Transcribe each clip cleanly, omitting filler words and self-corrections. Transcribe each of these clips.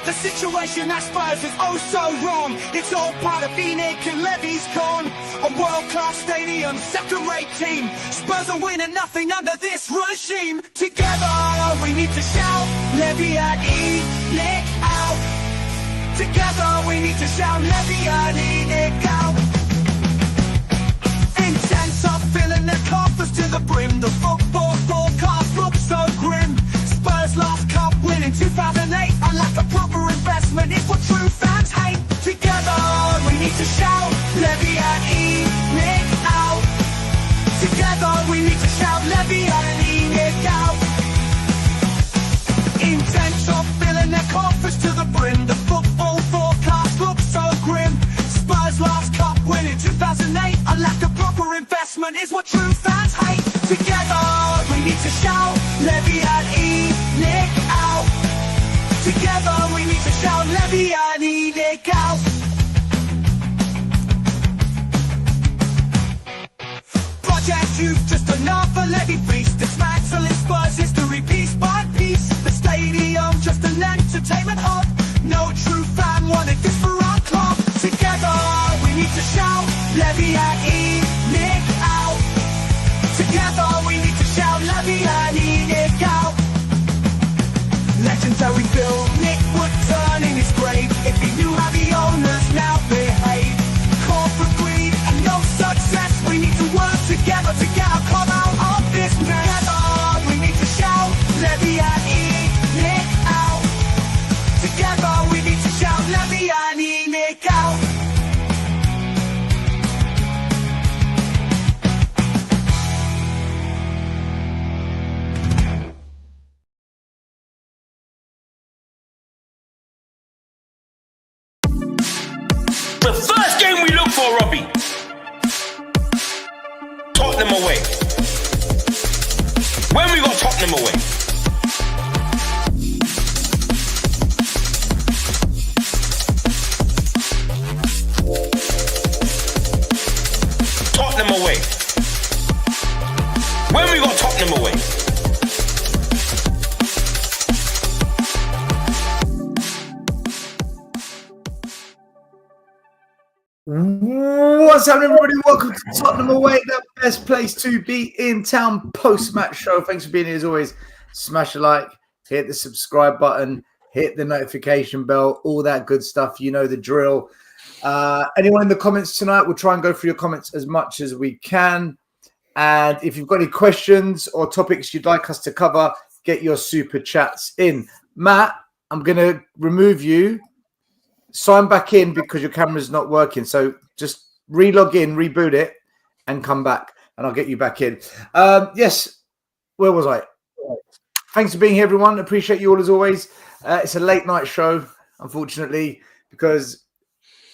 The situation at Spurs is oh so wrong. It's all part of ENIC and Levy's gone. A world-class stadium, second-rate team. Spurs are winning nothing under this regime. Together we need to shout, Levy and ENIC out. Together we need to shout, Levy and ENIC out. Intense are filling their coffers to the brim. The football forecast looks so grim. Spurs last cup win in 2008. Unlike a proper investment, it's what true fans hate. Together we need to shout, Levy and ENIC out. Together we need to shout, Levy and ENIC out. Intent of filling their coffers to the brim. The football forecast looks so grim. Spurs last cup win in 2008. Unlike a proper investment, is what true fans hate. Together we need to shout, Levy and ENIC out. Together we need to shout, Levy and ENIC out. Project Youth, just another Levy feast. Dismantling Spurs history piece by piece. The stadium, just an entertainment hub. No true fan wanted this for our club. Together we need to shout, Levy and ENIC out. Together we need to shout, Levy and ENIC out. Legendary Bill Nick would turn in his grave if he knew how the owners now behave. Corporate greed and no success. We need to work together to get our club out of this mess. Together we need to shout, Levy and ENIC out. Together we need to shout, Levy and ENIC out. The first game we look for, Robbie. Tottenham away. When we got Tottenham away. Tottenham away. When we got Tottenham away. What's happening, everybody? Welcome to Tottenham Away, the best place to be in town post-match show. Thanks for being here as always. Smash a like, hit the subscribe button, hit the notification bell, all that good stuff. You know the drill. Anyone in the comments tonight, we'll try and go through your comments as much as we can. And if you've got any questions or topics you'd like us to cover, get your super chats in. Matt, I'm going to remove you. Sign back in because your camera's not working. So just re-log in, reboot it, and come back, and I'll get you back in. Yes, where was I? Thanks for being here, everyone. Appreciate you all as always. It's a late night show, unfortunately, because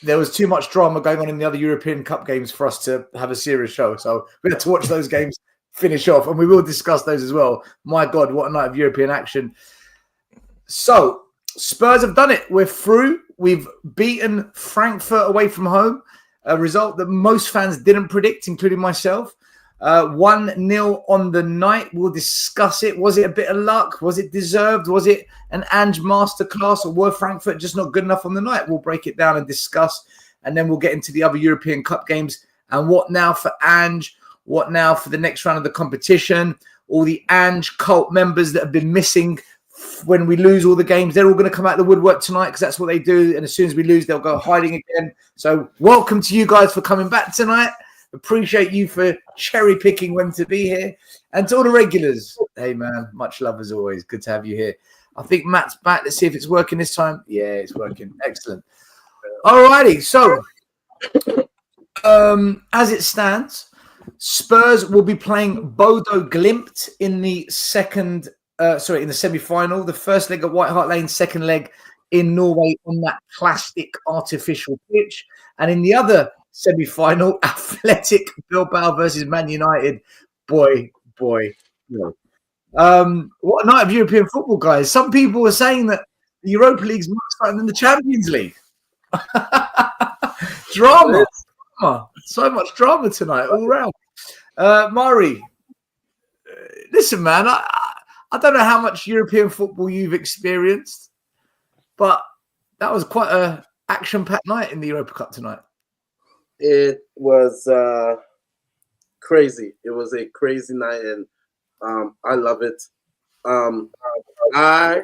there was too much drama going on in the other European Cup games for us to have a serious show. So we had to watch those games finish off, and we will discuss those as well. My God, what a night of European action. So Spurs have done it. We're through. We've beaten Frankfurt away from home, a result that most fans didn't predict, including myself. 1-0 on the night. We'll discuss it. Was it a bit of luck? Was it deserved? Was it an Ange masterclass, or were Frankfurt just not good enough on the night? We'll break it down and discuss, and then we'll get into the other European Cup games. And what now for Ange? What now for the next round of the competition? All the Ange cult members that have been missing when we lose all the games, they're all going to come out the woodwork tonight because that's what they do. And as soon as we lose, they'll go hiding again. So welcome to you guys for coming back tonight. Appreciate you for cherry picking when to be here. And to all the regulars, hey man, much love as always. Good to have you here. I think Matt's back. Let's see if it's working this time. Yeah, it's working. Excellent. All righty. So as it stands, Spurs will be playing Bodo Glimt in the in the semi-final. The first leg at White Hart Lane, second leg in Norway on that plastic artificial pitch. And in the other semi-final, Athletic Bilbao versus Man United. Boy. What a night of European football, guys. Some people were saying that the Europa League's much better than the Champions League. Drama. So much drama tonight all round. Mari, listen, man, I don't know how much European football you've experienced, but That was quite a action-packed night in the Europa Cup tonight. It was crazy. It was a crazy night, and I love it. I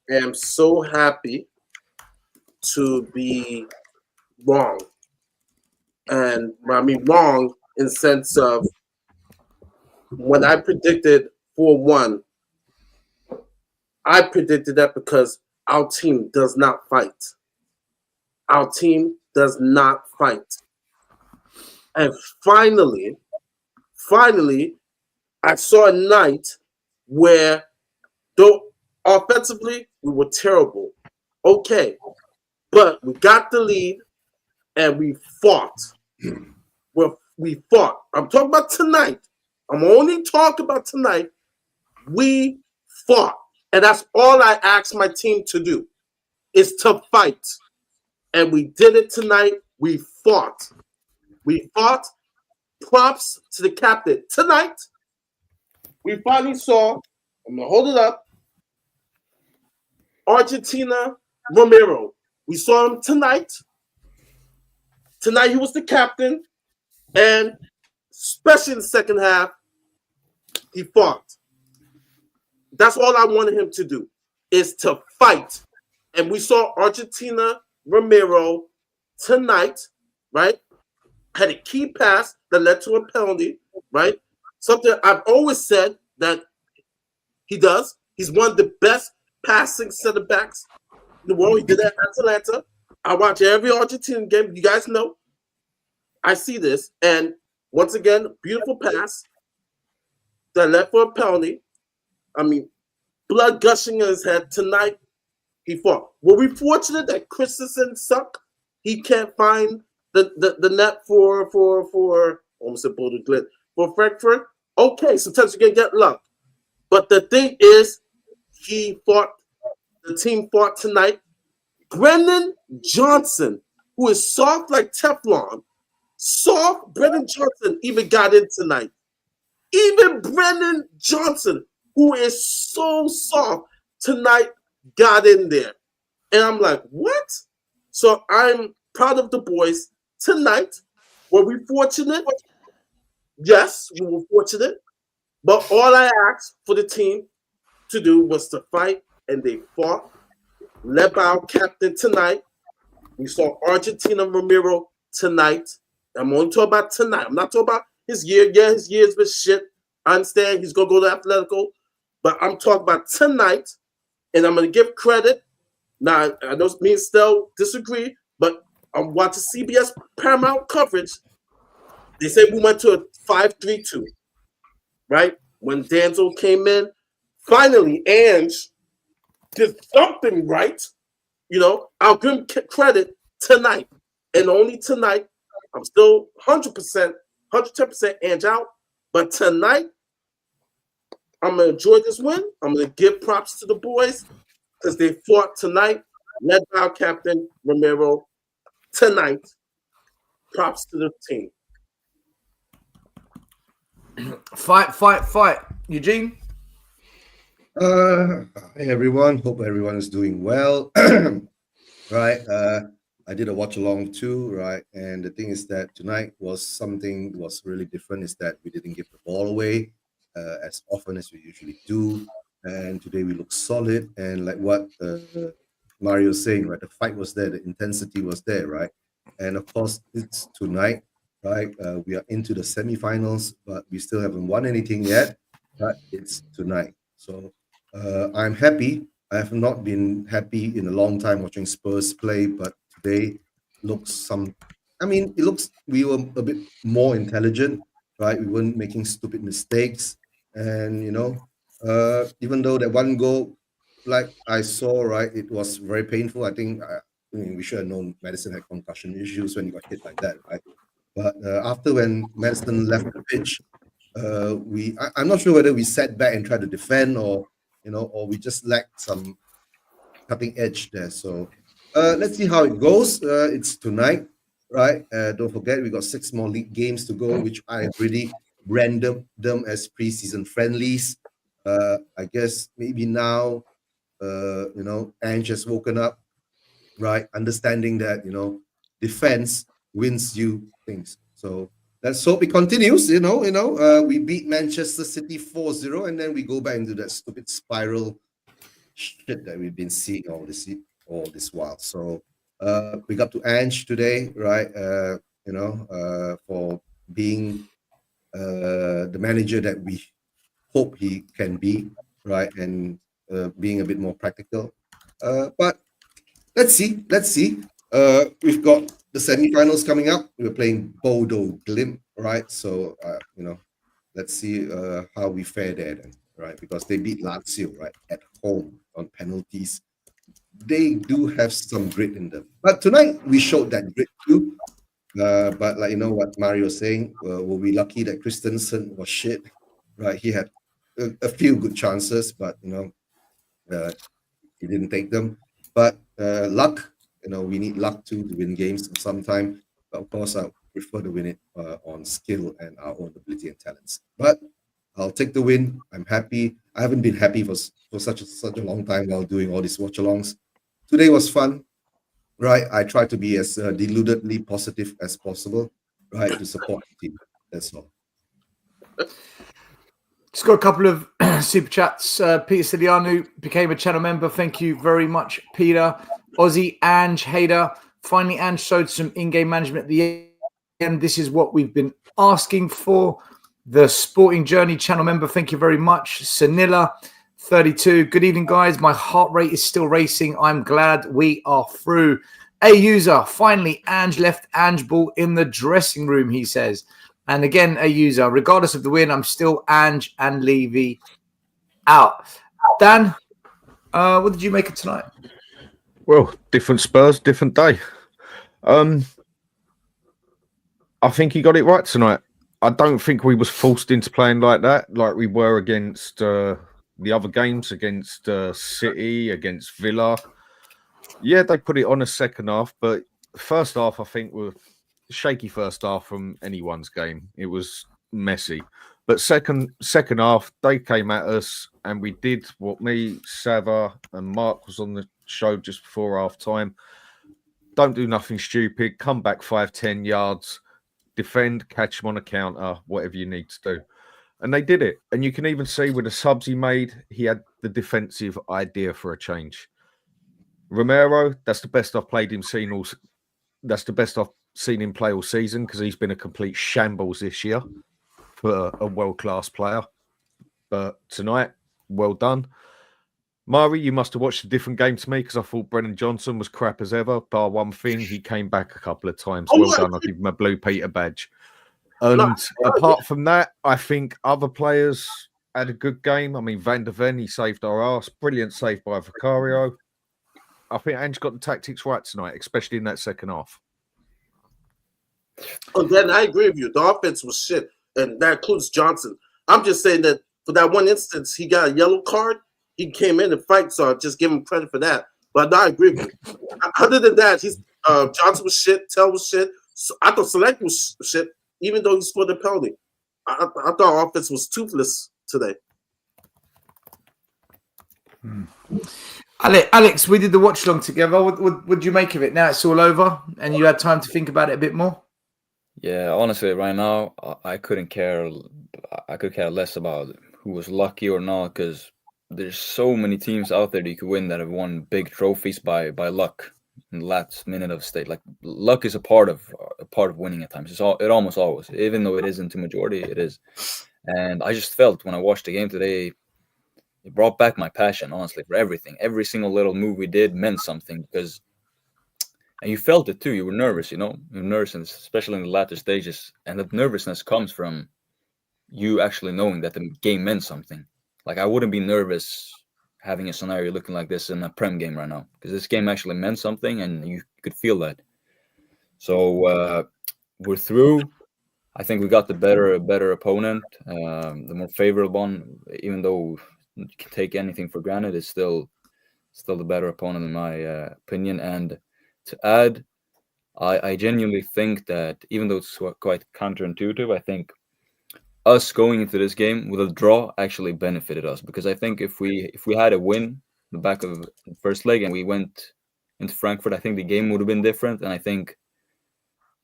am so happy to be wrong, and I mean wrong in the sense of when I predicted 4-1, I predicted that because our team does not fight. Our team does not fight. And finally, I saw a night where, though offensively we were terrible, okay, but we got the lead and we fought. We fought. I'm talking about tonight. I'm only talking about tonight. We fought. And that's all I asked my team to do, is to fight. And we did it tonight. We fought. We fought. Props to the captain. Tonight, we finally saw, I'm going to hold it up, Argentina Romero. We saw him tonight. Tonight, he was the captain. And especially in the second half, he fought. That's all I wanted him to do, is to fight. And we saw Argentina Romero tonight, right? Had a key pass that led to a penalty, right? Something I've always said that he does. He's one of the best passing center backs in the world. He did that at Atlanta. I watch every Argentinian game. You guys know. I see this. And once again, beautiful pass that led for a penalty. I mean, blood gushing in his head. Tonight, he fought. Were we fortunate that Christensen sucked? He can't find the net for almost said Boulder Glen, for Frankfurt. Okay, sometimes you can get luck. But the thing is, the team fought tonight. Brendan Johnson, who is soft like Teflon, Brendan Johnson even got in tonight. Even Brendan Johnson, who is so soft tonight, got in there. And I'm like, what? So I'm proud of the boys tonight. Were we fortunate? Yes, we were fortunate. But all I asked for the team to do was to fight, and they fought. Led by our captain tonight. We saw Argentina Romero tonight. I'm only talking about tonight. I'm not talking about his year. Yeah, his year's been shit. I understand he's going to go to Atletico. But I'm talking about tonight, and I'm going to give credit. Now, I know me and Stell disagree, but I'm watching CBS Paramount coverage. They say we went to a 5-3-2, right? When Danzo came in, finally, Ange did something right. You know, I'll give him credit tonight. And only tonight, I'm still 100%, 110% Ange out. But tonight, I'm going to enjoy this win. I'm going to give props to the boys because they fought tonight, led by our captain, Romero, tonight. Props to the team. Fight. Eugene? Hey everyone, hope everyone is doing well. Right, I did a watch along too, right? And the thing is that tonight was really different, is that we didn't give the ball away as often as we usually do. And today we look solid, and like what Mario's saying, right? The fight was there, the intensity was there, right? And of course, it's tonight, right? We are into the semifinals, but we still haven't won anything yet. But it's tonight, so I'm happy. I have not been happy in a long time watching Spurs play, but today it looks we were a bit more intelligent, right? We weren't making stupid mistakes, and even though that one goal, like I saw, right, it was very painful. I mean, we should have known Madison had concussion issues when he got hit like that, right? But after when Madison left the pitch, I'm not sure whether we sat back and tried to defend, or we just lacked some cutting edge there. So let's see how it goes. It's tonight, right? Don't forget we got 6 more league games to go, which I have really branded them as preseason friendlies. I guess maybe now, Ange has woken up, right? Understanding that, defense wins you things. So let's hope it continues. We beat Manchester City 4-0, and then we go back into that stupid spiral shit that we've been seeing all this while. So big up to Ange today, right? For being the manager that we hope he can be, right? And being a bit more practical. But let's see. We've got the semi-finals coming up. We're playing Bodo Glimt, right? So let's see how we fare there then, right? Because they beat Lazio, right, at home on penalties. They do have some grit in them. But tonight we showed that grit too. But like what Mario's saying, were we lucky that Christensen was shit, right? He had a few good chances, but he didn't take them. But luck, we need luck too to win games sometime. But of course, I prefer to win it on skill and our own ability and talents. But I'll take the win. I'm happy. I haven't been happy for such a long time while doing all these watch-alongs. Today was fun, right? I try to be as deludedly positive as possible, right, to support the team. That's all. Just got a couple of super chats. Peter Silianu became a channel member. Thank you very much, Peter. Aussie Ange Hader. Finally, Ange showed some in-game management at the end. This is what we've been asking for. The Sporting Journey channel member. Thank you very much. Sanilla 32. Good evening, guys. My heart rate is still racing. I'm glad we are through. A user. Finally, Ange left Ange Ball in the dressing room, he says. And again, a user, regardless of the win, I'm still Ange and Levy out. Dan, what did you make of tonight? Well, different Spurs, different day. I think he got it right tonight. I don't think we was forced into playing like that, like we were against the other games, against City, against Villa. Yeah, they put it on a second half, but first half, I think, were shaky first half from anyone's game. It was messy. But second half, they came at us and we did what me, Sava and Mark was on the show just before half time. Don't do nothing stupid. Come back 5-10 yards. Defend, catch them on a counter, whatever you need to do. And they did it. And you can even see with the subs he made, he had the defensive idea for a change. Romero, that's the best I've played him seen that's the best I've seen him play all season because he's been a complete shambles this year for a world-class player. But tonight, well done. Mari, you must have watched a different game to me because I thought Brennan Johnson was crap as ever. Bar one thing, he came back a couple of times. Well done. I'll give him a Blue Peter badge. And apart from that, I think other players had a good game. I mean, Van der Ven, he saved our arse. Brilliant save by Vicario. I think Ange got the tactics right tonight, especially in that second half. Oh, then I agree with you. The offense was shit, and that includes Johnson. I'm just saying that for that one instance, he got a yellow card. He came in and fight, so I just give him credit for that. But I agree with you. Other than that, Johnson was shit. Tell was shit. So I thought Select was shit, even though he scored the penalty. I thought offense was toothless today. Alex, we did the watch along together. What did you make of it? Now it's all over, and you had time to think about it a bit more. Yeah, honestly, right now I couldn't care. I could care less about who was lucky or not because there's so many teams out there that you could win that have won big trophies by luck in the last minute of state. Like luck is a part of winning at times. It almost always, even though it isn't the majority, it is. And I just felt when I watched the game today, it brought back my passion, honestly, for everything. Every single little move we did meant something because, and you felt it too. You were nervous, You were nervous, especially in the latter stages. And that nervousness comes from you actually knowing that the game meant something. Like I wouldn't be nervous having a scenario looking like this in a Prem game right now because this game actually meant something and you could feel that. So we're through. I think we got the better opponent, the more favorable one. Even though you can take anything for granted, it's still the better opponent in my opinion. And to add, I genuinely think that even though it's quite counterintuitive, I think us going into this game with a draw actually benefited us because I think if we had a win in the back of the first leg and we went into Frankfurt, I think the game would have been different, and I think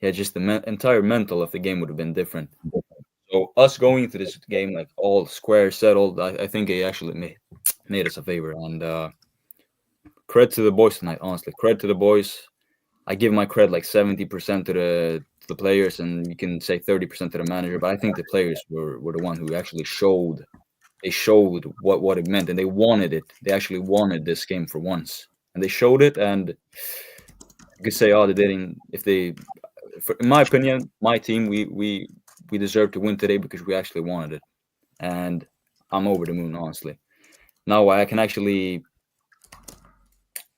just the entire mental of the game would have been different. So us going into this game like all square settled, I think it actually made us a favor. And credit to the boys tonight, honestly. Credit to the boys. I give my credit like 70% to the players, and you can say 30% to the manager. But I think the players were the one who actually showed what it meant, and they wanted it. They actually wanted this game for once, and they showed it. And you could say, oh, they didn't. In my opinion, my team, we deserve to win today because we actually wanted it, and I'm over the moon, honestly. Now I can actually.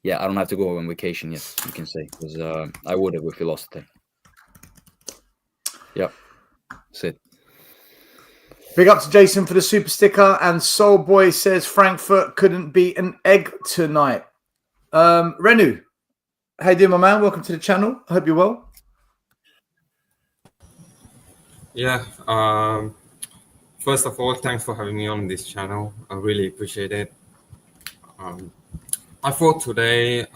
Yeah, I don't have to go on vacation yet, you can say, because I would have if we lost today. Yeah, that's it. Big up to Jason for the super sticker. And Soul Boy says Frankfurt couldn't beat an egg tonight. Renu, how you doing, my man? Welcome to the channel. I hope you're well. Yeah. First of all, thanks for having me on this channel. I really appreciate it. I thought today,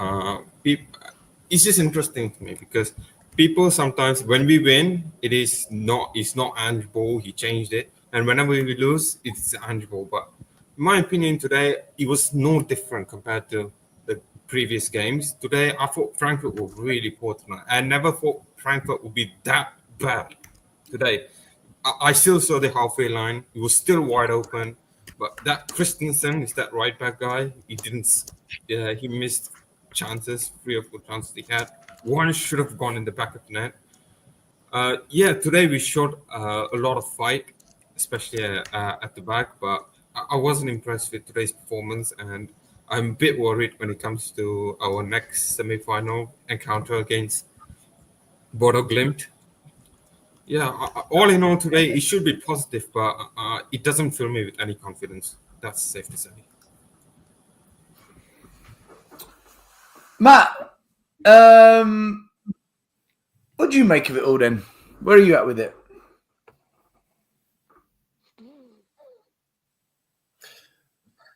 it's just interesting to me because people sometimes, when we win, it's not Ange Ball, he changed it. And whenever we lose, it's Ange Ball. But in my opinion, today, it was no different compared to the previous games. Today, I thought Frankfurt was really poor tonight. I never thought Frankfurt would be that bad today. I still saw the halfway line. It was still wide open. But that Christensen is that right back guy. He missed chances, 3 or 4 chances he had. One should have gone in the back of the net. Today we showed a lot of fight, especially at the back. But I wasn't impressed with today's performance, and I'm a bit worried when it comes to our next semi-final encounter against Bodo Glimt. Yeah, all in all today, it should be positive, but it doesn't fill me with any confidence. That's safe to say. Matt, what do you make of it all then? Where are you at with it?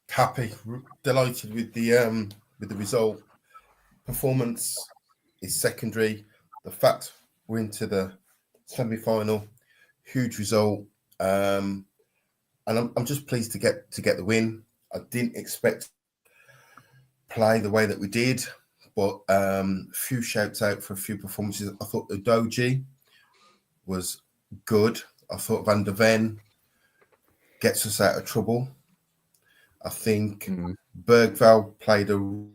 Happy, delighted with the result. Performance is secondary. The fact we're into the semi-final, huge result, and I'm just pleased to get the win. I didn't expect play the way that we did, but a few shouts out for a few performances. I thought Udogie was good. I thought Van der Ven gets us out of trouble. I think Bergvall played a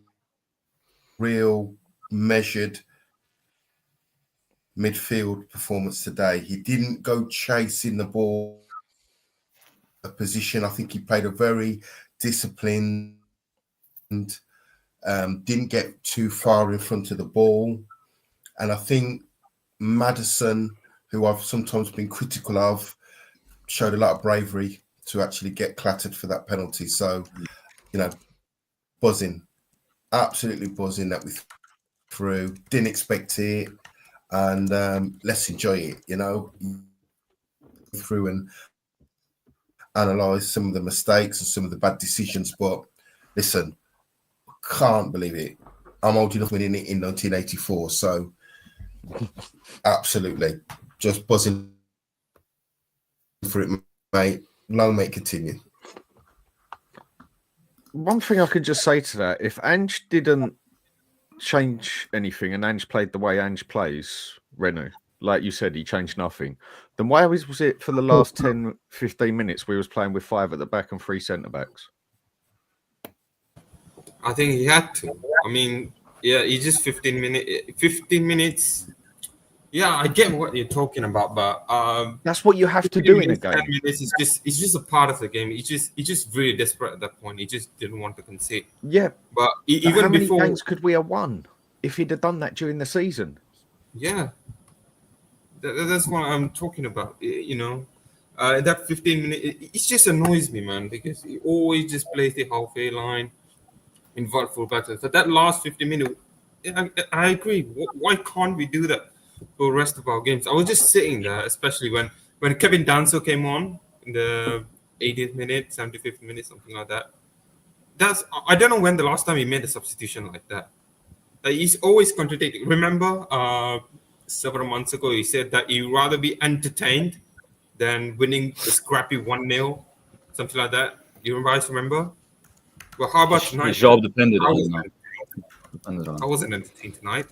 real measured midfield performance today. He didn't go chasing the ball a position. I think he played a very disciplined, didn't get too far in front of the ball. And I think Maddison, who I've sometimes been critical of, showed a lot of bravery to actually get clattered for that penalty. So, buzzing, absolutely buzzing that we threw. Didn't expect it. And let's enjoy it, through and analyse some of the mistakes and some of the bad decisions. But listen, can't believe it. I'm old enough winning it in 1984. So absolutely just buzzing for it, mate. Long may it continue. One thing I could just say to that, if Ange didn't change anything and Ange played the way Ange plays, Renu, like you said, he changed nothing, then why was it for the last 10, 15 minutes we was playing with 5 at the back and 3 centre-backs? I think he had to. I mean, yeah, he just 15 minutes. Yeah, I get what you're talking about, but that's what you have to do in a game. 10 minutes is just a part of the game. He's just really desperate at that point. He just didn't want to concede. Yeah, but even how many before games could we have won if he'd have done that during the season? Yeah, that's what I'm talking about. That 15 minutes, it just annoys me, man, because he always just plays the halfway line, invert full back. So that last 15 minutes, I agree. Why can't we do that for the rest of our games? I was just sitting there, especially when Kevin Danso came on in the 80th minute, 75th minute, something like that. I don't know when the last time he made a substitution like that. he's always contradicting. Remember, several months ago, he said that he'd rather be entertained than winning a scrappy 1-0, something like that. You guys remember? Well, how about tonight? His job depended I on wasn't, it. I wasn't entertained tonight.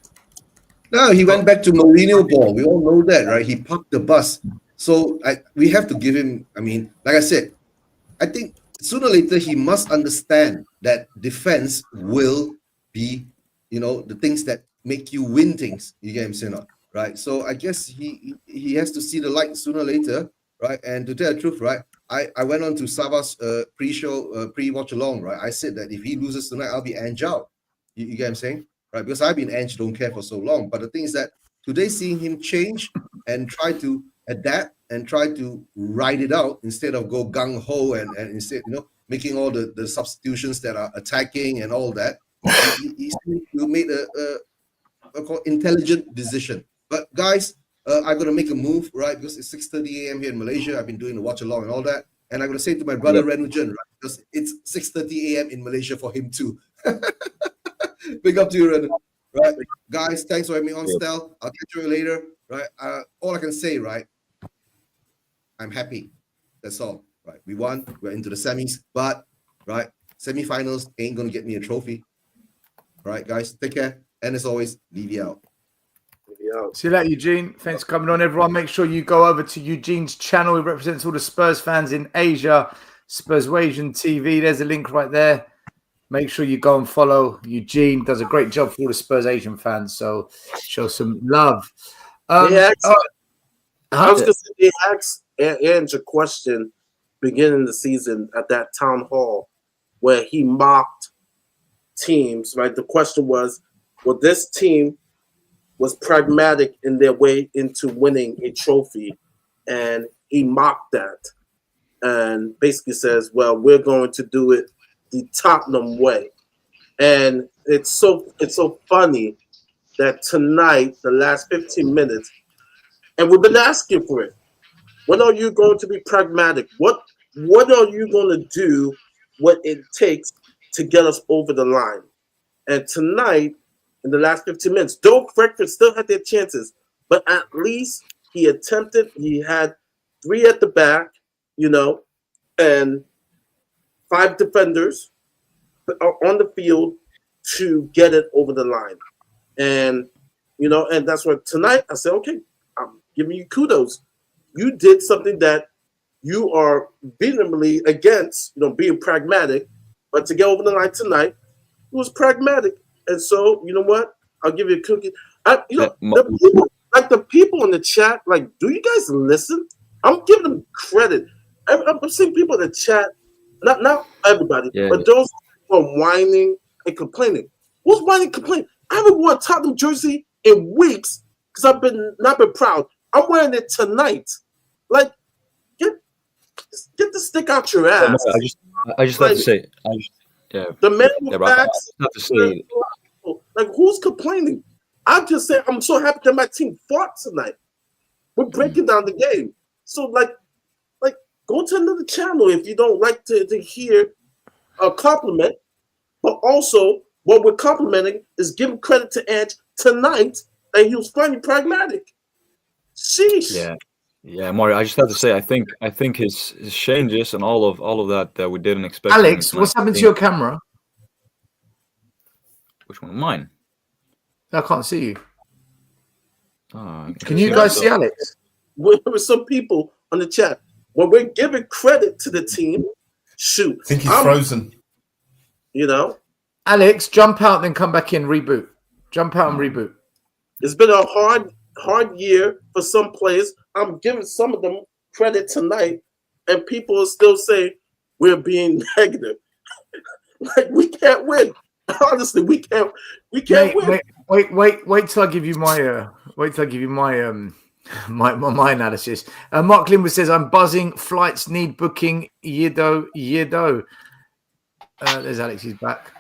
No, he went back to Mourinho ball. We all know that, right? He parked the bus. So we have to give him, I mean, like I said, I think sooner or later he must understand that defense will be, the things that make you win things. You get what I'm saying, right? So I guess he has to see the light sooner or later, right? And to tell the truth, right, I went on to Sava's pre-show, pre-watch along, right? I said that if he loses tonight, I'll be Ange out. You get what I'm saying? Right? Because I've been Ange don't care for so long. But the thing is that today seeing him change and try to adapt and try to ride it out instead of go gung-ho and instead, making all the substitutions that are attacking and all that, he made a intelligent decision. But guys, I'm going to make a move, right? Because it's 6:30 a.m. here in Malaysia. I've been doing the watch along and all that. And I'm going to say to my brother, Renujan, right? Because it's 6:30 a.m. in Malaysia for him too. Big up to you, Ren. Right, guys, thanks for having me on, Stel. I'll catch you later, right? All I can say, right, I'm happy. That's all, right? We won. We're into the semis, but, right, semifinals ain't going to get me a trophy. All right, guys, take care. And as always, Levy out. See you later, Eugene. Thanks for coming on, everyone. Make sure you go over to Eugene's channel. He represents all the Spurs fans in Asia, Spurs Asian TV. There's a link right there. Make sure you go and follow Eugene. Does a great job for all the Spurs Asian fans. So show some love. I was going to say, they asked Ange a question beginning the season at that town hall where he mocked teams, right? The question was, well, this team was pragmatic in their way into winning a trophy, and he mocked that and basically says, well, we're going to do it the Tottenham way. And it's so funny that tonight, the last 15 minutes, and we've been asking for it. When are you going to be pragmatic? What are you going to do what it takes to get us over the line? And tonight, in the last 15 minutes, though Frankfurt still had their chances, but at least he attempted. He had 3 at the back, and 5 defenders on the field to get it over the line. And, and that's why tonight I said, okay, I'm giving you kudos. You did something that you are vehemently against, being pragmatic, but to get over the line tonight, it was pragmatic. And so, you know what? I'll give you a cookie. The people in the chat, do you guys listen? I'm giving them credit. I'm seeing people in the chat, not everybody, but those who are whining and complaining. Who's whining and complaining? I haven't worn a Tottenham jersey in weeks because I've not been proud. I'm wearing it tonight. Get the stick out your ass. I just have to say, the men with backs. I have to say, who's complaining? I'm just saying, I'm so happy that my team fought tonight. We're breaking down the game. So, go to another channel if you don't like to hear a compliment. But also, what we're complimenting is giving credit to Ange tonight that he was finally pragmatic. Sheesh. Yeah, Mario. I just have to say, I think his changes and all of that we didn't expect. Alex, what's happened to your camera? Which one? Mine. I can't see you. Oh, can you guys see Alex? There were some people on the chat. When we're giving credit to the team, shoot. I think he's frozen. Alex, jump out, then come back in, reboot. Jump out and reboot. It's been a hard year for some players. I'm giving some of them credit tonight, and people are still saying we're being negative. We can't win. Honestly, we can't win. Wait till I give you my my analysis. Mark Limber says, I'm buzzing. Flights need booking. Yedo. There's Alex. He's back.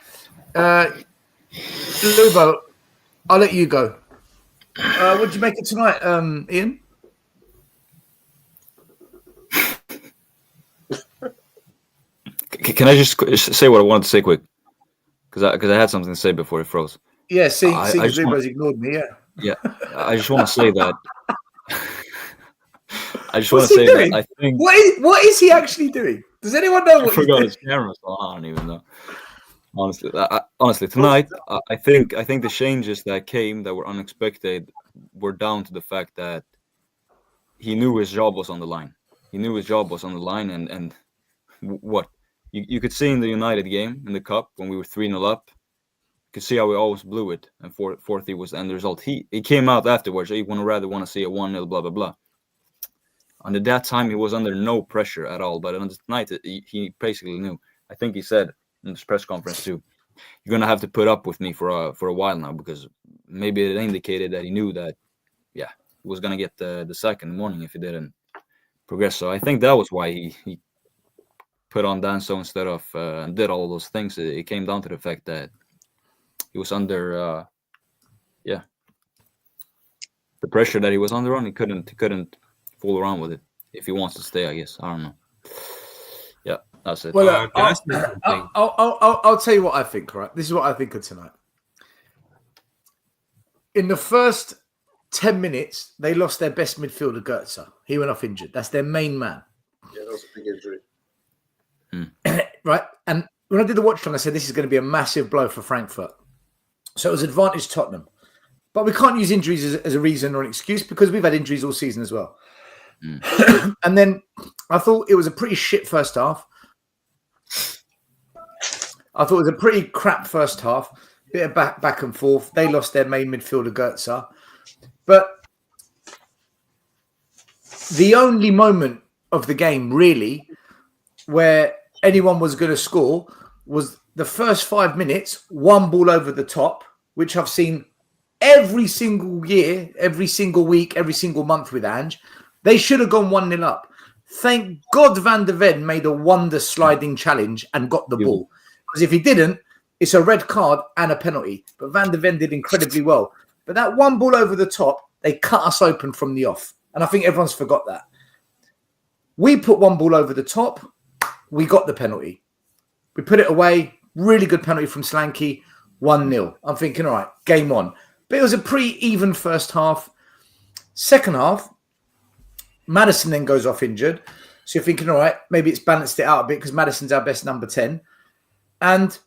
Lubo, I'll let you go. What did you make it tonight, Ian? Can I just say what I wanted to say quick? Because I had something to say before it froze. Yeah, seeing I as just want- Rubo's ignored me. Yeah, I just want to say that. I just want What's to he say doing? that I think What is he actually doing? Does anyone know I what he's forgot doing? his camera, so I don't even know. Honestly, tonight I think the changes that came that were unexpected were down to the fact that he knew his job was on the line. He knew his job was on the line, and what you could see in the United game in the cup when we were 3-0 up. You could see how we always blew it, and 4-3 was the end result. He came out afterwards. He would rather want to see a 1-0, blah blah blah. Under that time, he was under no pressure at all. But on tonight, he basically knew. I think he said in this press conference too, "You're gonna have to put up with me for a while now," because maybe it indicated that he knew that, yeah, he was gonna get the sack in the morning if he didn't progress. So I think that was why he put on Danso instead of and did all those things. It came down to the fact that he was under, the pressure that he was under on. He couldn't fool around with it if he wants to stay. I guess, I don't know. Yeah, that's it. Well, can I say something? I'll tell you what I think. Right, this is what I think of tonight. In the first 10 minutes, they lost their best midfielder, Goetze. He went off injured. That's their main man. Yeah, that was a big injury. Right, and when I did the watch long, I said this is going to be a massive blow for Frankfurt. So it was advantage Tottenham. But we can't use injuries as a reason or an excuse because we've had injuries all season as well. And then I thought it was a pretty shit first half. I thought it was a pretty crap first half. Bit of back and forth. They lost their main midfielder, Goetze. But the only moment of the game, really, where anyone was going to score was the first 5 minutes, one ball over the top, which I've seen every single year, every single week, every single month with Ange. They should have gone 1-0 up. Thank God Van de Ven made a wonder sliding challenge and got the ball. Because if he didn't, it's a red card and a penalty. But Van de Ven did incredibly well. But that one ball over the top, they cut us open from the off. And I think everyone's forgot that. We put one ball over the top. We got the penalty. We put it away. Really good penalty from Slanky. 1-0. I'm thinking, all right, game on. But it was a pretty even first half. Second half, Maddison then goes off injured. So you're thinking, all right, maybe it's balanced it out a bit because Maddison's our best number 10. And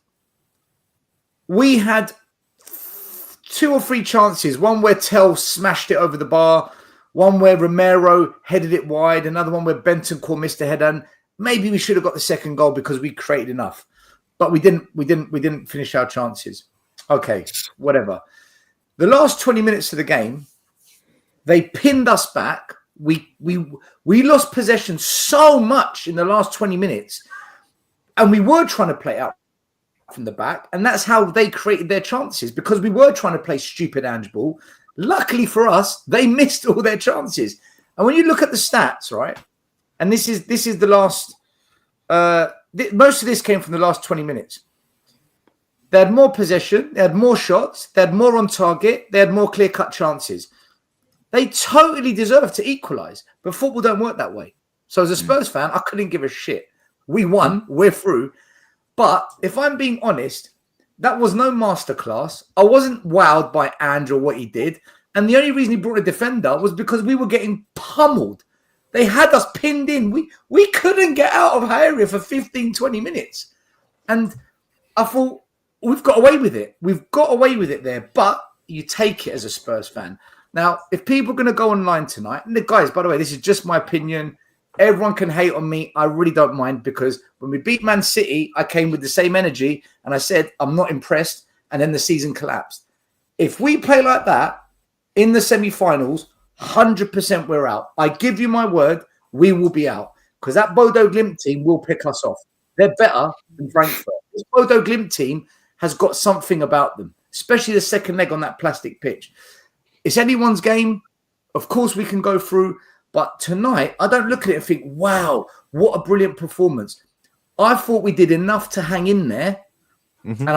we had 2 or 3 chances. One where Tell smashed it over the bar. One where Romero headed it wide. Another one where Bentancur missed a header. And maybe we should have got the second goal because we created enough. But we didn't finish our chances. Okay, whatever. The last 20 minutes of the game, they pinned us back. We lost possession so much in the last 20 minutes. And we were trying to play out from the back. And that's how they created their chances because we were trying to play stupid Ange ball. Luckily for us, they missed all their chances. And when you look at the stats, right, and this is the last, most of this came from the last 20 minutes. They had more possession, they had more shots, they had more on target, they had more clear-cut chances. They totally deserve to equalise, but football don't work that way. So as a Spurs fan, I couldn't give a shit. We won, we're through. But if I'm being honest, that was no masterclass. I wasn't wowed by Ange or what he did. And the only reason he brought a defender was because we were getting pummeled. They had us pinned in. We couldn't get out of our area for 15, 20 minutes. And I thought, we've got away with it. We've got away with it there. But you take it as a Spurs fan. Now, if people are going to go online tonight, and the guys, by the way, this is just my opinion. Everyone can hate on me. I really don't mind because when we beat Man City, I came with the same energy and I said, I'm not impressed. And then the season collapsed. If we play like that in the semi-finals, 100% we're out. I give you my word, we will be out because that Bodo Glimt team will pick us off. They're better than Frankfurt. This Bodo Glimt team has got something about them, especially the second leg on that plastic pitch. It's anyone's game. Of course, we can go through. But tonight, I don't look at it and think, wow, what a brilliant performance. I thought we did enough to hang in there. Mm-hmm.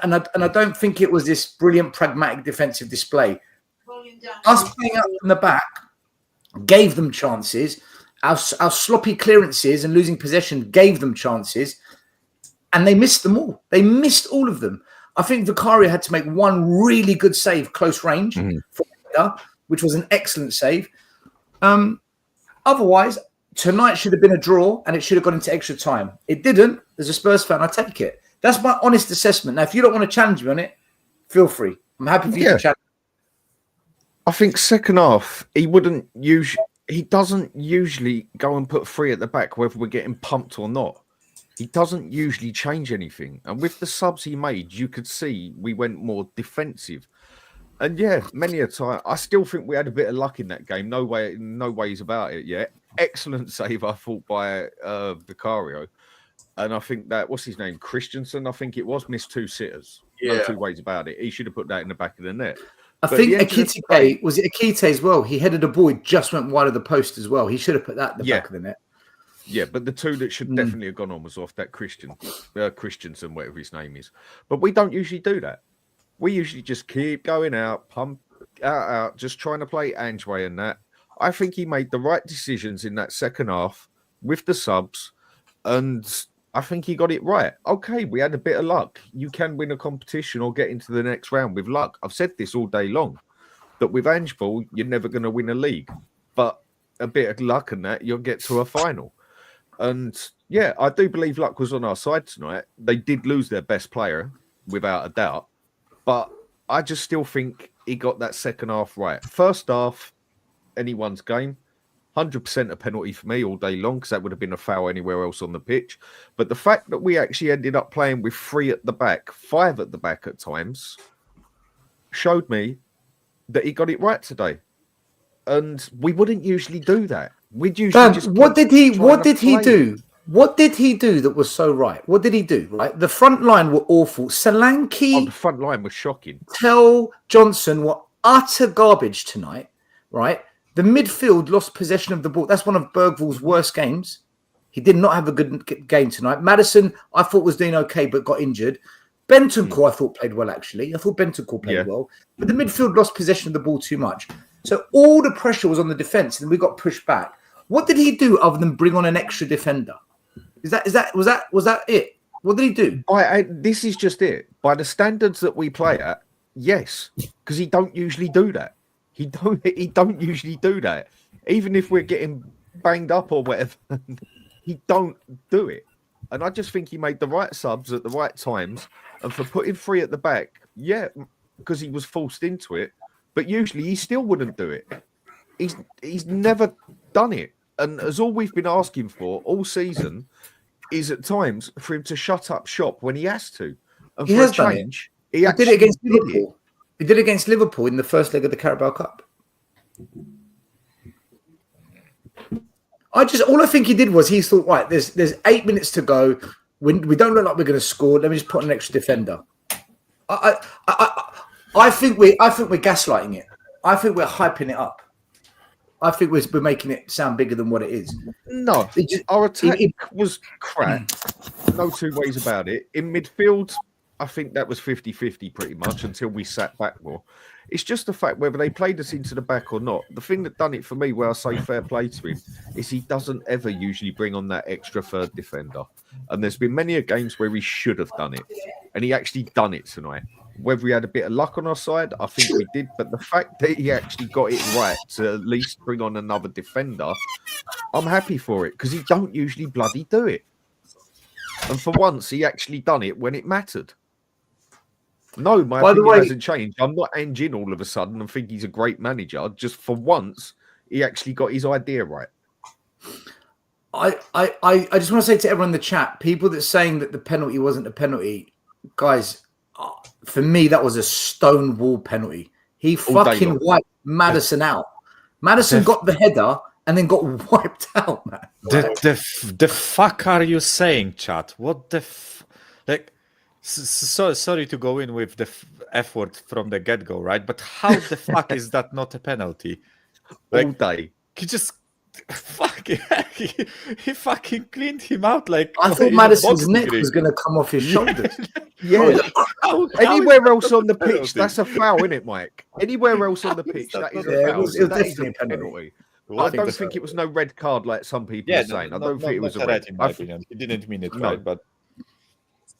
And I don't think it was this brilliant, pragmatic defensive display. Us playing up from the back gave them chances. Our sloppy clearances and losing possession gave them chances. And they missed them all. They missed all of them. I think Vicario had to make one really good save, close range, for header, which was an excellent save. Otherwise, tonight should have been a draw and it should have gone into extra time. It didn't. As a Spurs fan, I take it. That's my honest assessment. Now, if you don't want to challenge me on it, feel free. I'm happy for you to challenge. I think second half, he doesn't usually go and put 3 at the back, whether we're getting pumped or not. He doesn't usually change anything. And with the subs he made, you could see we went more defensive. And yeah, many a time, I still think we had a bit of luck in that game. No ways about it yet. Excellent save, I thought, by Vicario. And I think that, what's his name? Christensen, I think it was, missed 2 sitters. No 2 ways about it. He should have put that in the back of the net. I think Akite, was it Akite as well? He headed a ball, it just went wide of the post as well. He should have put that in the back of the net. Yeah, but the 2 that should definitely have gone on was off that Christensen, whatever his name is. But we don't usually do that. We usually just keep going out, pump out, just trying to play Ange way and that. I think he made the right decisions in that second half with the subs, and I think he got it right. Okay, we had a bit of luck. You can win a competition or get into the next round with luck. I've said this all day long, that with Ange ball, you're never going to win a league. But a bit of luck and that, you'll get to a final. And yeah, I do believe luck was on our side tonight. They did lose their best player, without a doubt. But I just still think he got that second half right. First half, anyone's game. 100% a penalty for me all day long, because that would have been a foul anywhere else on the pitch. But the fact that we actually ended up playing with 3 at the back, 5 at the back at times, showed me that he got it right today. And we wouldn't usually do that. We'd usually just what did he do? What did he do that was so right? What did he do? Right, the front line were awful. Solanke, the front line was shocking. Tell Johnson were utter garbage tonight. Right, the midfield lost possession of the ball. That's one of Bergvall's worst games. He did not have a good game tonight. Madison, I thought, was doing okay, but got injured. Bentancur, I thought, played well, actually. I thought Bentancur played well. But the midfield lost possession of the ball too much. So all the pressure was on the defence, and we got pushed back. What did he do other than bring on an extra defender? Was that it? What did he do? This is just it. By the standards that we play at, yes, because he don't usually do that. He don't usually do that. Even if we're getting banged up or whatever, he don't do it. And I just think he made the right subs at the right times. And for putting 3 at the back, yeah, because he was forced into it. But usually he still wouldn't do it. He's never done it. And as all we've been asking for all season is at times for him to shut up shop when he has to. And he for has a change, he did it against Liverpool. He did it against Liverpool in the first leg of the Carabao Cup. All I think he did was he thought, right, there's 8 minutes to go. We don't look like we're going to score. Let me just put an extra defender. I think we're gaslighting it. I think we're hyping it up. I think we're making it sound bigger than what it is. No, our attack was crap. No 2 ways about it. In midfield, I think that was 50-50 pretty much until we sat back more. It's just the fact whether they played us into the back or not. The thing that done it for me, where I say fair play to him, is he doesn't ever usually bring on that extra third defender. And there's been many games where he should have done it. And he actually done it tonight. Whether we had a bit of luck on our side, I think we did. But the fact that he actually got it right to at least bring on another defender, I'm happy for it, because he don't usually bloody do it. And for once, he actually done it when it mattered. No, my opinion hasn't changed. I'm not Engin all of a sudden and think he's a great manager. Just for once, he actually got his idea right. I just want to say to everyone in the chat, people that saying that the penalty wasn't a penalty, guys, for me, that was a stonewall penalty. He fucking wiped Madison out. Madison got the header and then got wiped out, man. The fuck are you saying, chat? What the So sorry to go in with the F word from the get-go, right? But how the fuck is that not a penalty? All day. He just he fucking cleaned him out like. I thought Madison's neck was going to come off his shoulders. Yeah. Anywhere else on the pitch, that's a foul, isn't it, Mike? Anywhere else on the pitch, that is a foul. It was definitely a penalty. Well, I don't think it was no red card like some people are saying. I don't think it was a red. In my opinion, he didn't mean it right, but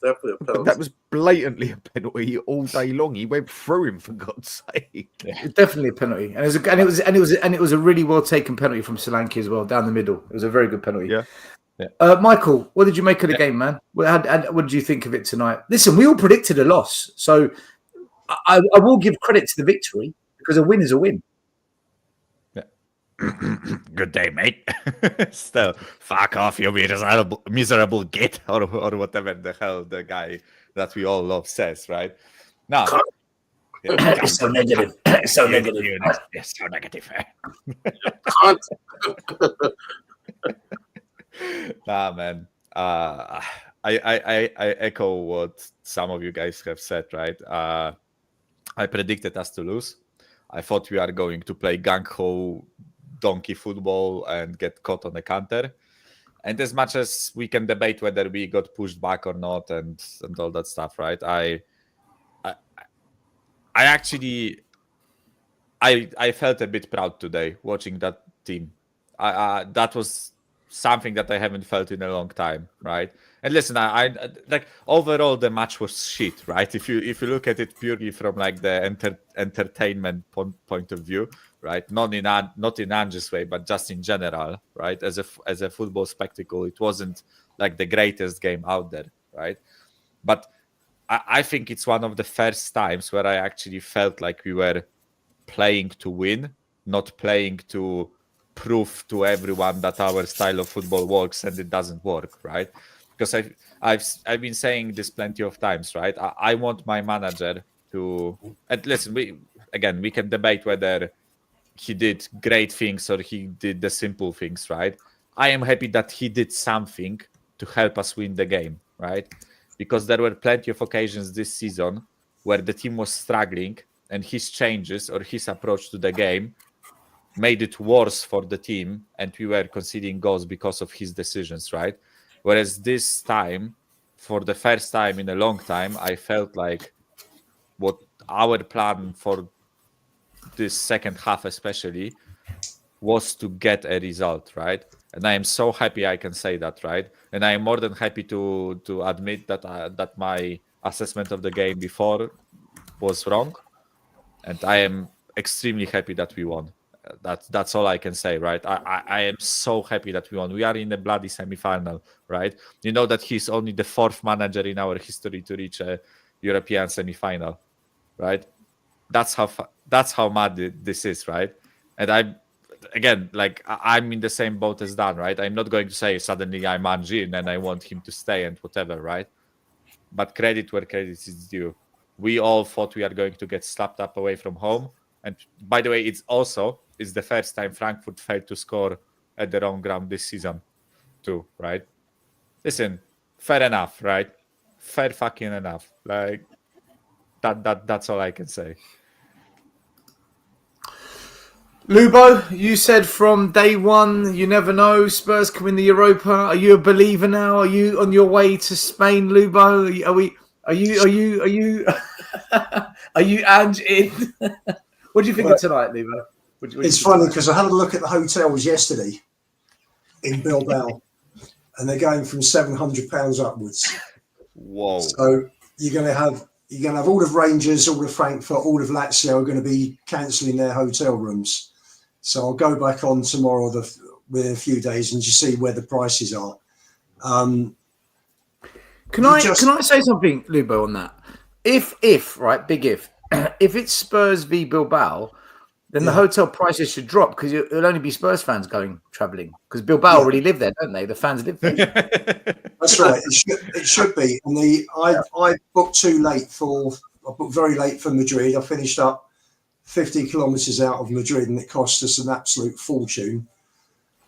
Definitely a But penalty. that was blatantly a penalty all day long. He went through him, for God's sake. It's definitely a penalty, and it was a really well taken penalty from Solanke as well, down the middle. It was a very good penalty. Yeah. Michael, what did you make of the game, man? What did you think of it tonight? Listen, we all predicted a loss, so I will give credit to the victory because a win is a win. Good day, mate. Still, fuck off, you miserable git, or whatever the hell the guy that we all love says, right? No, It's so negative. It's so negative. It's so negative. Nah, man. I echo what some of you guys have said, right? I predicted us to lose. I thought we are going to play gung-ho donkey football and get caught on the counter. And as much as we can debate whether we got pushed back or not and all that stuff, right? I felt a bit proud today watching that team. That was something that I haven't felt in a long time, right? And listen, I like overall the match was shit, right? If you look at it purely from like the entertainment point of view, right? Not in Ange's way, but just in general, right? As a football spectacle, it wasn't like the greatest game out there, right? But I think it's one of the first times where I actually felt like we were playing to win, not playing to prove to everyone that our style of football works and it doesn't work, right? Because I've been saying this plenty of times, right? I want my manager to, and listen, we can debate whether he did great things or he did the simple things, right? I am happy that he did something to help us win the game, right? Because there were plenty of occasions this season where the team was struggling and his changes or his approach to the game made it worse for the team and we were conceding goals because of his decisions, right? Whereas this time, for the first time in a long time, I felt like what our plan for this second half especially was to get a result, right? And I am so happy I can say that, right? And I am more than happy to admit that that my assessment of the game before was wrong. And I am extremely happy that we won. That's all I can say, right? I am so happy that we won. We are in the bloody semi-final, right? You know that he's only the fourth manager in our history to reach a European semi-final, right? That's how mad this is, right? And I'm in the same boat as Dan, right? I'm not going to say suddenly I'm Anjin and I want him to stay and whatever, right? But credit where credit is due. We all thought we are going to get slapped up away from home. And by the way, it's the first time Frankfurt failed to score at their own ground this season too, right? Listen, fair enough, right? Fair fucking enough. Like that's all I can say. Lubo, you said from day one, you never know, Spurs can win the Europa. Are you a believer now? Are you on your way to Spain, Lubo? Are you Ange in? What do you think of tonight, Lubo? It's funny because I had a look at the hotels yesterday in Bilbao, and they're going from £700 upwards. Whoa! So you're going to have all of Rangers, all of Frankfurt, all of Lazio are going to be cancelling their hotel rooms. So I'll go back on tomorrow within a few days and just see where the prices are. Can I say something, Lubo, on that? If it's Spurs v Bilbao, then the hotel prices should drop because it'll only be Spurs fans travelling because Bilbao already live there, don't they? The fans live there. That's right. It should be. And I booked I booked very late for Madrid. I finished up 50 kilometres out of Madrid and it cost us an absolute fortune,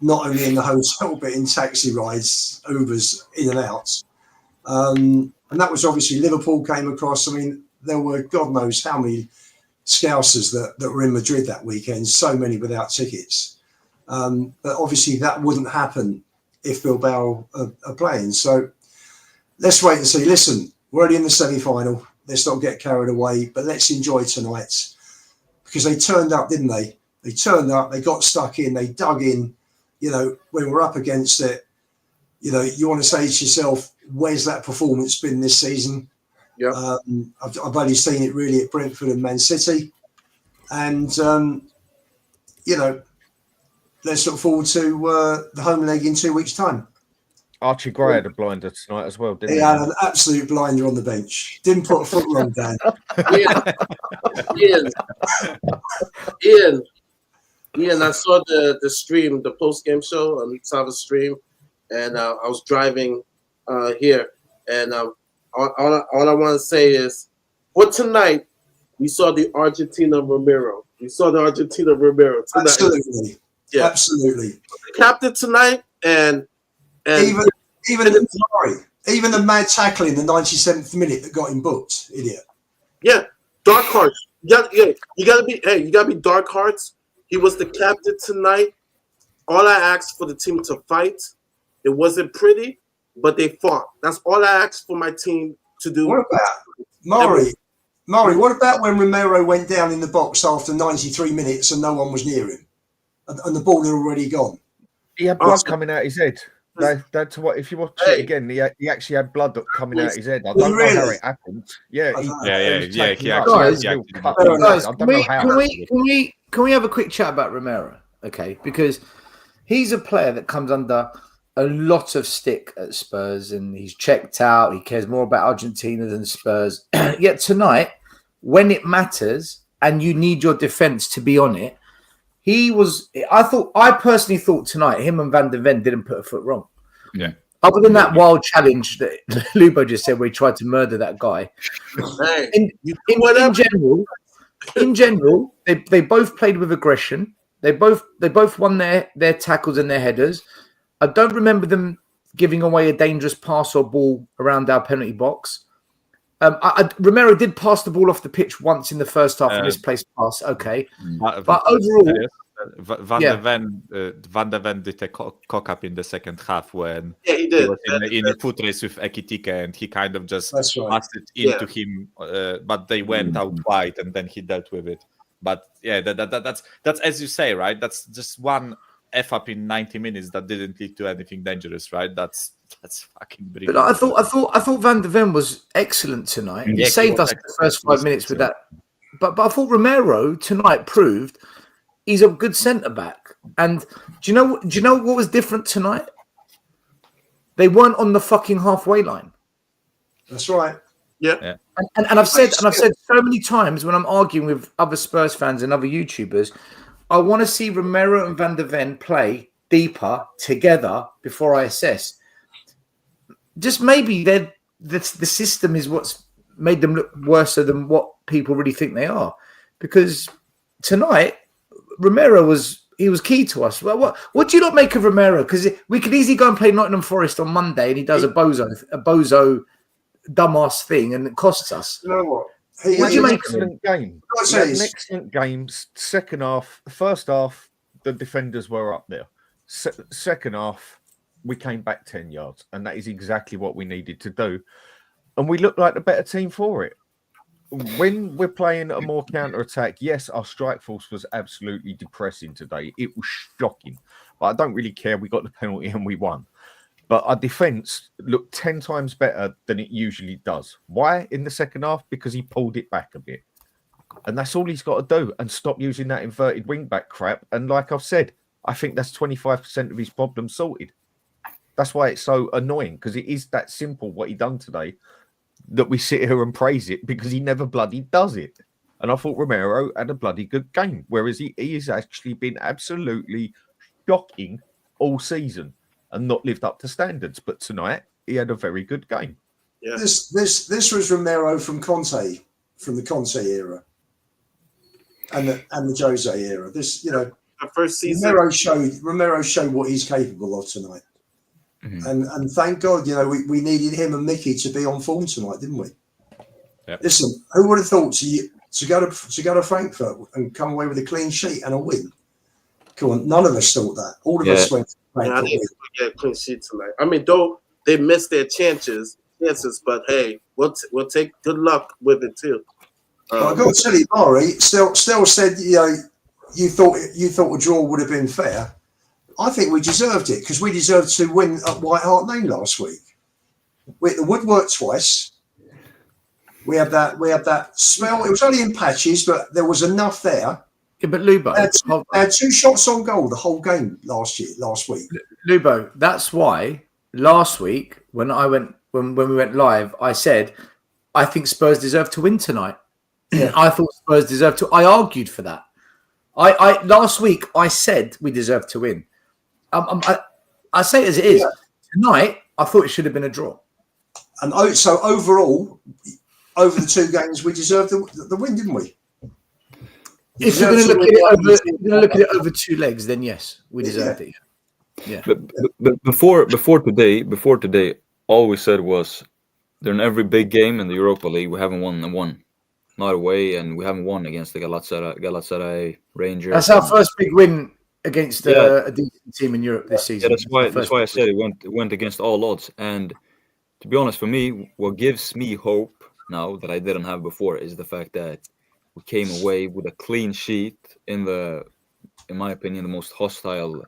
not only in the hotel but in taxi rides, Ubers in and out. And that was obviously Liverpool came across. I mean, there were God knows how many Scousers that were in Madrid that weekend, so many without tickets. But obviously that wouldn't happen if Bilbao are playing. So let's wait and see. Listen, we're already in the semi-final. Let's not get carried away, but let's enjoy tonight because they turned up, didn't they? They turned up, they got stuck in, they dug in, when we're up against it. you know, you want to say to yourself, where's that performance been this season? Yeah. I've only seen it really at Brentford and Man City. And, you know, let's look forward to the home leg in 2 weeks' time. Archie Gray had a blinder tonight as well, didn't He he? had an absolute blinder on the bench. Didn't put a foot wrong, Dan. Ian, I saw the stream, the post-game show on Sava's stream, and I was driving here, and all I want to say is, for tonight, we saw the Argentina Romero. We saw the Argentina Romero tonight. Absolutely. Yeah. Absolutely. Captain tonight, and even the mad tackle in the 97th minute that got him booked, idiot. Yeah, dark hearts. You gotta be dark hearts. He was the captain tonight. All I asked for the team to fight. It wasn't pretty, but they fought. That's all I asked for my team to do. What about Maury, what about when Romero went down in the box after 93 minutes and no one was near him? And the ball had already gone. He had blood coming out his head. That's what. If you watch it again, he actually had blood coming out his head. I don't know how it happened. Yeah, Guys, can we have a quick chat about Romero? Okay, because he's a player that comes under a lot of stick at Spurs, and he's checked out. He cares more about Argentina than Spurs. Yet tonight, when it matters and you need your defense to be on it, I personally thought tonight him and Van der Ven didn't put a foot wrong. Yeah. Other than that wild challenge that Lubo just said, where he tried to murder that guy. In general, they both played with aggression. They both won their tackles and their headers. I don't remember them giving away a dangerous pass or ball around our penalty box. Romero did pass the ball off the pitch once in the first half, a misplaced pass. Okay, but overall, Van der Ven did a cock up in the second half when he did. Was in a foot race with Ekitike, and he kind of just passed it into him, but they went out wide, and then he dealt with it. But yeah, that's as you say, right? That's just one F up in 90 minutes that didn't lead to anything dangerous, right? That's fucking brilliant. But I thought Van der Ven was excellent tonight. He saved us the first 5 minutes with that. But I thought Romero tonight proved he's a good centre back. And do you know what was different tonight? They weren't on the fucking halfway line. That's right. Yeah. And I've said so many times when I'm arguing with other Spurs fans and other YouTubers, I want to see Romero and Van der Ven play deeper together before I assess. Just maybe the system is what's made them look worse than what people really think they are. Because tonight, Romero was key to us. Well, what do you not make of Romero? Because we could easily go and play Nottingham Forest on Monday, and he does a bozo dumbass thing, and it costs us. You know what? He had an excellent game. He had an excellent game. Second half, first half, the defenders were up there. Second half, we came back 10 yards, and that is exactly what we needed to do. And we looked like the better team for it. When we're playing a more counter-attack, yes, our strike force was absolutely depressing today. It was shocking. But I don't really care. We got the penalty and we won. But our defence looked 10 times better than it usually does. Why in the second half? Because he pulled it back a bit. And that's all he's got to do, and stop using that inverted wing-back crap. And like I've said, I think that's 25% of his problem sorted. That's why it's so annoying, because it is that simple what he done today, that we sit here and praise it, because he never bloody does it. And I thought Romero had a bloody good game, whereas he has actually been absolutely shocking all season and not lived up to standards. But tonight, he had a very good game. Yeah. This was Romero from the Conte era, and the Jose era. This, you know, the first season, Romero showed what he's capable of tonight. Mm-hmm. And thank God, you know, we needed him and Mickey to be on form tonight, didn't we? Yep. Listen, who would have thought to go to Frankfurt and come away with a clean sheet and a win? Come on, none of us thought that. All of us went to Frankfurt. I didn't get a clean sheet tonight. I mean, though they missed their chances, but hey, we'll take good luck with it too. I got to tell you, Maury still said, you know, you thought a draw would have been fair. I think we deserved it because we deserved to win at White Hart Lane last week. We hit the woodwork twice. We had that spell. It was only in patches, but there was enough there. Yeah, but Lubo, I had 2 shots on goal the whole game last week. Lubo, that's why last week when we went live, I said I think Spurs deserve to win tonight. Yeah. I thought Spurs deserved to. I argued for that. I last week I said we deserved to win. I say it as it is. Yeah. Tonight, I thought it should have been a draw. And so overall, over the 2 games, we deserved the win, didn't we? If you're going to look at it over 2 legs, then yes, we deserved it. Yeah. But before today, all we said was, they're in every big game in the Europa League, we haven't won, not away, and we haven't won against the Galatasaray Rangers. That's our first big win against a decent team in Europe this season. Yeah, that's why I said it went against all odds. And to be honest, for me, what gives me hope now that I didn't have before is the fact that we came away with a clean sheet in my opinion, the most hostile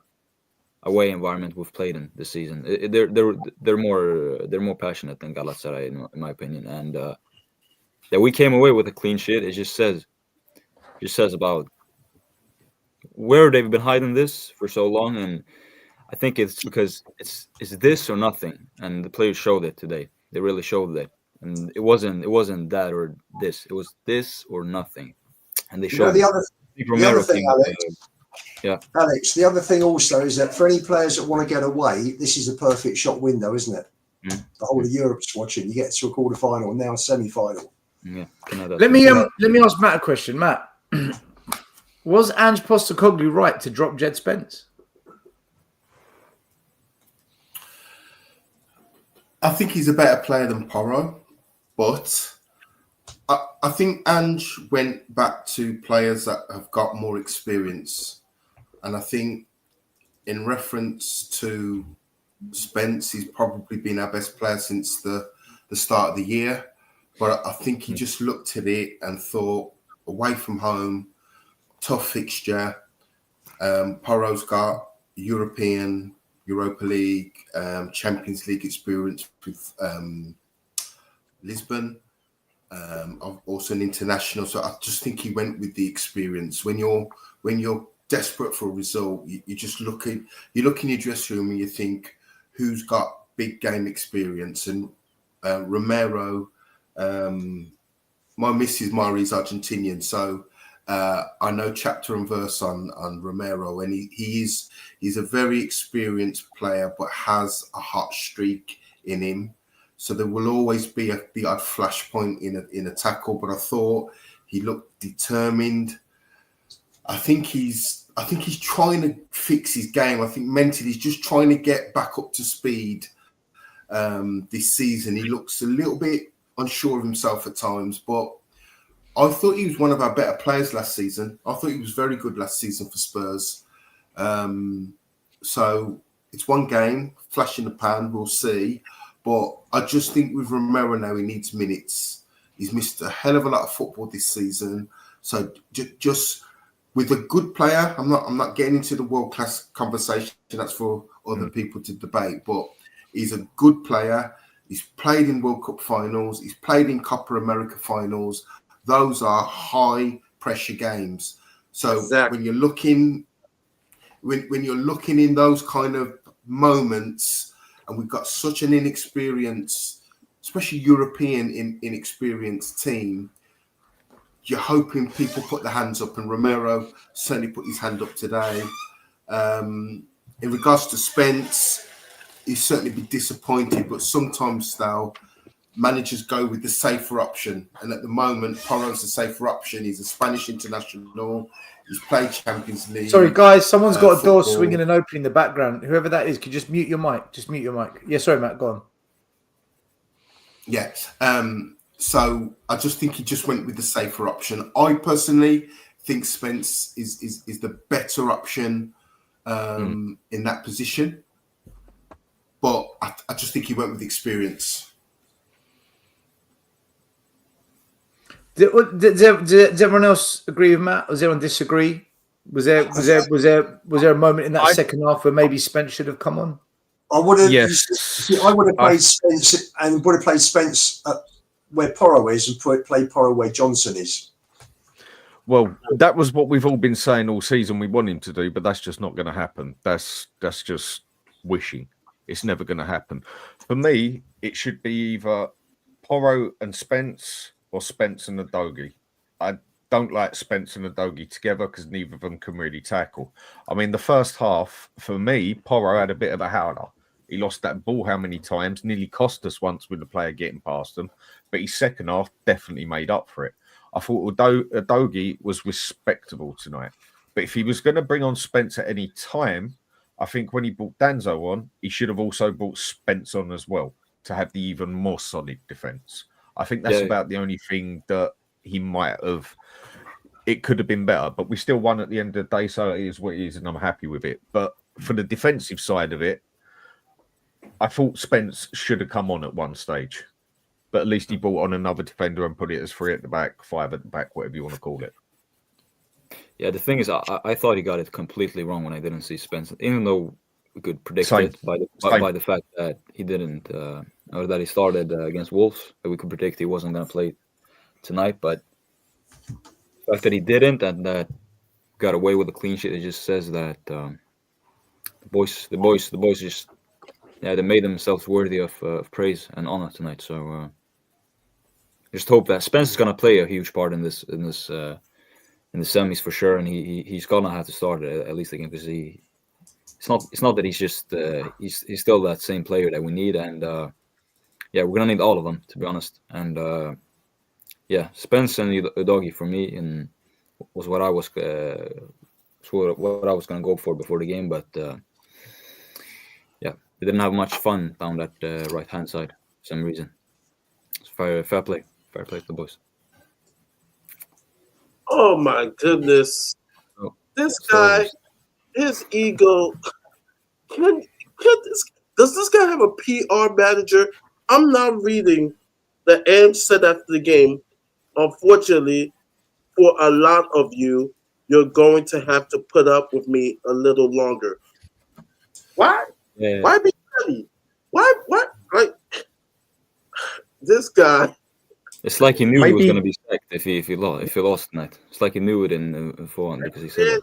away environment we've played in this season. They're more passionate than Galatasaray in my opinion, and that we came away with a clean sheet. It just says about where they've been hiding this for so long, and I think it's because it's this or nothing, and the players showed it today. They really showed that, and it wasn't that or this. It was this or nothing, and they showed. The other thing, Alex. Alex, the other thing also is that for any players that want to get away, this is a perfect shot window, isn't it? The whole of Europe's watching. You get to a quarter-final, and now a semi-final. Yeah. Let me ask Matt a question. Matt, was Ange Postecoglou right to drop Jed Spence? I think he's a better player than Porro, but I think Ange went back to players that have got more experience. And I think in reference to Spence, he's probably been our best player since the start of the year. But I think he just looked at it and thought, away from home, tough fixture. Porro's got Europa League, Champions League experience with Lisbon. Also an international. So I just think he went with the experience. When you're desperate for a result, you just look in your dressing room and you think, who's got big game experience? And Romero, my missus Mari's Argentinian, so I know chapter and verse on Romero, and he's a very experienced player, but has a hot streak in him. So there will always be the odd flashpoint in a tackle. But I thought he looked determined. I think he's trying to fix his game. I think mentally he's just trying to get back up to speed. This season he looks a little bit unsure of himself at times, but I thought he was one of our better players last season. I thought he was very good last season for Spurs. So it's one game, flash in the pan, we'll see. But I just think with Romero now, he needs minutes. He's missed a hell of a lot of football this season. So just with a good player, I'm not getting into the world-class conversation. That's for other people to debate. But he's a good player. He's played in World Cup finals. He's played in Copa America finals. Those are high-pressure games. So when you're looking in those kind of moments, and we've got such an inexperienced, especially European inexperienced team, you're hoping people put their hands up, and Romero certainly put his hand up today. In regards to Spence, he'll certainly be disappointed, but sometimes now managers go with the safer option. And at the moment, Porro's the safer option. He's a Spanish international. He's played Champions League. Sorry, guys, someone's got a door football. swinging and opening in the background. Whoever that is, could you just mute your mic? Just mute your mic. Yeah, sorry, Matt, go on. Yeah. So I just think he just went with the safer option. I personally think Spence is the better option in that position. But I just think he went with experience. Does everyone else agree with Matt, or does everyone disagree? Was there a moment in that second half where maybe Spence should have come on? I would have. Yes. I would have played Spence and would have played Spence where Porro is and played Porro where Johnson is. Well, that was what we've all been saying all season we want him to do, but that's just not going to happen. That's just wishing. It's never going to happen. For me, it should be either Porro and Spence or Spence and Udogie. I don't like Spence and Udogie together because neither of them can really tackle. I mean, the first half, for me, Porro had a bit of a howler. He lost that ball how many times? Nearly cost us once with the player getting past them. But his second half definitely made up for it. I thought Udogie was respectable tonight. But if he was going to bring on Spence at any time, I think when he brought Danzo on, he should have also brought Spence on as well to have the even more solid defence. I think that's about the only thing that he might have. It could have been better, but we still won at the end of the day, so it is what it is, and I'm happy with it. But for the defensive side of it, I thought Spence should have come on at one stage. But at least he brought on another defender and put it as 3 at the back, 5 at the back, whatever you want to call it. Yeah, the thing is, I thought he got it completely wrong when I didn't see Spence, even though we could predict it by the fact that he didn't, or that he started against Wolves, that we could predict he wasn't going to play tonight. But the fact that he didn't and that got away with a clean sheet, it just says that the boys just they made themselves worthy of praise and honor tonight. So just hope that Spence is going to play a huge part in the semis for sure, and he's gonna have to start at least again because it's not that he's just he's still that same player that we need, and we're gonna need all of them, to be honest. And Spence and Udogie for me and was what I was gonna go for before the game, but we didn't have much fun down that right hand side for some reason. It's fair play to the boys. Oh my goodness. This guy, his ego. Does this guy have a PR manager? I'm not reading that Am said after the game. Unfortunately, for a lot of you, you're going to have to put up with me a little longer. Why? Yeah. Why be petty? Why? Like this guy. It's like he knew he was going to be sacked if he lost tonight. It's like he knew it in forehand because he said it.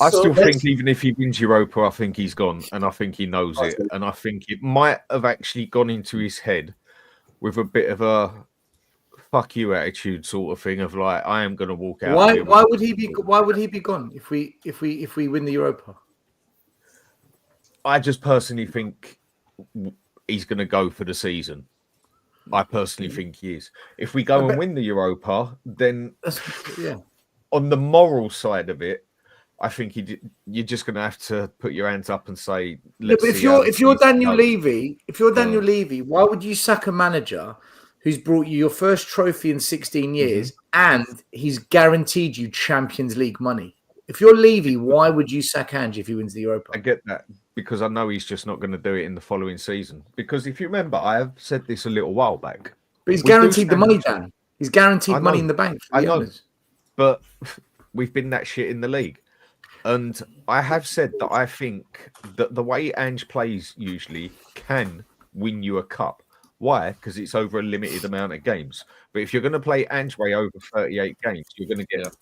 I still think even if he wins Europa, I think he's gone, and I think he knows it, and I think it might have actually gone into his head with a bit of a "fuck you" attitude sort of thing of like, I am going to walk out. Why would he be gone if we win the Europa? I just personally think he's going to go for the season. I personally think he is. If we go and win the Europa, then on the moral side of it, I think you're just going to have to put your hands up and say, "Let's." But if you're Daniel Levy, why would you sack a manager who's brought you your first trophy in 16 years and he's guaranteed you Champions League money? If you're Levy, why would you sack Ange if he wins the Europa? I get that, because I know he's just not going to do it in the following season. Because if you remember, I have said this a little while back. But he's guaranteed the money, Dan. He's guaranteed money in the bank. I know, but we've been that shit in the league. And I have said that I think that the way Ange plays usually can win you a cup. Why? Because it's over a limited amount of games. But if you're going to play Ange way over 38 games, you're going to get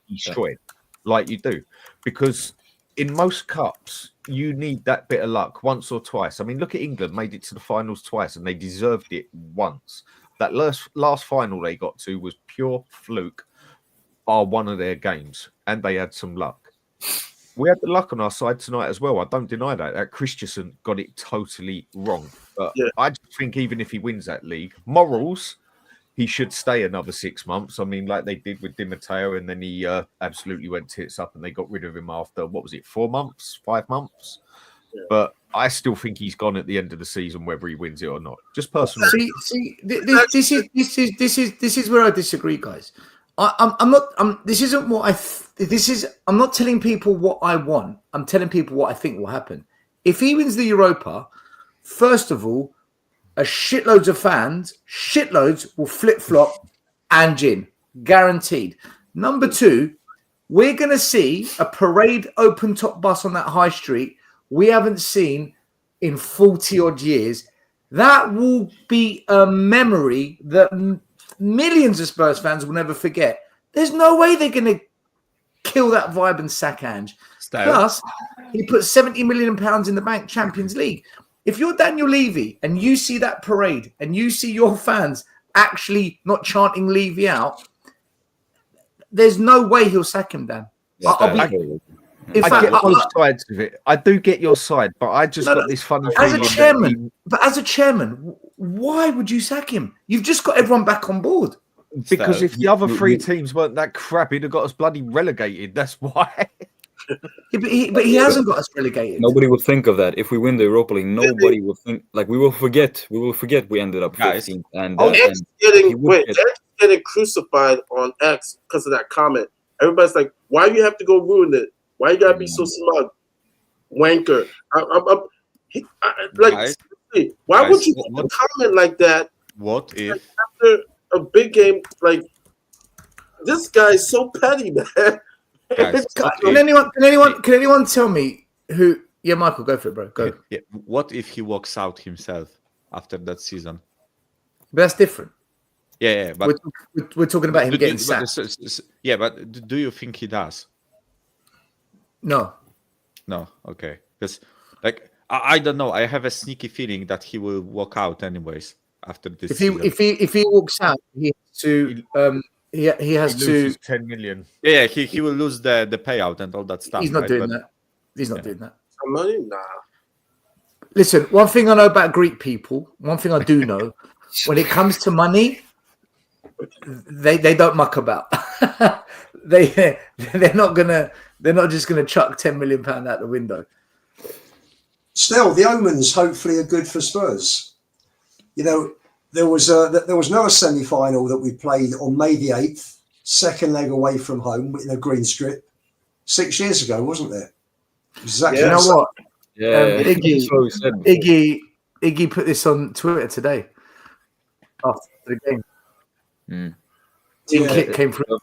destroyed like you do. Because in most cups, you need that bit of luck once or twice. I mean, look at England, made it to the finals twice, and they deserved it once. That last final they got to was pure fluke, bar one of their games, and they had some luck. We had the luck on our side tonight as well. I don't deny that. Christensen got it totally wrong. But I just think even if he wins that league, morals, he should stay another 6 months. I mean, like they did with Di Matteo, and then he absolutely went tits up and they got rid of him after, 4 months, 5 months? Yeah. But I still think he's gone at the end of the season, whether he wins it or not. Just personally. See, this is where I disagree, guys. I'm not. This isn't what I. I'm not telling people what I want. I'm telling people what I think will happen. If he wins the Europa, first of all, a shitloads of fans, will flip flop and in, guaranteed. Number two, We're going to see a parade open top bus on that high street we haven't seen in 40 odd years. That will be a memory that millions of Spurs fans will never forget. There's no way they're going to kill that vibe and sack Ange. Plus, he put £70 million in the bank, Champions League. If you're Daniel Levy and you see that parade and you see your fans actually not chanting Levy out, there's no way he'll sack him, Dan. I get both sides of it. I do get your side, but I just got this funny feeling. As a chairman, why would you sack him? You've just got everyone back on board. Because if the other three teams weren't that crap, he'd have got us bloody relegated. That's why. But he hasn't got us relegated. Nobody would think of that. If we win the Europa League, nobody will think, like, we will forget we ended up 15th. And Ed's getting crucified on X because of that comment. Everybody's like, why do you have to go ruin it? Why you gotta be so smug? Wanker. Why would you make a comment like that? What if after a big game, like, this guy is so petty, man. Guys, can anyone tell me who? Yeah, Michael, go for it, bro. Go. Yeah. What if he walks out himself after that season? But that's different. Yeah, but we're talking about him getting sacked. Yeah, but do you think he does? No. Okay. Because, like, I don't know. I have a sneaky feeling that he will walk out anyways after this. If he walks out, he has to. He has to 10 million. Yeah, he will lose the payout and all that stuff. He's not doing that. He's not doing that. Money, nah. Listen, one thing I know about Greek people, one thing I do know, when it comes to money, they don't muck about. they're not just gonna chuck £10 million out the window. Still, the omens hopefully are good for Spurs. You know, there was another semi-final that we played on May the 8th, second leg away from home in a green strip, 6 years ago, wasn't there? Exactly. You know what? Yeah, Iggy put this on Twitter today after the game. Kit came through.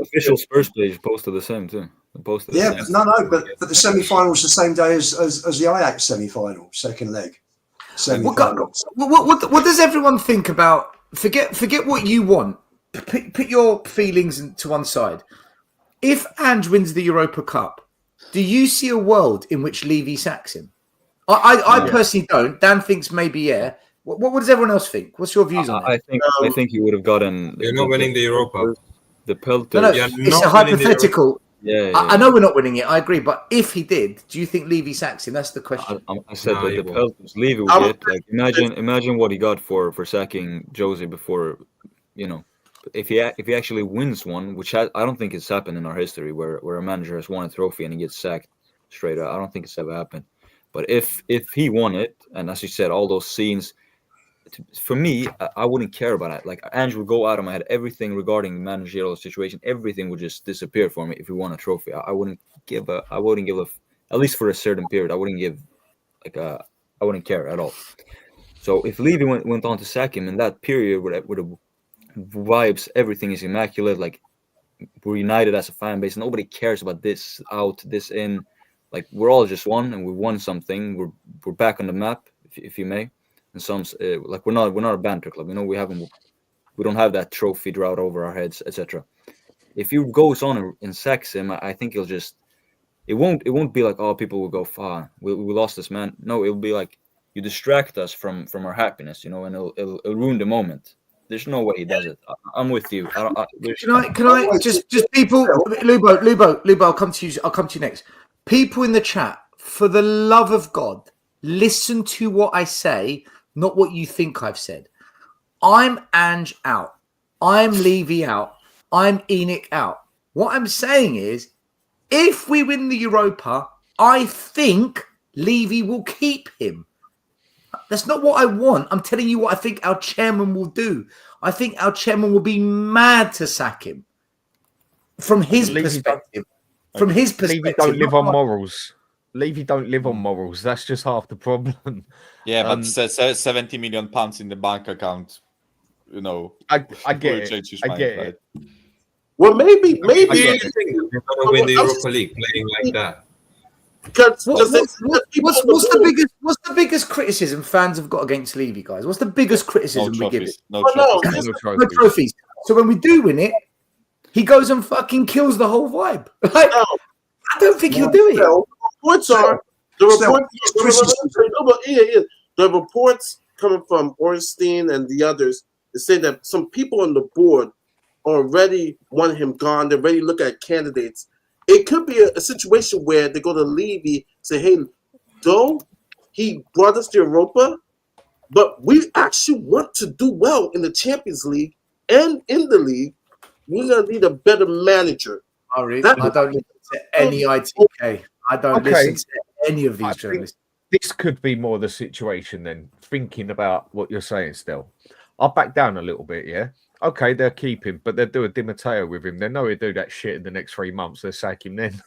Official Spurs page posted the same too. But the semi-final was the same day as the Ajax semi-final, second leg. What does everyone think about? Forget what you want. Put your feelings to one side. If Ange wins the Europa Cup, do you see a world in which Levy sacks him? I personally don't. Dan thinks maybe yeah. What does everyone else think? What's your views on it? I think he would have gotten. You're not winning the Europa. The Pelters. No, it's a hypothetical. Yeah. I know we're not winning it. I agree, but if he did, do you think Levy sacks him? That's the question. I said that the Pelters Levy would get. Like, imagine what he got for sacking Jose before. You know, if he actually wins one, which I don't think it's happened in our history, where a manager has won a trophy and he gets sacked straight up. I don't think it's ever happened. But if he won it, and as you said, all those scenes. For me, I wouldn't care about it. Like, Ange would go out of my head. Everything regarding the managerial situation, everything would just disappear for me if we won a trophy. I wouldn't give a, at least for a certain period, I wouldn't care at all. So if Levy went on to sack him in that period where the vibes, everything is immaculate, like, we're united as a fan base, nobody cares about this out, this in. Like, we're all just one, and we won something. We're back on the map, if you may. And some like we're not a banter club, you know. We don't have that trophy drought over our heads, etc. If he goes on and sacks him, I think he'll just it won't be like, oh, people will go far. We lost this man. No, it'll be like you distract us from our happiness, you know, and it'll ruin the moment. There's no way he does it. I'm with you. Can I just people, Lubo, I'll come to you next. People in the chat, for the love of God, listen to what I say. Not what you think I've said. I'm Ange out. I'm Levy out. I'm ENIC out. What I'm saying is, if we win the Europa, I think Levy will keep him. That's not what I want. I'm telling you what I think our chairman will do. I think our chairman will be mad to sack him. From his perspective. Levy don't live on morals. Levy don't live on morals. That's just half the problem. Yeah, but 70 million pounds in the bank account, you know. I get it. I get it. Well, maybe. Do you really think they're going to win the Europa League playing like that? What's the biggest criticism fans have got against Levy, guys? What's the biggest criticism we give it? No No trophies. So when we do win it, he goes and fucking kills the whole vibe. Like, I don't think he'll do it. The reports coming from Ornstein and the others is saying that some people on the board already want him gone. They're ready to look at candidates. It could be a situation where they go to Levy, say, hey, though he brought us to Europa, but we actually want to do well in the Champions League and in the league. We're going to need a better manager. I don't listen to any ITK. I don't listen to any of these journalists. This could be more the situation then, thinking about what you're saying still. I'll back down a little bit, yeah? Okay, they'll keep him, but they'll do a Di Matteo with him. They know he'll do that shit in the next 3 months. They'll sack him then.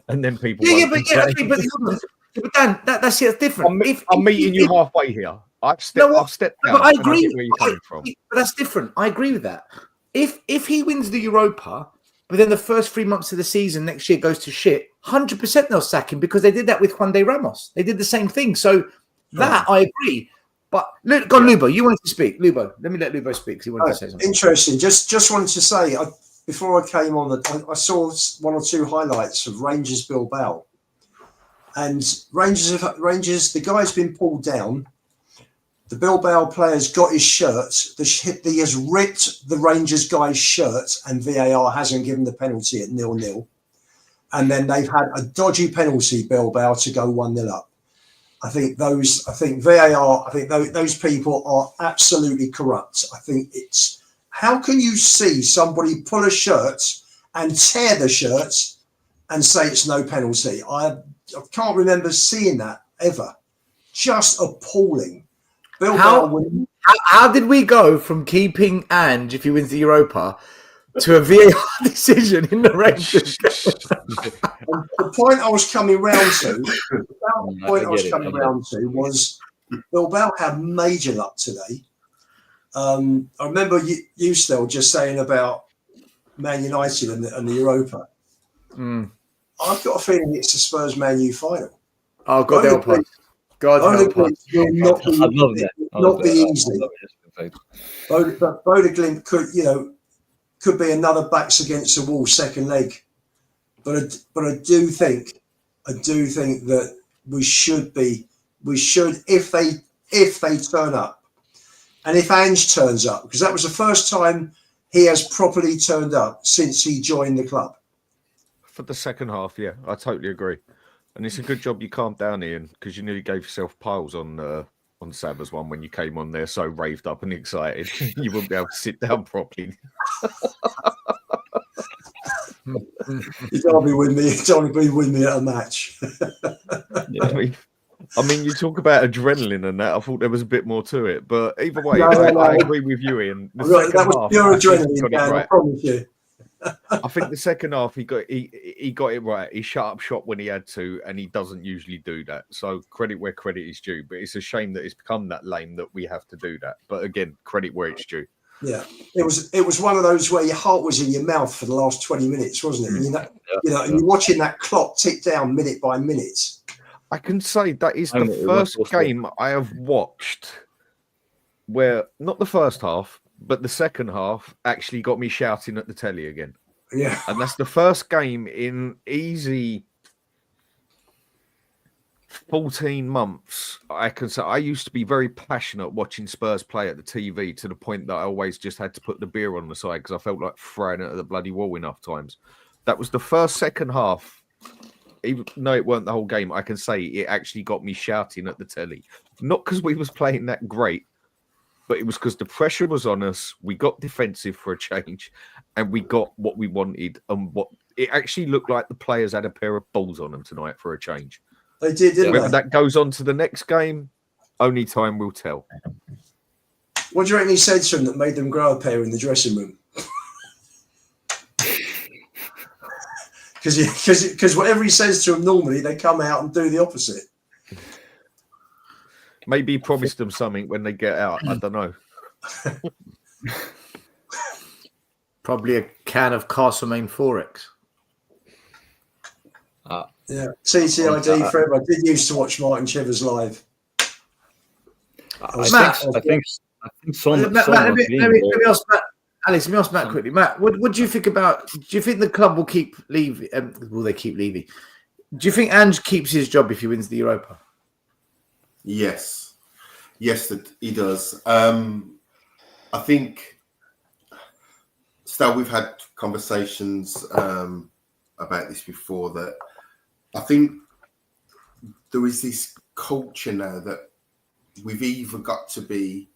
And then people but Dan, that's different. I'm meeting you halfway here. I've stepped down. But I agree. Where you're coming from. But that's different. I agree with that. If he wins the Europa, but then the first 3 months of the season next year goes to shit, 100% they'll sack him because they did that with Juan de Ramos. They did the same thing. So that I agree. But go on, Lubo. You wanted to speak, Lubo. Let me let Lubo speak because he wanted to say something. Interesting. Just wanted to say, before I came on, I saw 1 or 2 highlights of Rangers Bilbao, and Rangers. The guy's been pulled down. The Bilbao player's got his shirt. He has ripped the Rangers guy's shirt, and VAR hasn't given the penalty at 0-0. And then they've had a dodgy penalty, Bilbao, to go 1-0 up. I think VAR. I think those people are absolutely corrupt. I think it's, how can you see somebody pull a shirt and tear the shirt and say it's no penalty? I can't remember seeing that ever. Just appalling. How did we go from keeping Ange if he wins the Europa to a VAR decision in the Rangers? The point I was coming round to, was Bilbao had major luck today. I remember you still just saying about Man United and the Europa. I've got a feeling it's the Spurs Man U final. Oh, God help us. God help us. Not be easy. But Bodø/Glimt could be another backs against the wall second leg. But I do think that we should if they turn up, and if Ange turns up, because that was the first time he has properly turned up since he joined the club. For the second half, yeah, I totally agree. And it's a good job you calmed down, Ian, because you nearly gave yourself piles on Sabba's one when you came on there so raved up and excited. You wouldn't be able to sit down properly. You don't be with me. You don't be with me at a match. Yeah. I mean, you talk about adrenaline and that. I thought there was a bit more to it, but either way, I agree with you, Ian. That was pure adrenaline, Dan, I promise you. I think the second half he got it right. He shut up shop when he had to, and he doesn't usually do that. So credit where credit is due. But it's a shame that it's become that lame that we have to do that. But again, credit where it's due. Yeah, it was one of those where your heart was in your mouth for the last 20 minutes, wasn't it? And you're watching that clock tick down minute by minute. I can say that is the first game I have watched where not the first half, but the second half actually got me shouting at the telly again. Yeah. And that's the first game in easy 14 months. I can say I used to be very passionate watching Spurs play at the TV to the point that I always just had to put the beer on the side because I felt like throwing it at the bloody wall enough times. That was the first second half. Even though it weren't the whole game, I can say it actually got me shouting at the telly. Not because we was playing that great, but it was because the pressure was on us. We got defensive for a change, and we got what we wanted. And what it actually looked like the players had a pair of balls on them tonight for a change. They did, didn't Whether they? that goes on to the next game, only time will tell. What do you reckon he said to them that made them grow a pair in the dressing room? Because whatever he says to them normally, they come out and do the opposite. Maybe he promised them something when they get out. I don't know. Probably a can of Castlemaine Forex. Yeah, TTID forever. I did used to watch Martin Chivers live. I think some Matt, let me opinion, ask Matt. Alex, let me ask Matt quickly. Matt, what do you think about? Do you think the club will keep Levy? Will they keep Levy? Do you think Ange keeps his job if he wins the Europa? Yes, that he does. I think. Still, we've had conversations about this before. That I think there is this culture now that we've either got to be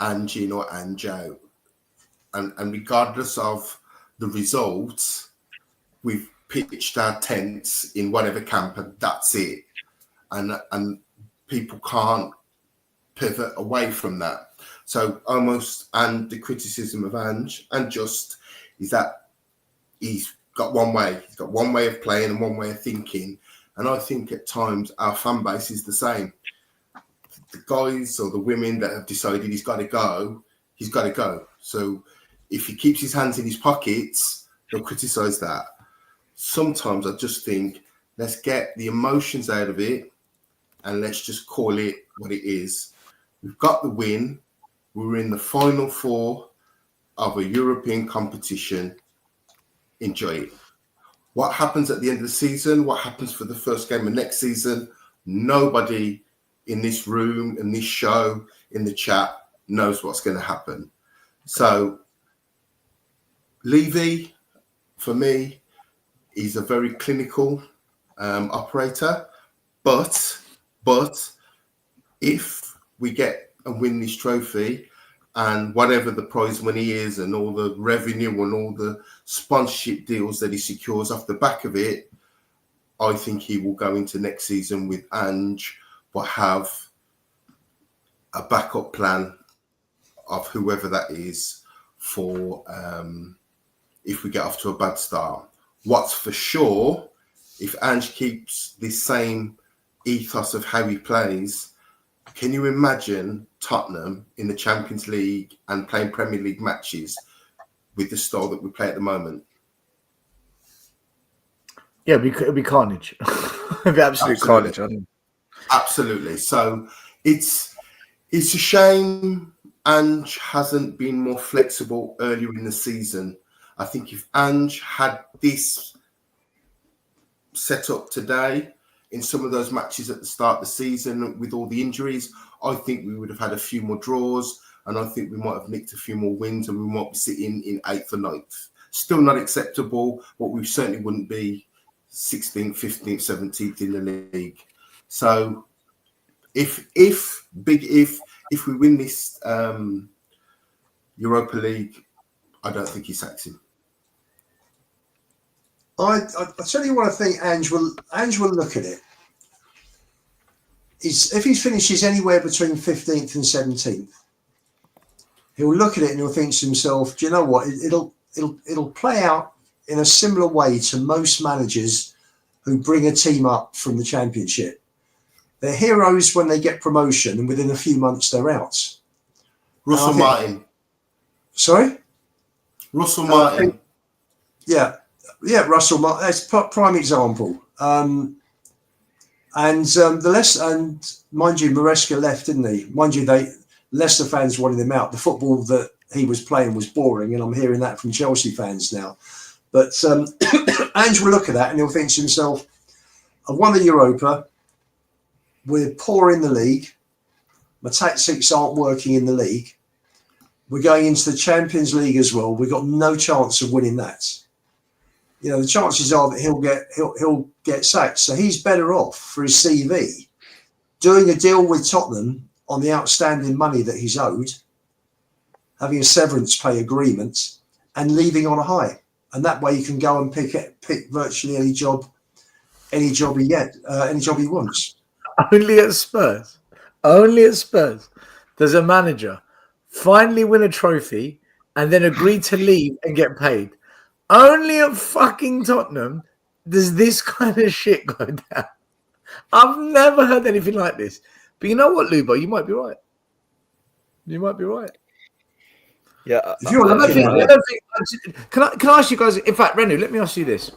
Ange in or Ange out, and regardless of the results, we've pitched our tents in whatever camp, and that's it. And people can't pivot away from that. So almost, and the criticism of Ange, and just is that he's got one way. He's got one way of playing and one way of thinking. And I think at times our fan base is the same. The guys or the women that have decided he's got to go, he's got to go. So if he keeps his hands in his pockets, they'll criticise that. Sometimes I just think, let's get the emotions out of it and let's just call it what it is. We've got the win. We were in the final four of a European competition. Enjoy it. What happens at the end of the season? What happens for the first game of next season? Nobody in this room, in this show, in the chat knows what's going to happen. So Levy, for me, is a very clinical operator. But if we get and win this trophy, and whatever the prize money is and all the revenue and all the sponsorship deals that he secures off the back of it, I think he will go into next season with Ange, but have a backup plan of whoever that is for if we get off to a bad start. What's for sure, if Ange keeps this same ethos of how he plays, can you imagine Tottenham in the Champions League and playing Premier League matches with the style that we play at the moment? Yeah, it'd be carnage. It'd be absolute carnage. Absolutely. So it's a shame Ange hasn't been more flexible earlier in the season. I think if Ange had this set up today, in some of those matches at the start of the season with all the injuries, I think we would have had a few more draws, and I think we might have nicked a few more wins, and we might be sitting in 8th or 9th. Still not acceptable, but we certainly wouldn't be 16th, 15th, 17th in the league. So if we win this Europa League, I don't think he sacks him. I tell you what, I think Ange will look at it. If he finishes anywhere between 15th and 17th, he'll look at it and he'll think to himself, do you know what? It'll play out in a similar way to most managers who bring a team up from the Championship. They're heroes when they get promotion, and within a few months they're out. Russell Martin. Sorry? Russell Martin. Yeah, Russell Martin. That's a prime example. And mind you, Maresca left, didn't he? Mind you, Leicester fans wanted him out. The football that he was playing was boring, and I'm hearing that from Chelsea fans now. But Ange will look at that and he'll think to himself, I've won the Europa. We're poor in the league. My tactics aren't working in the league. We're going into the Champions League as well. We've got no chance of winning that. You know, the chances are that he'll get sacked. So he's better off for his CV doing a deal with Tottenham on the outstanding money that he's owed, having a severance pay agreement, and leaving on a high. And that way he can go and pick virtually any job he wants. Only at Spurs. Only at Spurs does a manager finally win a trophy and then agree to leave and get paid. Only at fucking Tottenham does this kind of shit go down. I've never heard anything like this. But you know what, Lubo? You might be right. You might be right. Yeah, If you're I don't looking think. at I it, don't think. Can I ask you guys? In fact, Renu, let me ask you this: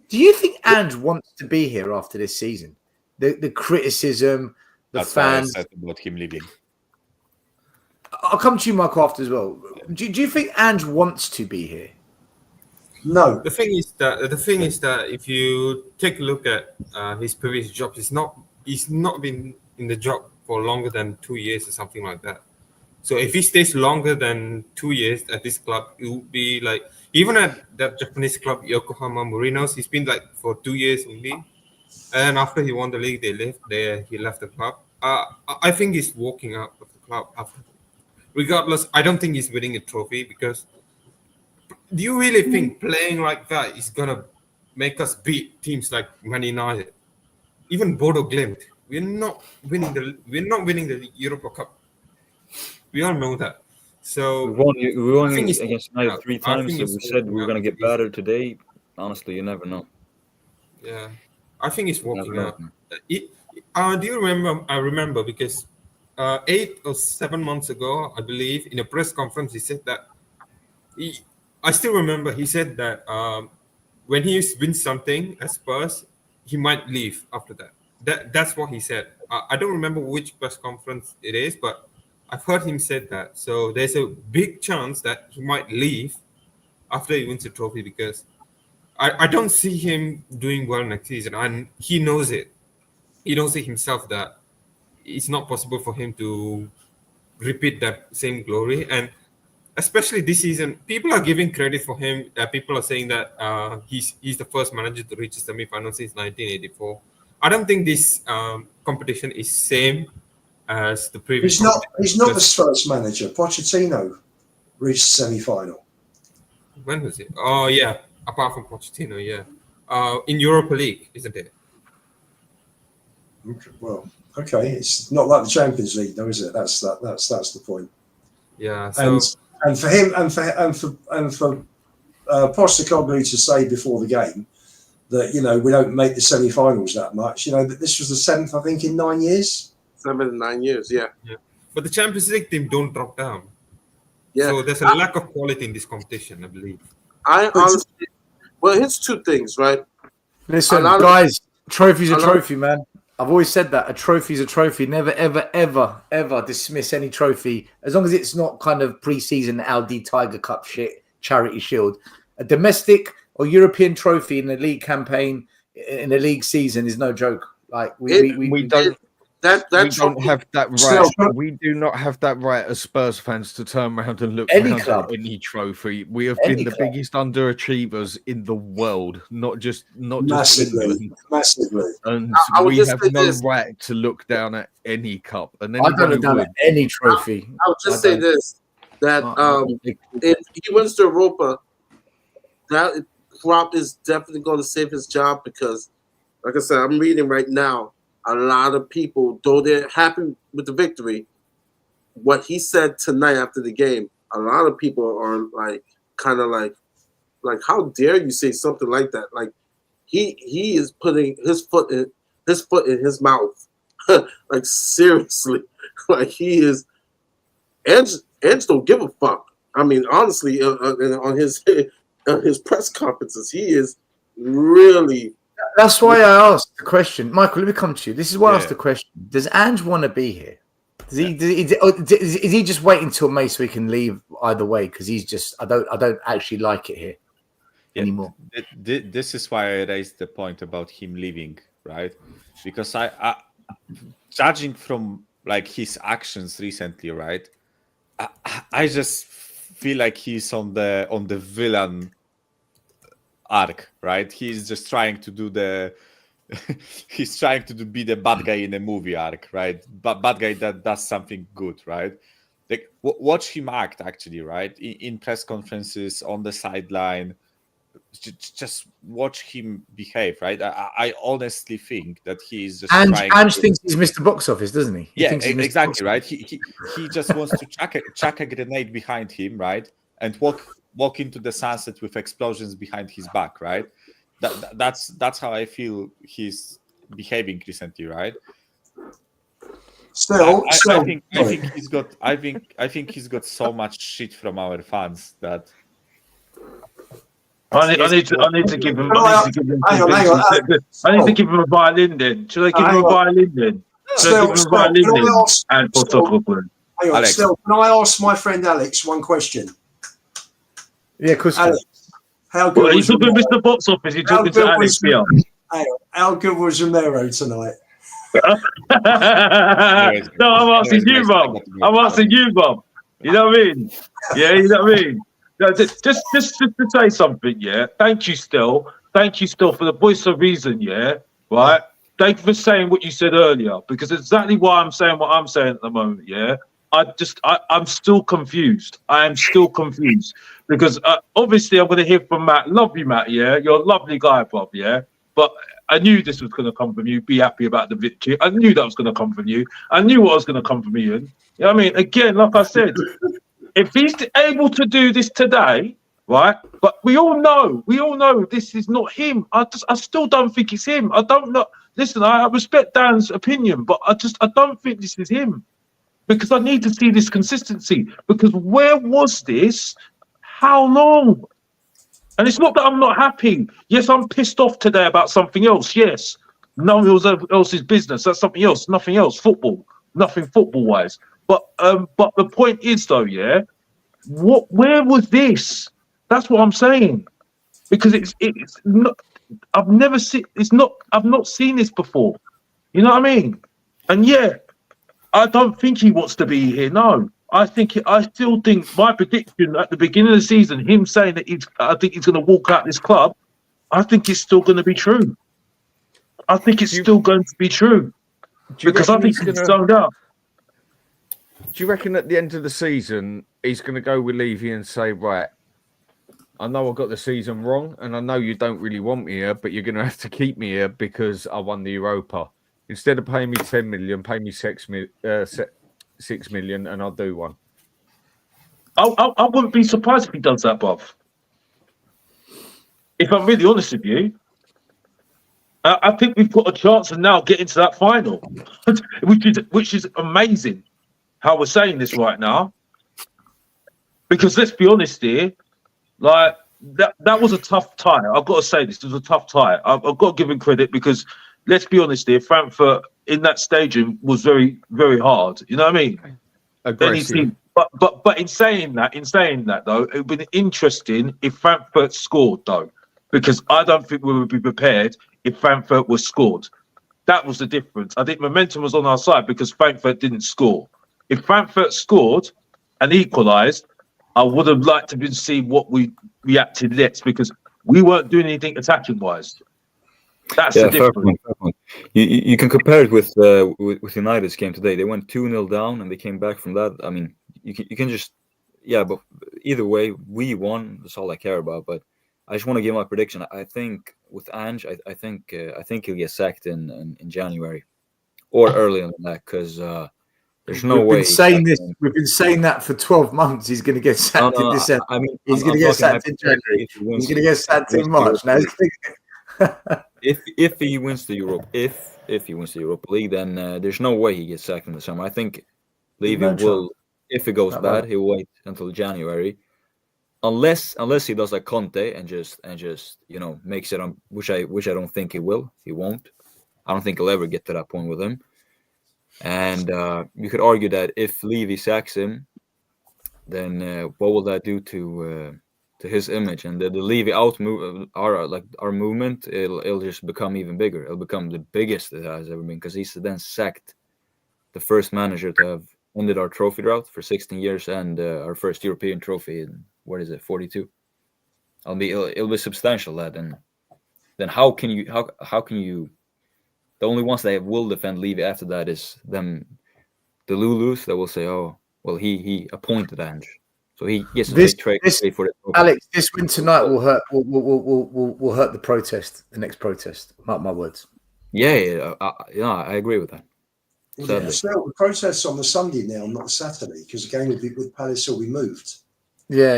do you think Ange wants to be here after this season? The criticism, the That's why I fans. said about him leaving. I'll come to you, Michael, after as well. Do you think Ange wants to be here? no. The thing is that if you take a look at his previous job, he's not been in the job for longer than 2 years or something like that. So if he stays longer than 2 years at this club, it would be like even at that Japanese club Yokohama Marinos, he's been like for 2 years only. And after he won the league, he left the club. I think he's walking out of the club after. Regardless, I don't think he's winning a trophy because do you really think playing like that is gonna make us beat teams like Man United, even Bodo Glimt? We're not winning the Europa Cup. We all know that. So we won I think he's against walking United out. 3 I times, think so he's we said we walking were out going to of get the season. battered today. Honestly, you never know. Yeah, I think he's walking Never out. know. Do you remember? I remember because 8 or 7 months ago, I believe, in a press conference, he said that. I still remember he said that when he wins something at Spurs, he might leave after that. That's what he said. I don't remember which press conference it is, but I've heard him said that. So there's a big chance that he might leave after he wins the trophy because I don't see him doing well next season, and he knows it. He knows it himself that it's not possible for him to repeat that same glory. And especially this season, people are giving credit for him. People are saying that he's the first manager to reach the semi-final since 1984. I don't think this competition is same as the previous. He's not the Spurs manager. Pochettino reached the semi-final. When was it? Oh yeah, apart from Pochettino, yeah. In Europa League, isn't it? Well, okay, it's not like the Champions League, though, is it? That's the point. Yeah. So and for him and for Postecoglou to say before the game that we don't make the semi-finals that much. That this was the 7th, I think, in 9 years. 7 and 9 years, yeah. But the Champions League team don't drop down. Yeah. So there's a lack of quality in this competition, I believe. I honestly, well, here's two things, right? Listen, guys, trophy's a trophy, man. I've always said that a trophy's a trophy. Never, ever, ever, ever dismiss any trophy as long as it's not kind of pre-season Aldi Tiger Cup shit, charity shield. A domestic or European trophy in the league campaign in a league season is no joke. Like we don't. We don't have that right. We do not have that right as Spurs fans to turn around and look Any around club. at any trophy. We have Any been the club. biggest underachievers in the world, not just Massively. England. And I would we just have say no this. right to look down at any cup. And I don't anybody look down would. at any trophy. I would just say this, that if he wins to Europa, that Klopp is definitely going to save his job because, like I said, I'm reading right now, a lot of people, though they're happy with the victory, what he said tonight after the game, a lot of people are like, kind of like, how dare you say something like that? Like, he is putting his foot in his mouth, like seriously, like he is. Edge don't give a fuck. I mean, honestly, on his press conferences, he is really. That's why I asked the question, Michael. Let me come to you. This is why I asked the question: does Ange want to be here? Is he just waiting till May so he can leave either way? Because he's just I don't actually like it here anymore. This is why I raised the point about him leaving, right? Because I judging from like his actions recently, right? I just feel like he's on the villain arc, right? He's just trying to do be the bad guy in a movie arc, right? But bad guy that does something good, right? Like watch him act actually, right? In press conferences, on the sideline, just watch him behave, right? I honestly think that he's just Ange thinks he's Mr. Box Office, doesn't he? Yeah, exactly, right? He just wants to chuck a grenade behind him, right? And walk into the sunset with explosions behind his back, right? That's how I feel he's behaving recently, right? Still, I think he's got so much shit from our fans that. I need to give him. I need to give him a violin then. Should I give him a violin then? Should I give him a violin then? Hang on, Still, can I ask my friend Alex one question? Yeah, of course. Alex, how good Well, was he's talking Mr. Box Office. He's talking to Alex here. How good was Romero tonight? No, I'm asking you, Bob. I'm asking you, Bob. You know what I mean? Yeah, you know what I mean? No, just to say something, yeah. Thank you, Still. Thank you, Still, for the voice of reason, yeah. Right. Thank you for saying what you said earlier, because exactly why I'm saying what I'm saying at the moment, yeah. I'm still confused. I am still confused because obviously I'm going to hear from Matt. Love you, Matt. Yeah, you're a lovely guy, Bob. Yeah, but I knew this was going to come from you. Be happy about the victory. I knew that was going to come from you. I knew what was going to come from Ian. You know what I mean? Again, like I said, if he's able to do this today, right? But we all know this is not him. I still don't think it's him. I don't know. Listen, I respect Dan's opinion, but I don't think this is him. Because I need to see this consistency. Because where was this? How long? And it's not that I'm not happy. Yes, I'm pissed off today about something else. Yes. No one else's business. That's something else. Nothing else. Football. Nothing football-wise. But the point is, though, yeah, where was this? That's what I'm saying. Because it's not. I've not seen this before. You know what I mean? And yeah. I don't think he wants to be here. No, I still think my prediction at the beginning of the season, him saying that I think he's going to walk out this club. I think it's still going to be true. I think it's still going to be true because I think he's zoned out. Do you reckon at the end of the season he's going to go with Levy and say, right, I know I got the season wrong, and I know you don't really want me here, but you're going to have to keep me here because I won the Europa. Instead of paying me 10 million, pay me 6 million, and I'll do one. I wouldn't be surprised if he does that, Bob. If I'm really honest with you, I think we've got a chance of now getting to that final, which is amazing. How we're saying this right now, because let's be honest here, like that was a tough tie. I've got to say this was a tough tie. I've got to give him credit because. Let's be honest here, Frankfurt in that stadium was very, very hard. You know what I mean? Aggressive. But in saying that though, it would be interesting if Frankfurt scored though, because I don't think we would be prepared if Frankfurt was scored. That was the difference. I think momentum was on our side because Frankfurt didn't score. If Frankfurt scored and equalised, I would have liked to see what we reacted next because we weren't doing anything attacking wise. That's the difference. Fair point. You can compare it with United's game today. They went 2-0 down and they came back from that. I mean, you can just but either way, we won. That's all I care about. But I just want to give my prediction. I think with Ange, I think he'll get sacked in January or earlier than that because there's no way. We've been saying that for 12 months. He's going to get sacked in December. I mean, he's going to get sacked in January. He's going to get sacked in March. Now. If he wins the Europa League, then there's no way he gets sacked in the summer. I think Levy will, if it goes bad, he'll wait until January, unless he does like Conte and just makes it on, which I don't think he will. He won't. I don't think he'll ever get to that point with him. And you could argue that if Levy sacks him, then what will that do to his image? And the Levy out our movement, it'll just become even bigger. It'll become the biggest it has ever been because he's then sacked the first manager to have ended our trophy drought for 16 years and our first European trophy in 42. It'll be substantial that, and then how can you the only ones that will defend Levy after that is them, the Lulus that will say, oh well, he appointed Ange. So he gets this for it. Alex, this win tonight will hurt the protest, the next protest. Mark my words. Yeah, I agree with that. Still, the protest's on the Sunday now, not Saturday, because the game with Palace will be moved. Yeah.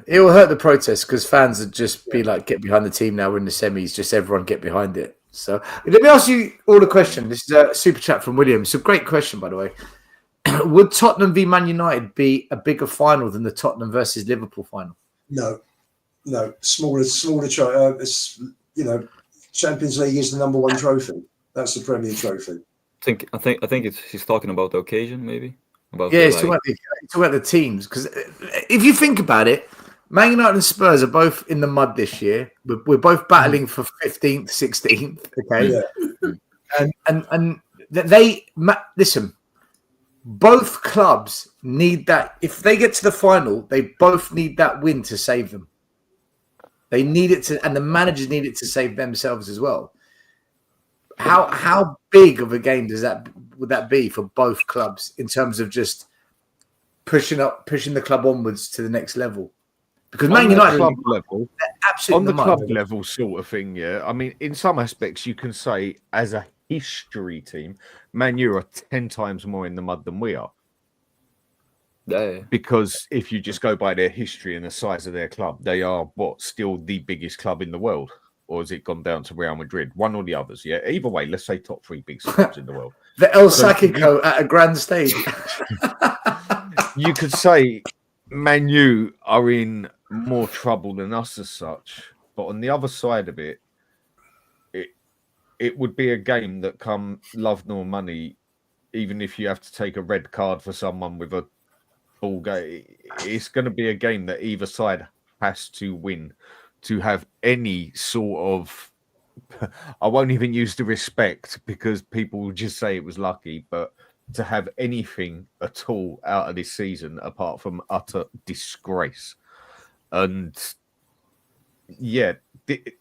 It will hurt the protest because fans would just be like, get behind the team now. We're in the semis. Just everyone get behind it. So let me ask you all a question. This is a super chat from William. It's a great question, by the way. Would Tottenham v Man United be a bigger final than the Tottenham versus Liverpool final? No. Smaller. Champions League is the number one trophy. That's the Premier Trophy. I think he's talking about the occasion, maybe. It's talking about the teams, because if you think about it, Man United and Spurs are both in the mud this year. We're both battling for 15th, 16th. Okay, and they listen. Both clubs need that. If they get to the final, they both need that win to save them. They need it to, and the managers need it to save themselves as well. How big of a game would that be for both clubs in terms of just pushing the club onwards to the next level? Because Man United club level, absolutely on the club level sort of thing, yeah. I mean, in some aspects, you can say as a history team, Man U are 10 times more in the mud than we are. Yeah. Because if you just go by their history and the size of their club, they are still the biggest club in the world. Or has it gone down to Real Madrid? One or the others, yeah. Either way, let's say top 3 biggest clubs in the world. The El Sacico at a grand stage. You could say Man U are in more trouble than us as such, but on the other side of it, it would be a game that come love nor money, even if you have to take a red card for someone with a ball game. It's going to be a game that either side has to win to have any sort of, I won't even use the respect because people will just say it was lucky, but to have anything at all out of this season apart from utter disgrace. And yeah, the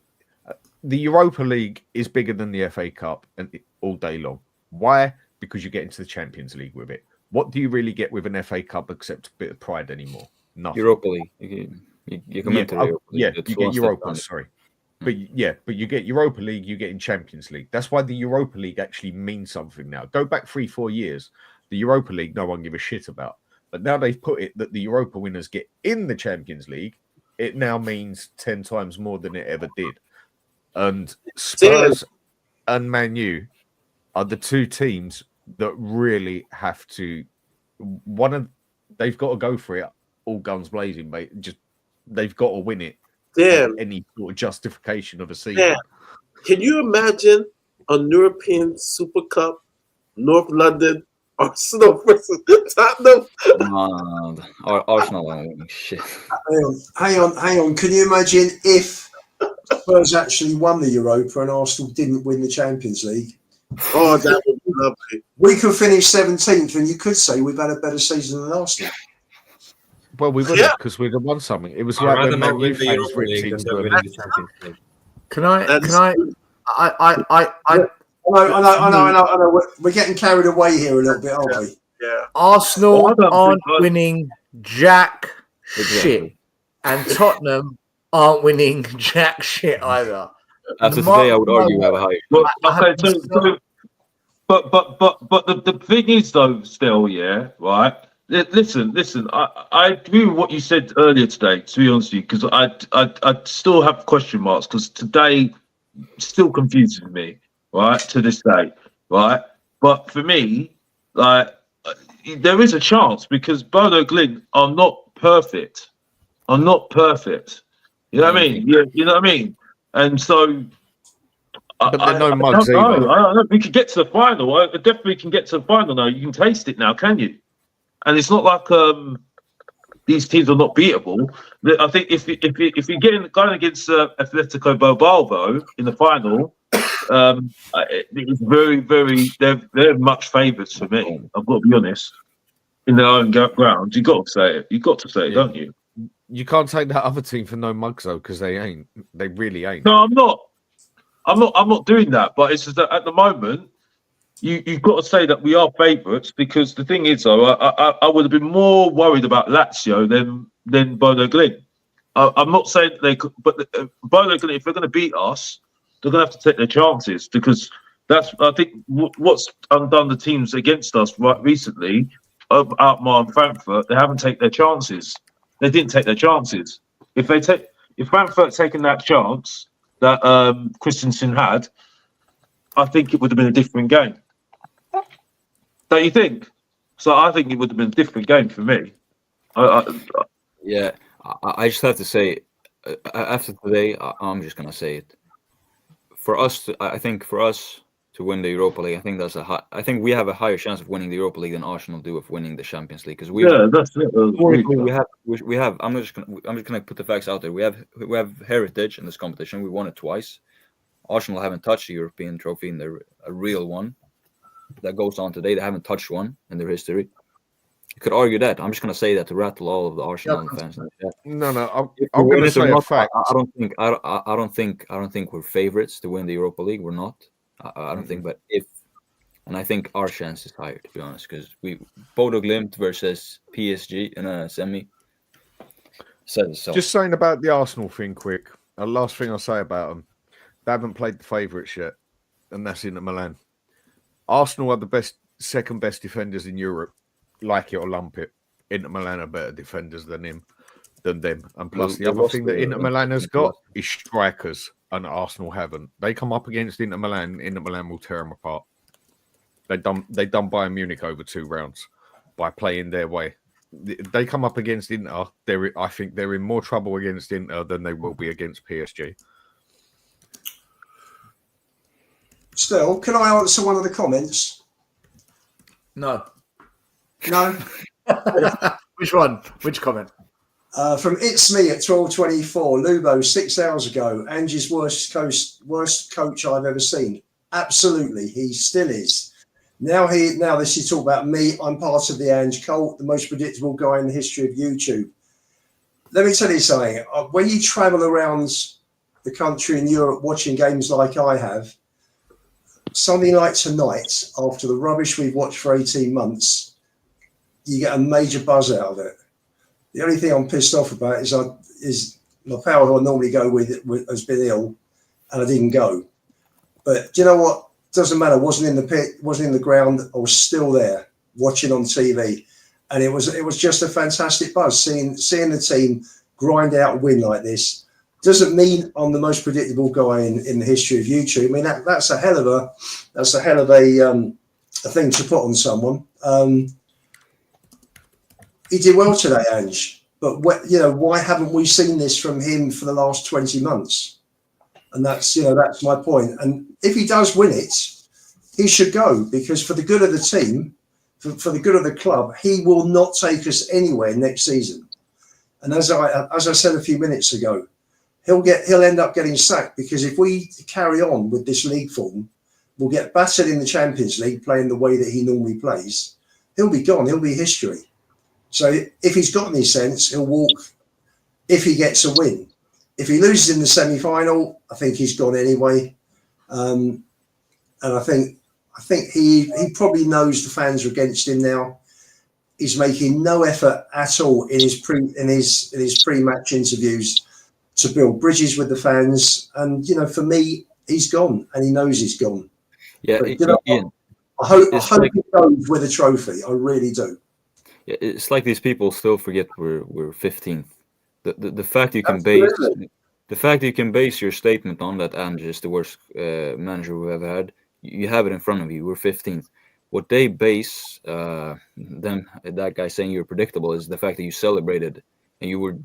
Europa League is bigger than the FA Cup and all day long. Why? Because you get into the Champions League with it. What do you really get with an FA Cup except a bit of pride anymore? Nothing. Europa League. You come into the Europa League. Yeah, you get Europa, sorry. But you get Europa League, you get in Champions League. That's why the Europa League actually means something now. Go back 3-4 years, the Europa League, no one give a shit about. But now they've put it that the Europa winners get in the Champions League. It now means 10 times more than it ever did. And Spurs and Man U are the two teams that really have to. They've got to go for it, all guns blazing, mate. They've got to win it. Damn. Any sort of justification of a season. Damn. Can you imagine a European Super Cup, North London, Arsenal versus Tottenham? Arsenal. Shit. Hang on. Can you imagine if Spurs actually won the Europa and Arsenal didn't win the Champions League? Oh, that would be lovely. We could finish 17th, and you could say we've had a better season than Arsenal. Well, we would have because we'd have won something. It was like when Man U fans ripped into the Champions League. Can I? I know. We're getting carried away here a little bit, aren't we? Yeah. Arsenal aren't winning jack shit, and Tottenham aren't winning jack shit either. After today, I would argue have a higher. But the thing is, though, still, yeah, right. Listen. I agree with what you said earlier today. To be honest with you, because I still have question marks because today still confuses me, right? To this day, right? But for me, like, there is a chance because Bono Glint are not perfect. You know what I mean? Yeah, you know what I mean. And so, but they're no mugs either. I don't know. We could get to the final. I definitely can get to the final now. You can taste it now, can you? And it's not like these teams are not beatable. I think if you get going against Atletico Bilbao though in the final, it's very, very. They're much favourites for me. I've got to be honest. In their own ground, you got to say it. You got to say it, don't you? You can't take that other team for no mugs though, because they ain't. They really ain't. No, I'm not. I'm not doing that. But it's just that at the moment, you've got to say that we are favourites because the thing is, though, I would have been more worried about Lazio than Bono Glint. I'm not saying that they could, but Bono Glint, if they're going to beat us, they're going to have to take their chances because that's I think what's undone the teams against us right recently, Alkmaar and Frankfurt. They haven't taken their chances. They didn't take their chances. If Frankfurt taken that chance that Christensen had, I think it would have been a different game. Don't you think? So I think it would have been a different game for me. Yeah, I just have to say, after today, I'm just gonna say it. For us, I think for us to win the Europa League, I think I think we have a higher chance of winning the Europa League than Arsenal do of winning the Champions League because that's it. we have. I'm just gonna put the facts out there. We have heritage in this competition. We won it twice. Arsenal haven't touched a European trophy in a real one that goes on today. They haven't touched one in their history. You could argue that. I'm just going to say that to rattle all of the Arsenal fans. No, I'm going to say a fact. I don't think we're favorites to win the Europa League. We're not. I don't think. But and I think our chance is higher, to be honest, because Bodo Glimt versus PSG in a semi says itself. Just saying about the Arsenal thing, quick. The last thing I'll say about them. They haven't played the favourites yet, and that's Inter Milan. Arsenal are the second best defenders in Europe. Like it or lump it, Inter Milan are better defenders than them. And plus, the other thing that Inter Milan has got is strikers, and Arsenal haven't. They come up against Inter Milan will tear them apart. They done Bayern Munich over 2 rounds by playing their way. They come up against Inter. I think they're in more trouble against Inter than they will be against PSG. Still, can I answer one of the comments? No. No. Which one? Which comment? From It's Me at 12:24. Lubo, 6 hours ago. Angie's worst coach I've ever seen. Absolutely, he still is. Now this is talk about me. I'm part of the Ange cult, the most predictable guy in the history of YouTube. Let me tell you something. When you travel around the country in Europe watching games like I have, something like tonight, after the rubbish we've watched for 18 months, you get a major buzz out of it. The only thing I'm pissed off about is my pal who I normally go with has been ill, and I didn't go. But do you know what? Doesn't matter. Wasn't in the pit, wasn't in the ground. I was still there watching on TV, and it was just a fantastic buzz seeing the team grind out a win like this. Doesn't mean I'm the most predictable guy in the history of YouTube. I mean that's a hell of a thing to put on someone. He did well today, Ange. But why haven't we seen this from him for the last 20 months? And that's my point. And if he does win it, he should go, because for the good of the team, for the good of the club, he will not take us anywhere next season. And as I said a few minutes ago, he'll end up getting sacked, because if we carry on with this league form, we'll get battered in the Champions League playing the way that he normally plays. He'll be gone. He'll be history. So if he's got any sense, he'll walk if he gets a win. If he loses in the semi-final, I think he's gone anyway. And I think he probably knows the fans are against him now. He's making no effort at all in his pre-match interviews to build bridges with the fans. And for me, he's gone, and he knows he's gone. Yeah, but, Ian, I hope he goes with a trophy. I really do. Yeah, it's like these people still forget we're 15th. The fact you can base your statement on that Ange is the worst manager we've ever had. You have it in front of you. We're 15th. What they base that guy saying you're predictable is the fact that you celebrated and you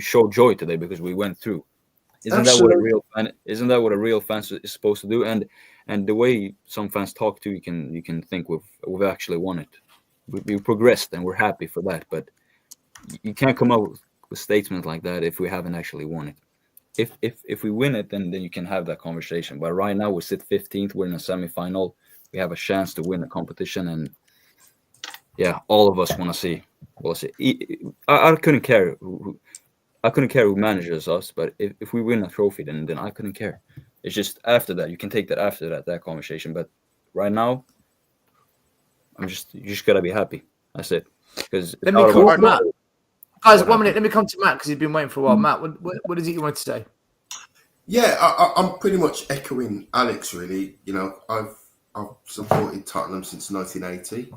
showed joy today because we went through. Isn't that what a real fan is supposed to do? And the way some fans talk to you can think we've actually won it. We progressed and we're happy for that, but you can't come up with statements like that if we haven't actually won it. If we win it, then you can have that conversation. But right now we sit 15th. We're in a semi-final. We have a chance to win the competition, and yeah, all of us want to see. We'll see. I couldn't care. I couldn't care who manages us, but if we win a trophy, then I couldn't care. It's just after that you can take that after that conversation. But right now, you just gotta be happy. That's it. Because let me call Matt. Guys, 1 minute. Let me come to Matt because he's been waiting for a while. Matt, what is it you want to say? Yeah, I'm pretty much echoing Alex. Really, I've supported Tottenham since 1980.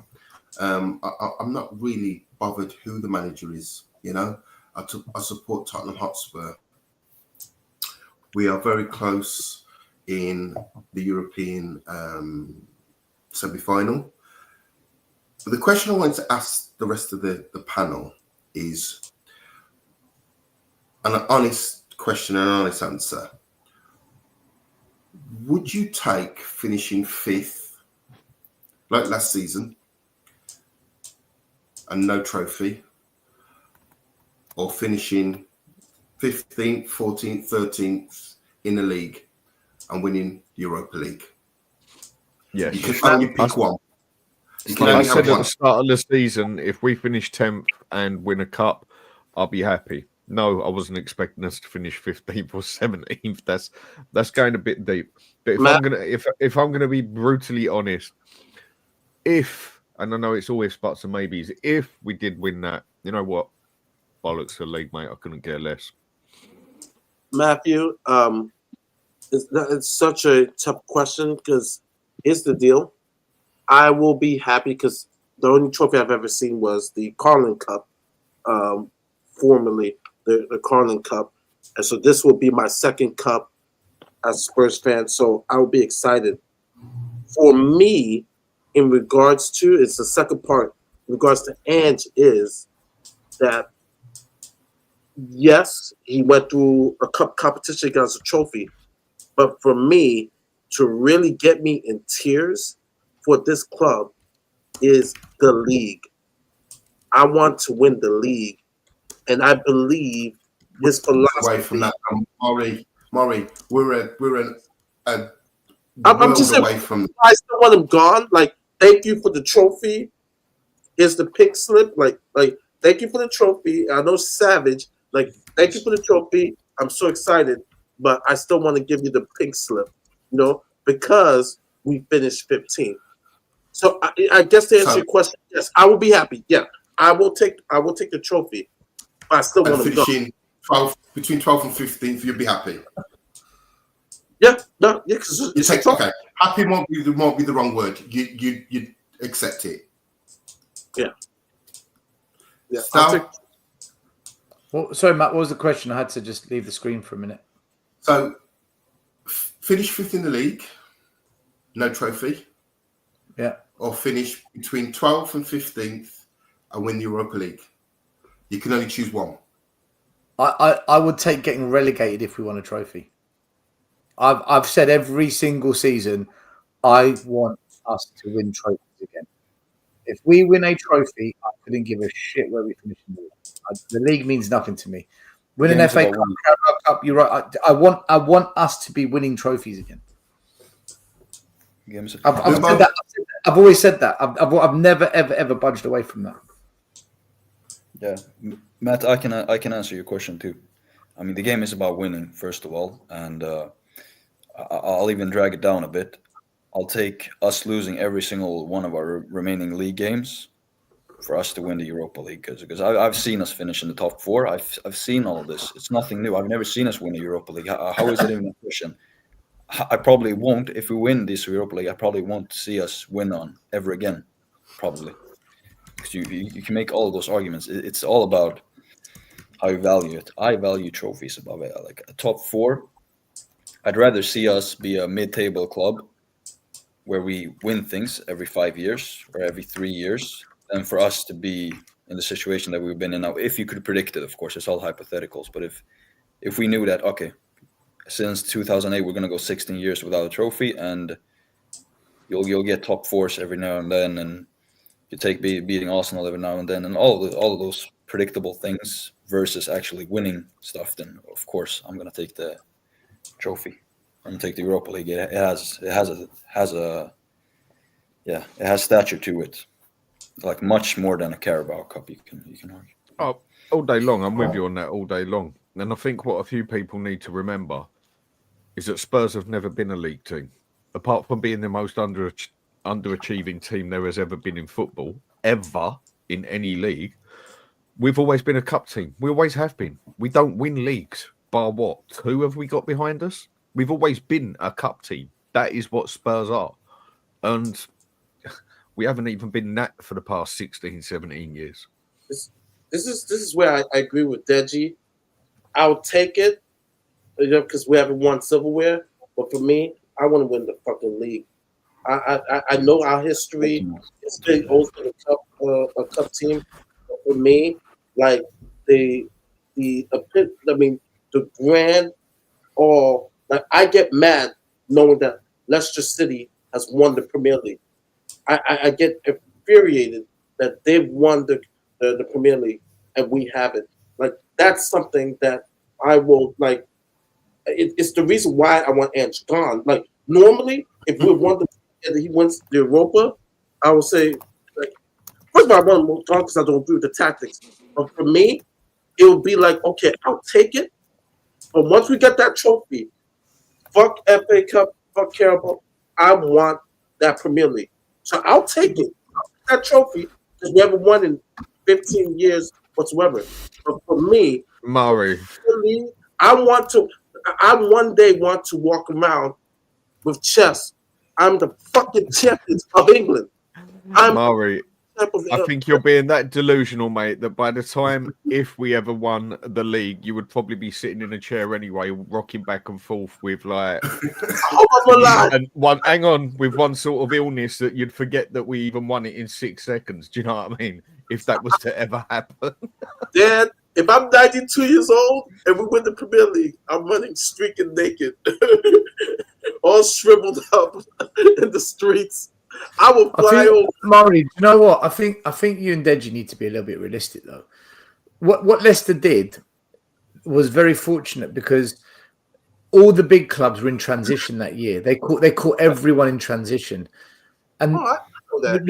I'm not really bothered who the manager is. I support Tottenham Hotspur. We are very close in the European semi-final. But the question I wanted to ask the rest of the panel is an honest question and an honest answer. Would you take finishing 5th, like last season, and no trophy, or finishing 15th, 14th, 13th in the league and winning Europa League? Yes. You can only pick one. You can I only said have at one. the start of the season, if we finish 10th and win a cup, I'll be happy. No, I wasn't expecting us to finish 15th or 17th. That's going a bit deep. But if I'm gonna be brutally honest, and I know it's always buts and maybes, if we did win that, you know what? Bollocks to the league, mate. I couldn't care less. Matthew, it's such a tough question because here's the deal. I will be happy because the only trophy I've ever seen was the Carling Cup, formerly the Carling Cup. And so this will be my second cup as a Spurs fan. So I will be excited. For me, in regards to, it's the second part, in regards to Ange, is that yes, he went through a cup competition against a trophy. But for me, to really get me in tears for this club is the league. I want to win the league. And I believe his philosophy. Away from that, Maury, we're I'm just saying, away from. I still want him gone. Like, thank you for the trophy. Here's the pink slip. Like, thank you for the trophy. I know savage. Like, thank you for the trophy. I'm so excited, but I still want to give you the pink slip, because we finished 15th. So I guess to answer your question, yes, I will be happy. Yeah, I will take the trophy. But I still want to go. Between 12th and 15th, you'll be happy. Yeah, no, yeah, because you take okay. Happy won't be the wrong word. You accept it. Yeah. Well, sorry, Matt. What was the question? I had to just leave the screen for a minute. So, finish 5th in the league, no trophy. Yeah. Or finish between 12th and 15th and win the Europa League. You can only choose one. I would take getting relegated if we won a trophy. I've said every single season, I want us to win trophies again. If we win a trophy, I couldn't give a shit where we finish in the league. The league means nothing to me. Win an FA Cup, Carabao Cup, you're right. I want us to be winning trophies again. I've said that. I've always said that. I've never ever budged away from that. Yeah, Matt, I can answer your question too. I mean, the game is about winning first of all, and I'll even drag it down a bit. I'll take us losing every single one of our remaining league games for us to win the Europa League, because I've seen us finish in the top 4. I've seen all of this. It's nothing new. I've never seen us win the Europa League. How is it even a question? I probably won't. If we win this Europa League, I probably won't see us win on ever again, probably. Because you can make all of those arguments. It's all about how you value it. I value trophies above it. Like a top 4, I'd rather see us be a mid-table club where we win things every 5 years or every 3 years than for us to be in the situation that we've been in now. If you could predict it, of course, it's all hypotheticals. But if we knew that, okay, since 2008, we're going to go 16 years without a trophy, and you'll get top 4s every now and then, and you take beating Arsenal every now and then, and all of those predictable things versus actually winning stuff, then of course I'm going to take the trophy. I'm going to take the Europa League. It has stature to it, like much more than a Carabao Cup. You can argue. Oh, all day long. I'm with you on that all day long. And I think what a few people need to remember is that Spurs have never been a league team. Apart from being the most underachieving team there has ever been in football, ever in any league, we've always been a cup team. We always have been. We don't win leagues, bar what? 2 have we got behind us? We've always been a cup team. That is what Spurs are. And we haven't even been that for the past 16, 17 years. This is where I agree with Deji. I'll take it, because we haven't won silverware. But for me, I want to win the fucking league. I know our history. It's been always been a cup team. But for me, like the the grand or like I get mad knowing that Leicester City has won the Premier League. I get infuriated that they've won the Premier League and we haven't. Like that's something that I will like. It's the reason why I want Ange gone. Like normally, if we won he wins the Europa, I would say like first of all I want him gone because I don't agree with the tactics. But for me, it would be like okay, I'll take it. But once we get that trophy, fuck FA Cup, fuck Carabao, I want that Premier League. So I'll take it. I'll take that trophy because we haven't won in 15 years whatsoever. But for me, Murray, I one day want to walk around with chess. I'm the fucking champions of England. Murray, I think you're being that delusional, mate, that by the time, if we ever won the league, you would probably be sitting in a chair anyway, rocking back and forth with like with one sort of illness that you'd forget that we even won it in 6 seconds. Do you know what I mean? If that was to ever happen. Dad, if I'm 92 years old and we win the Premier League, I'm running streaking naked, all shriveled up in the streets. I will fly over. Murray, you know what? I think you and Deji need to be a little bit realistic though. What Leicester did was very fortunate because all the big clubs were in transition that year. They caught everyone in transition. And the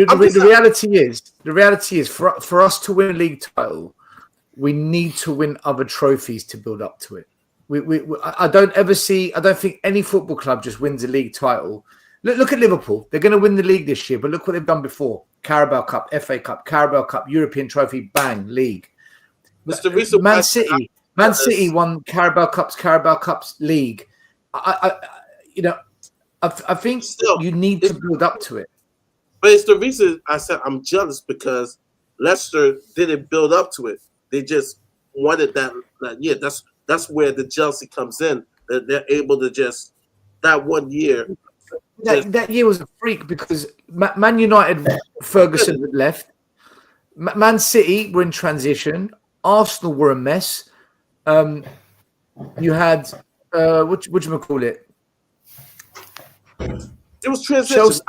reality is for us to win a league title, we need to win other trophies to build up to it. I don't think any football club just wins a league title. Look at Liverpool. They're going to win the league this year, but look what they've done before. Carabao Cup, FA Cup, Carabao Cup, European trophy, bang, league. Man City won Carabao Cups, league. I think you need to build up to it. But it's the reason I said I'm jealous because Leicester didn't build up to it. They just wanted that year. That's where the jealousy comes in. That they're able to just that 1 year. That year was a freak because Man United, Ferguson had left. Man City were in transition. Arsenal were a mess. You had what you call it? It was transition.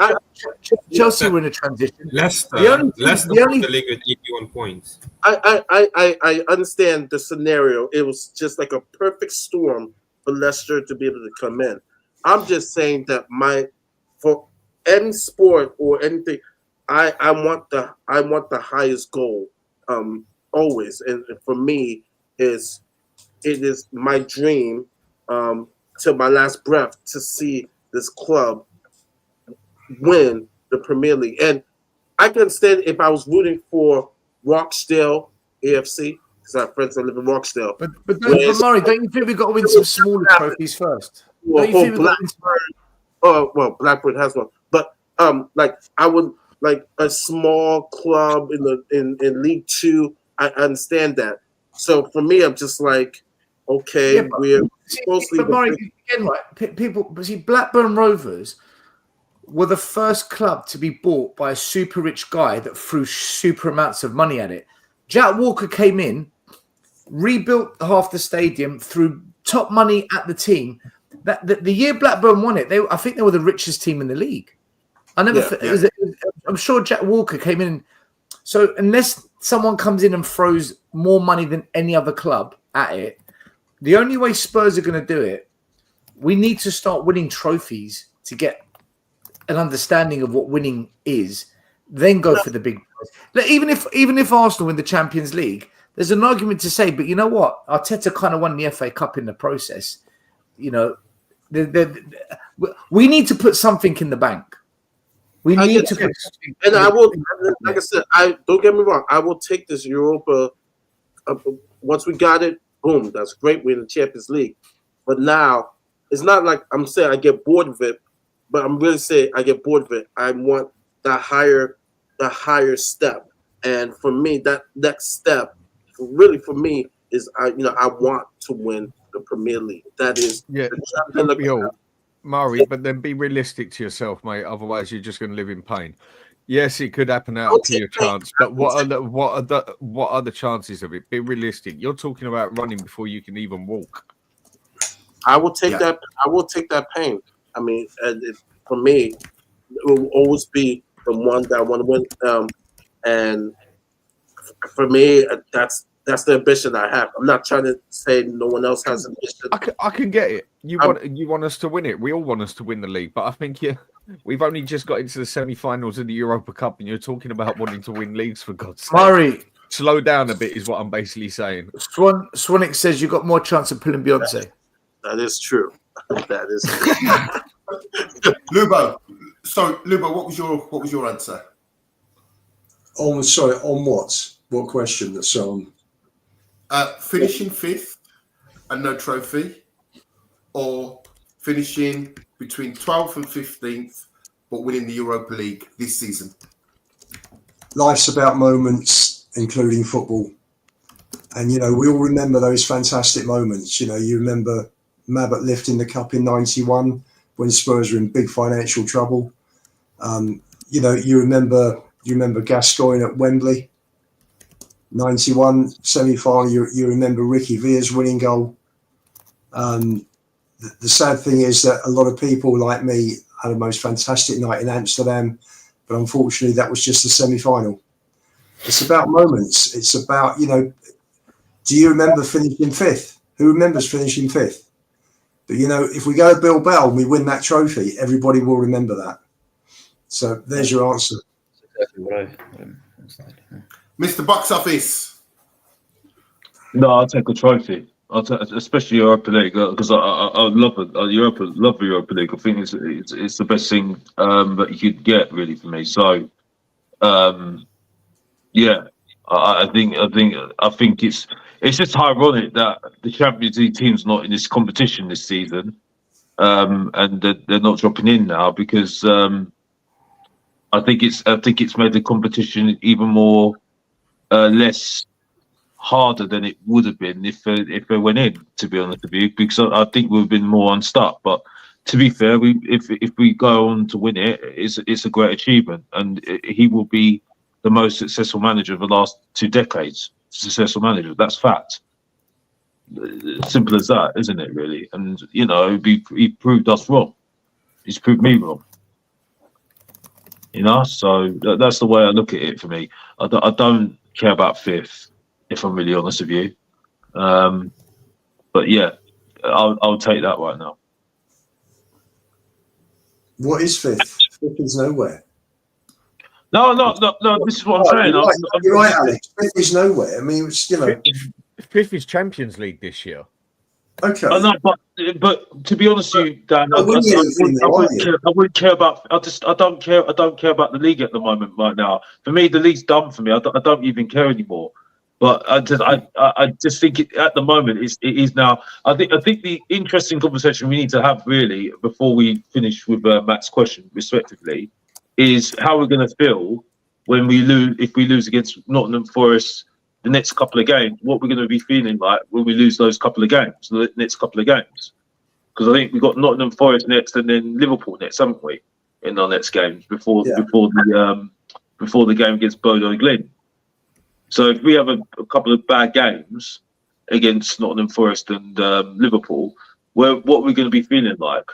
Chelsea were in a transition. Leicester won the league with 81 points. I understand the scenario. It was just like a perfect storm for Leicester to be able to come in. I'm just saying that for any sport or anything, I want the highest goal always, and for me it is my dream till my last breath to see this club win the Premier League. And I can understand if I was rooting for Rochdale AFC because I have friends that live in Rochdale. But Murray, don't you think we've got to win some smaller trophies first? Blackburn has one, but like I would like a small club in League Two. I understand that. So for me, I'm just like, okay, we're mostly. But Murray, again, right? People see Blackburn Rovers were the first club to be bought by a super rich guy that threw super amounts of money at it. Jack Walker came in, rebuilt half the stadium, threw top money at the team. The year Blackburn won it, I think they were the richest team in the league. I'm sure Jack Walker came in. So unless someone comes in and throws more money than any other club at it, the only way Spurs are going to do it, we need to start winning trophies to get an understanding of what winning is. Then go for the big prize. Even if Arsenal win the Champions League, there's an argument to say, but you know what? Arteta kind of won the FA Cup in the process. You know, we need to put something in the bank. We need to put something. And I will, like I said, don't get me wrong. I will take this Europa. Once we got it, boom, that's great. We're in the Champions League. But now it's not like I'm saying I get bored of it. But I'm really saying I get bored of it. I want the higher step. And for me, that next step, really for me, is I want to win the Premier League. That is, Murray, but then be realistic to yourself, mate. Otherwise, you're just going to live in pain. Yes, it could happen out of pure chance, but what are the chances of it? Be realistic. You're talking about running before you can even walk. I will take that. I will take that pain. I mean, for me, it will always be the one that I want to win. And for me, that's the ambition I have. I'm not trying to say no one else has ambition. I can get it. You want us to win it. We all want us to win the league, but I think we've only just got into the semi-finals of the Europa Cup, and you're talking about wanting to win leagues, for God's sake. Murray, slow down a bit is what I'm basically saying. Swanick says you've got more chance of pulling Beyonce. That is true. That is true. Lubo. So, Lubo, what was your answer? On what? What question? Finishing 5th and no trophy, or finishing between 12th and 15th, but winning the Europa League this season? Life's about moments, including football. And, we all remember those fantastic moments. You remember Mabbott lifting the cup in 91 when Spurs were in big financial trouble. You remember Gascoigne at Wembley, 91 semi-final. You remember Ricky Villa's winning goal. The sad thing is that a lot of people like me had a most fantastic night in Amsterdam, but unfortunately that was just the semi-final. It's about moments. It's about, do you remember finishing 5th? Who remembers finishing 5th? But, if we go to Bilbao and we win that trophy, everybody will remember that. So there's your answer. Mr. Box Office. No, I'll take a trophy. Especially Europa League, because I love it. Love the Europa League. I think it's the best thing that you could get, really, for me. So, yeah, I think it's just ironic that the Champions League team's not in this competition this season, and they're not dropping in now because I think it's made the competition even more less harder than it would have been if they went in, to be honest with you, because I think we've been more unstuck. But to be fair, if we go on to win it, it's a great achievement, and he will be the most successful manager of the last 2 decades. Successful manager, that's fact. Simple as that, isn't it? Really, and he proved us wrong. He's proved me wrong. So that's the way I look at it. For me, I don't care about 5th. If I'm really honest with you, but yeah, I'll take that right now. What is 5th? 5th is nowhere. No. This is what I'm saying. You're right, Alex. 5th is nowhere. I mean, it's 5th is Champions League this year. Okay. No, but to be honest with you, Dan, I wouldn't care about. I don't care about the league at the moment right now. For me, the league's done for me. I don't even care anymore. But I just think at the moment it is now. I think the interesting conversation we need to have really before we finish with Matt's question, respectively, is how we're going to feel when we lose, if we lose against Nottingham Forest the next couple of games. What we're going to be feeling like when we lose those couple of games, the next couple of games, because I think we've got Nottingham Forest next and then Liverpool next, haven't we, in our next games before the game against Bodo Glimt. So if we have a couple of bad games against Nottingham Forest and Liverpool, what are we going to be feeling like?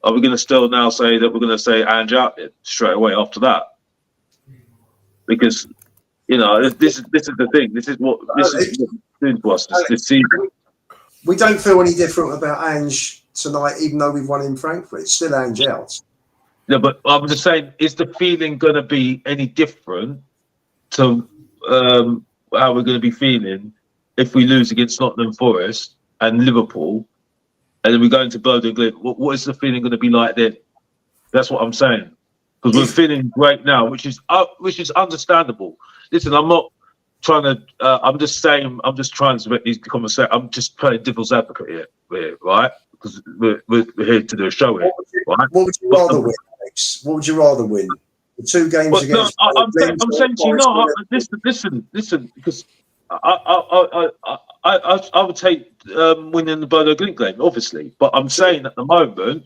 Are we going to still now say that we're going to say Ange out then straight away after that? Because this is the thing. This is what doing to us this season. We don't feel any different about Ange tonight, even though we've won in Frankfurt. It's still Ange out. No, but I'm just saying, is the feeling going to be any different to how we're going to be feeling if we lose against Nottingham Forest and Liverpool, and then we go into Bodo Glimt? What is the feeling going to be like then? That's what I'm saying. Because we're feeling great now, which is understandable. Listen, I'm not trying to. I'm just saying. I'm just trying to make these conversations. I'm just playing devil's advocate here, right? Because we're here to do a show here, right? What would you rather win, Alex? What would you rather win? The 2 games against. No, I'm saying to you, no. Listen, because I would take winning the Bodo Glimt game, obviously. But I'm saying at the moment,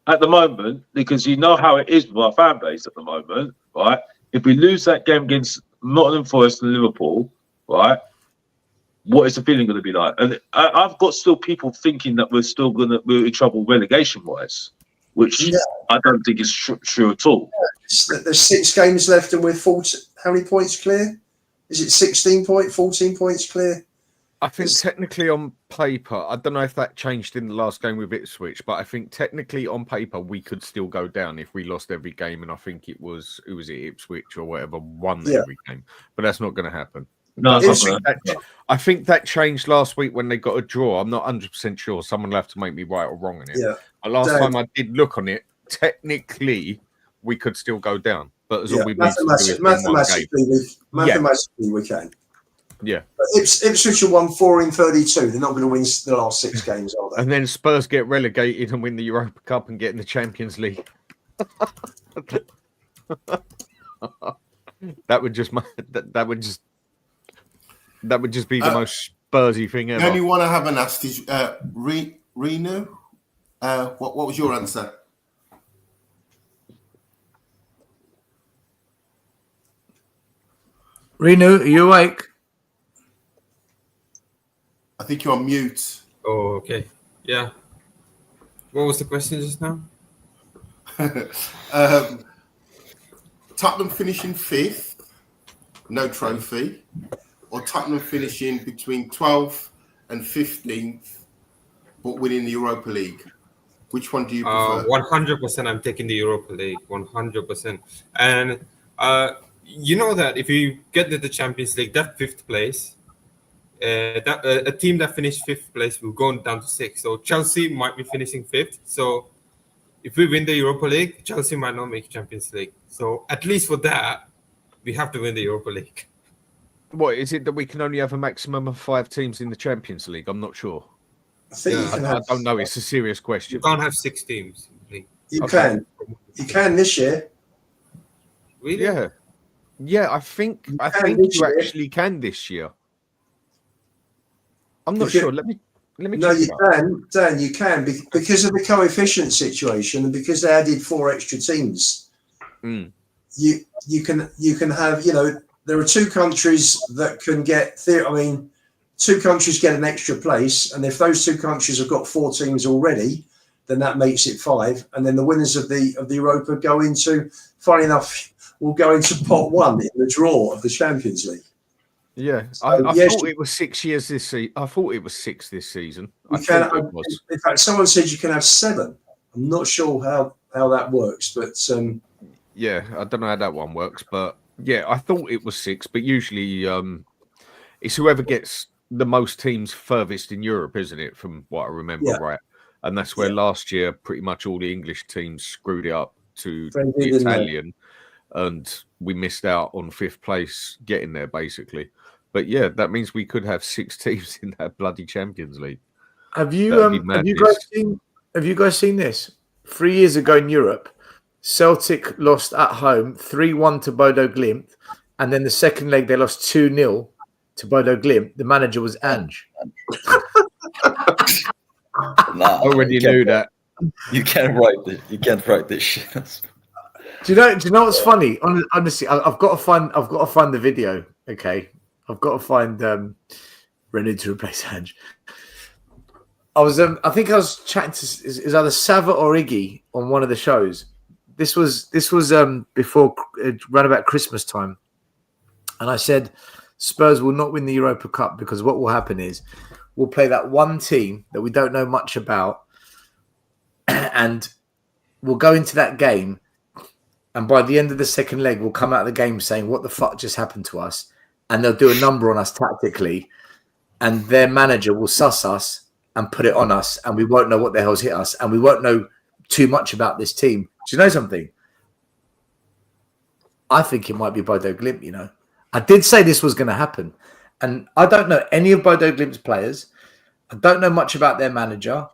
at the moment, because you know how it is with our fan base at the moment, right? If we lose that game against Nottingham Forest and Liverpool, right? What is the feeling going to be like? And I've got still people thinking that we're in trouble relegation wise, which I don't think is true at all. There's 6 games left, and we're 40. How many points clear? Is it 14 points clear? I think technically on paper, I don't know if that changed in the last game with Ipswich, but I think technically on paper we could still go down if we lost every game. And I think it was Ipswich or whatever won every game, but that's not going to happen. No, I think that changed last week when they got a draw. I'm not 100% sure. Someone will have to make me right or wrong on it. Yeah. But last time I did look on it, technically we could still go down, but as all we need to do is mathematically we can. Yeah. But Ipswich have won 4 in 32. They're not going to win the last 6 games, are they? And then Spurs get relegated and win the Europa Cup and get in the Champions League. That would just be the most Spursy thing ever. The only one I haven't asked is Reno. What was your answer? Renu, are you awake? I think you're on mute. Oh, okay. Yeah. What was the question just now? Tottenham finishing 5th, no trophy, or Tottenham finishing between 12th and 15th, but winning the Europa League. Which one do you prefer? 100%. I'm taking the Europa League. 100%. And you know that if you get to the Champions League, that 5th place, a team that finished 5th place will go down to 6th. So Chelsea might be finishing 5th. So if we win the Europa League, Chelsea might not make Champions League. So at least for that, we have to win the Europa League. What is it that we can only have a maximum of 5 teams in the Champions League? I'm not sure. I don't know. It's a serious question. You can't have 6 teams. You can this year. Really? Yeah. I think you actually can this year. I'm not sure. Let me. No, you can, Dan. You can because of the coefficient situation and because they added 4 extra teams. You can have, there are 2 countries that can get. 2 countries get an extra place, and if those 2 countries have got 4 teams already, then that makes it 5, and then the winners of the Europa go into. Funny enough, will go into pot 1 in the draw of the Champions League. Yeah, I thought it was 6 years this season. I thought it was 6 this season. In fact, someone said you can have 7. I'm not sure how that works, but yeah, I don't know how that one works, but yeah, I thought it was 6. But usually, it's whoever gets the most teams furthest in Europe, isn't it? From what I remember, right? And that's where last year, pretty much all the English teams screwed it up to the Italian, and we missed out on 5th place getting there, basically. But yeah, that means we could have 6 teams in that bloody Champions League. Have you guys seen this? 3 years ago in Europe, Celtic lost at home 3-1 to Bodo Glimt, and then the second leg they lost 2-0 to Bodo Glimt. The manager was Ange. Nah, already knew that. You can't write this. You can't write this shit. Do you know what's funny? Honestly, I've got to find the video. Okay, I've got to find René to replace Ange. I think I was chatting to is either Sava or Iggy on one of the shows. This was before around about Christmas time, and I said Spurs will not win the Europa Cup because what will happen is we'll play that one team that we don't know much about, and we'll go into that game. And by the end of the second leg, we'll come out of the game saying, what the fuck just happened to us? And they'll do a number on us tactically. And their manager will suss us and put it on us. And we won't know what the hell's hit us. And we won't know too much about this team. Do you know something? I think it might be Bodo Glimt, I did say this was going to happen. And I don't know any of Bodo Glimt's players. I don't know much about their manager.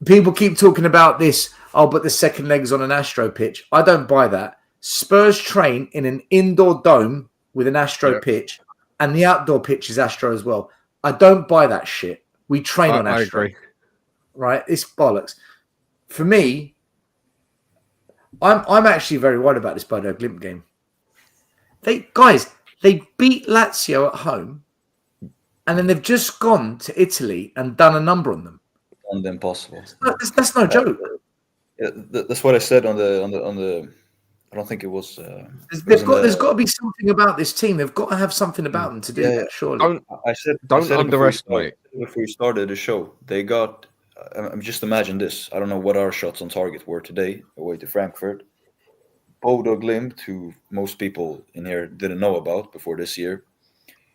People keep talking about this. Oh, but the second leg's on an Astro pitch. I don't buy that. Spurs train in an indoor dome with an Astro pitch, and the outdoor pitch is Astro as well. I don't buy that shit. We train on Astro. I agree. Right? It's bollocks. for me, I'm actually very worried about this Bodo Glimt game. They beat Lazio at home, and then they've just gone to Italy and done a number on them. On the impossible. That's no joke. Yeah, that's what I said on the. I don't think it was. There's got to be something about this team. They've got to have something about them to do that. Surely. I said underestimate. Before we started the show, they got. Just imagine this. I don't know what our shots on target were today away to Frankfurt. Bodo Glimt, who most people in here didn't know about before this year,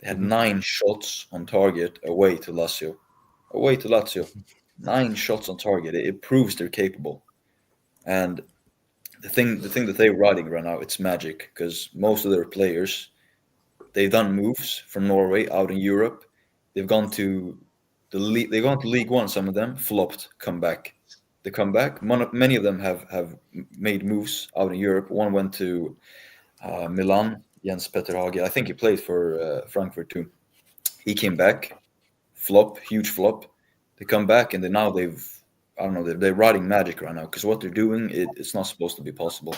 they had 9 shots on target away to Lazio. 9 shots on target. It proves they're capable. And the thing that they're riding right now, it's magic, because most of their players, they've done moves from Norway out in Europe. They've gone to the league. They've gone to League One. Some of them flopped, come back. They come back. Many of them have made moves out in Europe. One went to Milan, Jens Petter Hage. I think he played for Frankfurt too. He came back, huge flop. They come back, and they're riding magic right now, because what they're doing, it's not supposed to be possible.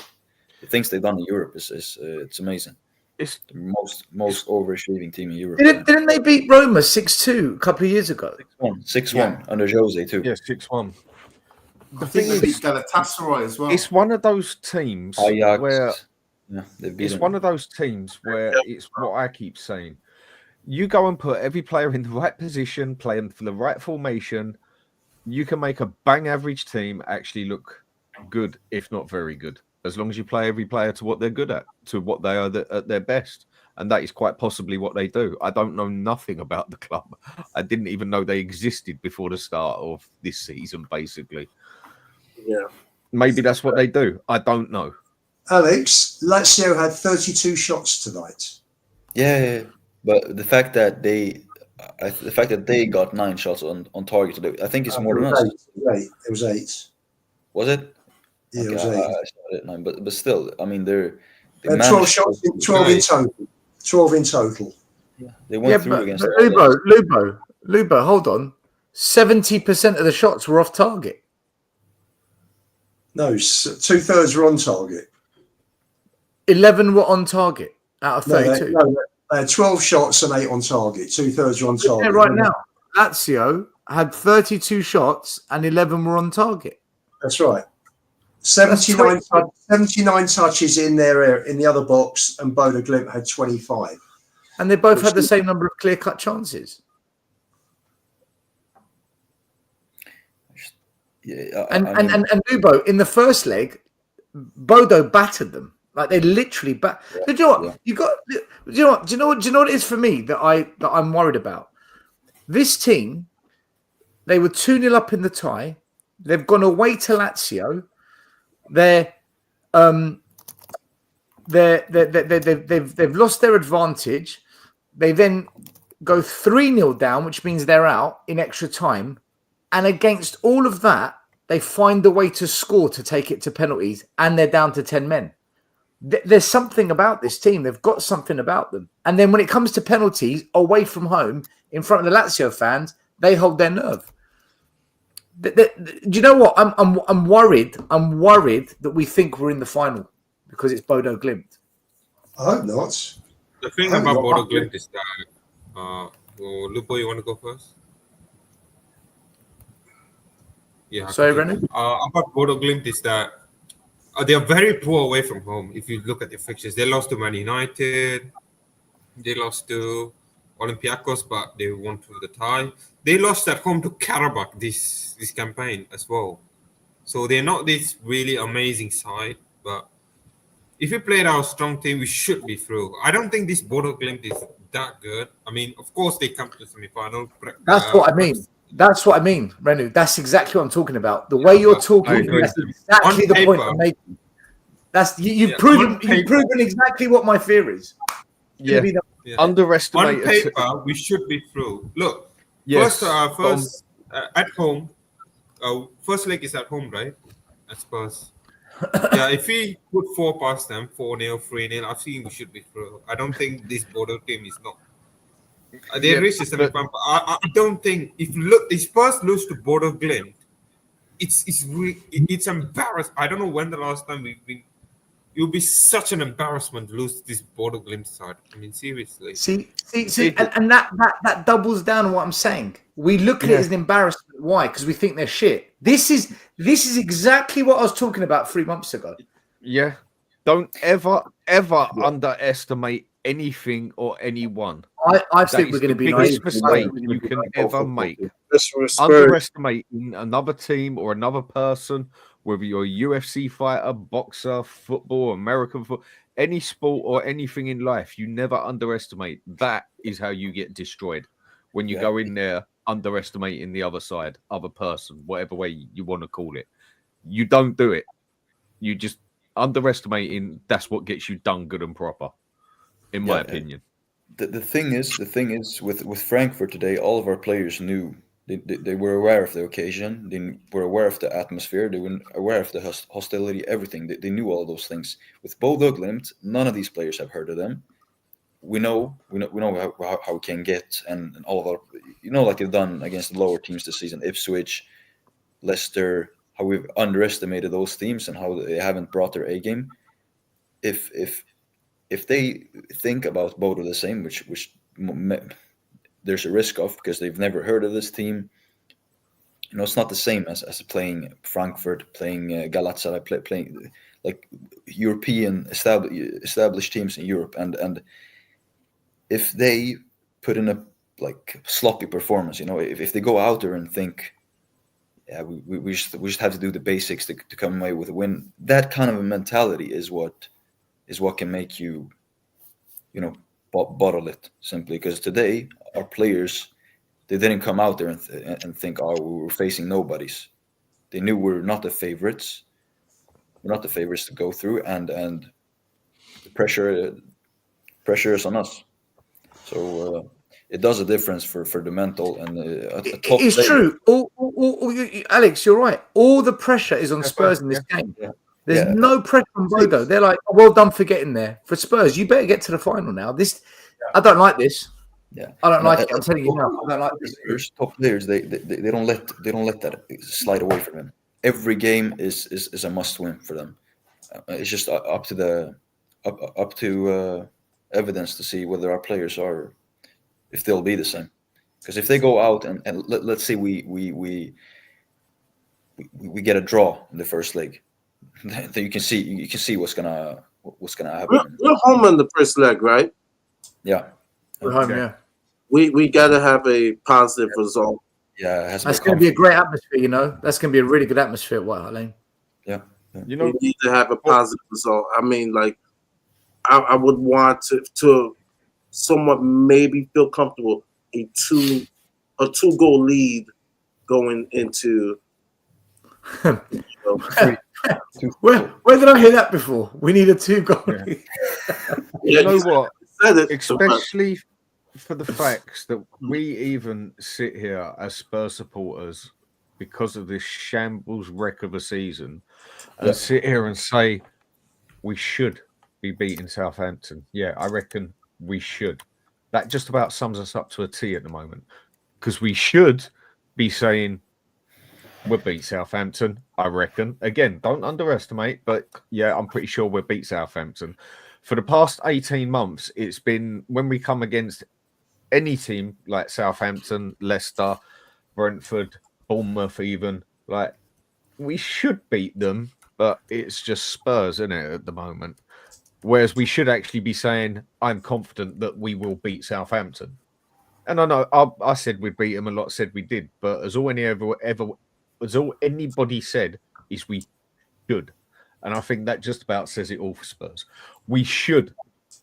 The things they've done in Europe it's amazing. It's the most overachieving team in Europe. Didn't they beat Roma 6-2 a couple of years ago? 6-1 under Jose too. Yeah, 6-1 I think they beat Galatasaray as well. It's one of those teams Ajax. where it's one of those teams where it's what I keep saying. You go and put every player in the right position, playing for the right formation, you can make a bang average team actually look good, if not very good, as long as you play every player to what they're good at, to what they are at their best. And that is quite possibly what they do. I don't know nothing about the club. I didn't even know they existed before the start of this season, basically. Yeah. Maybe that's what they do. I don't know. Alex, Lazio had 32 shots tonight. Yeah. But the fact that they got 9 shots on target today, I think it's more than us. It was 8. Was it? Yeah, okay, it was 8. I saw it 9, but still, I mean, they 12 shots, 12 in total. 12 in total. Yeah, they went through against. Lubo, hold on. 70% of the shots were off target. No, 2/3 were on target. 11 were on target out of 32. They had 12 shots and 8 on target. 2/3 were on target. Right now, Lazio had 32 shots and 11 were on target. That's right. 79 touches in their area, in the other box, and Bodo Glimt had 25. And they both had the same number of clear-cut chances. Yeah, and Lubo, in the first leg, Bodo battered them. Like they literally Do you know what? Do you know what it is for me that I'm worried about? This team, they were 2-0 up in the tie. They've gone away to Lazio. They've lost their advantage. They then go 3-0 down, which means they're out in extra time. And against all of that, they find a way to score to take it to penalties, and they're down to 10 men. There's something about this team. They've got something about them. And then when it comes to penalties away from home, in front of the Lazio fans, they hold their nerve. Do you know what? I'm worried. I'm worried that we think we're in the final because it's Bodo Glimt. I hope not. The thing about Bodo Glimt is that, Lupo, you want to go first? Yeah. Sorry, René? About Bodo Glimt is that they are very poor away from home. If you look at the fixtures, they lost to Man United, they lost to Olympiacos, but they won through the tie. They lost at home to Karabakh this campaign as well. So they're not this really amazing side, but if we played our strong team, we should be through. I don't think this Bodo Glimt is that good. I mean, of course they come to the semi-final. That's what I mean. That's what I mean, Renu. That's exactly what I'm talking about. The way you're talking, that's exactly the point I'm making. You've proven exactly what my fear is. Yeah. Underestimate. On paper, we should be through. Look, first at home. First leg is at home, right? At Spurs. Yeah, if we put 4 past them, 4-0, 3-0, I think we should be through. I don't think this Bodo team is not. They reached the semi-final. I don't think if Spurs lose to Bodo Glimt, it's embarrassing. I don't know when the last time we've been. It would be such an embarrassment to lose this Bodo Glimt side. I mean, seriously. See, and that doubles down on what I'm saying. We look at it as an embarrassment. Why? Because we think they're shit. This is exactly what I was talking about 3 months ago. Yeah. Don't ever underestimate anything or anyone. I think we're going to be biggest naive. mistake you can ever make. Just for Spurs. Underestimating another team or another person, whether you're a UFC fighter, boxer, football, American football, any sport or anything in life, you never underestimate. That is how you get destroyed. When you go in there underestimating the other side, other person, whatever way you want to call it. You don't do it. You just underestimating, that's what gets you done good and proper, in my opinion. The thing is with Frankfurt today, all of our players knew. They were aware of the occasion. They were aware of the atmosphere. They were aware of the hostility, everything. They knew all those things. With Bodo Glimt, none of these players have heard of them. We know how it can get, and all of our, like they've done against the lower teams this season, Ipswich, Leicester, how we've underestimated those teams and how they haven't brought their A game. If they think about Bodo the same, which there's a risk of, because they've never heard of this team. It's not the same as playing Frankfurt, playing Galatasaray, playing like European established teams in Europe, and if they put in a like sloppy performance, if they go out there and think, we just have to do the basics to come away with a win, that kind of a mentality is what can make you, bottle it, simply because today our players, they didn't come out there and think, we were facing nobodies. They knew we're not the favorites. We're not the favorites to go through, and the pressure is on us. So it does a difference for the mental and a top it's player. True. Alex, you're right. All the pressure is on Spurs in this game. Yeah. There's no pressure on Bodo. They're like, well done for getting there. For Spurs, you better get to the final now. I don't like this. Yeah, I don't like it. I'm telling you now. I don't like this. Top players, they don't let that slide away from them. Every game is a must win for them. It's just up to evidence to see whether our players are, if they'll be the same. Because if they go out and let's say we get a draw in the first leg, then you can see what's gonna happen. We're home in the first leg, right? Yeah. We're home, yeah. We gotta have a positive result. Yeah, that's going to be a great atmosphere. That's going to be a really good atmosphere at White Hart Lane. Yeah. We need to have a positive result. I mean, like, I would want to somewhat maybe feel comfortable a two goal lead going into. Where did I hear that before? We need a 2-goal lead. You know what? Especially for the facts that we even sit here as Spurs supporters because of this shambles wreck of a season and sit here and say we should be beating Southampton. Yeah, I reckon we should. That just about sums us up to a T at the moment, because we should be saying we'll beat Southampton, I reckon. Again, don't underestimate, but yeah, I'm pretty sure we'll beat Southampton. For the past 18 months, it's been when we come against any team like Southampton, Leicester, Brentford, Bournemouth even, like, we should beat them, but it's just Spurs, isn't it, at the moment? Whereas we should actually be saying, I'm confident that we will beat Southampton. And I know I said we'd beat them, a lot said we did, but as all anybody said is we should. And I think that just about says it all for Spurs. We should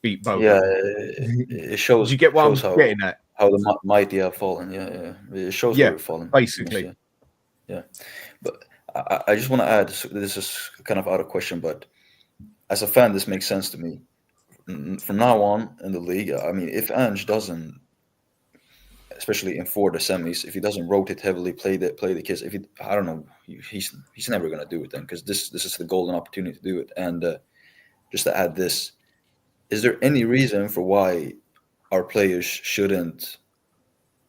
beat both. Yeah, it shows. Do you get what I'm getting at? How the mighty have fallen. Yeah. It shows where we've fallen. Basically. Yeah. But I just want to add, this is kind of out of question, but as a fan, this makes sense to me. From now on in the league, I mean, if Ange doesn't, especially in the semis, if he doesn't rotate heavily, play the kids, I don't know, he's never going to do it then, because this is the golden opportunity to do it. And just to add this, is there any reason for why our players shouldn't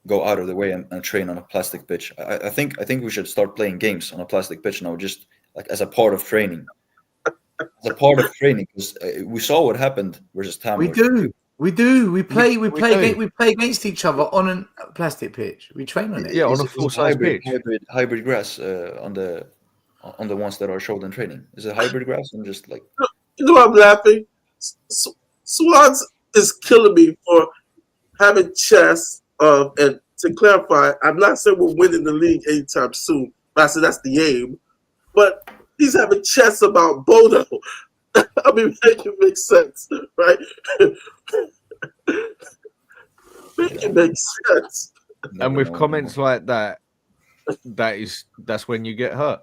go out of their way and train on a plastic pitch. I think we should start playing games on a plastic pitch now, just like as a part of training. As a part of training, because we saw what happened versus Tam. We do. We play against each other on a plastic pitch. We train on it. Yeah, on a full-size pitch. Hybrid grass on the ones that are showed in training. Is it hybrid grass and just like? You know, I'm laughing. Swans is killing me for having chess. And to clarify, I'm not saying we're winning the league anytime soon. But I said that's the aim. But he's having chess about Bodo. I mean, make it make sense, right? Make it make sense. And with comments like that, that's when you get hurt.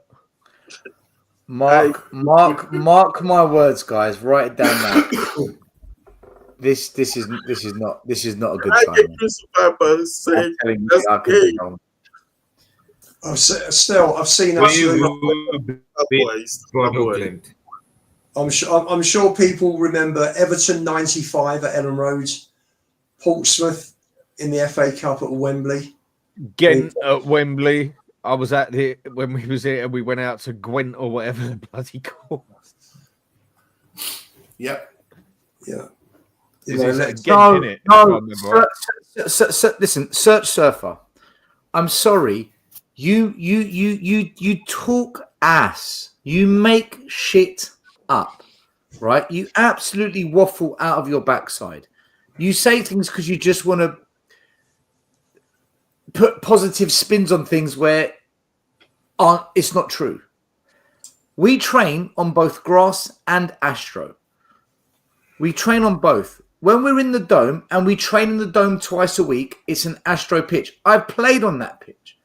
Mark my words, guys. Write it down now. This is not a good I time. get crucified by saying that's the game. Still, I've seen I'm sure people remember Everton '95 at Ellen Road, Portsmouth in the FA Cup at Wembley. Ghent at Wembley. I was at here when we was here and we went out to Gwent or whatever the bloody called. Yep. Yeah. Listen, Search Surfer. I'm sorry. You talk ass. You make shit up, right? You absolutely waffle out of your backside. You say things because you just want to put positive spins on things where it's not true. We train on both grass and Astro. We train on both. When we're in the dome and we train in the dome twice a week, it's an Astro pitch. I've played on that pitch.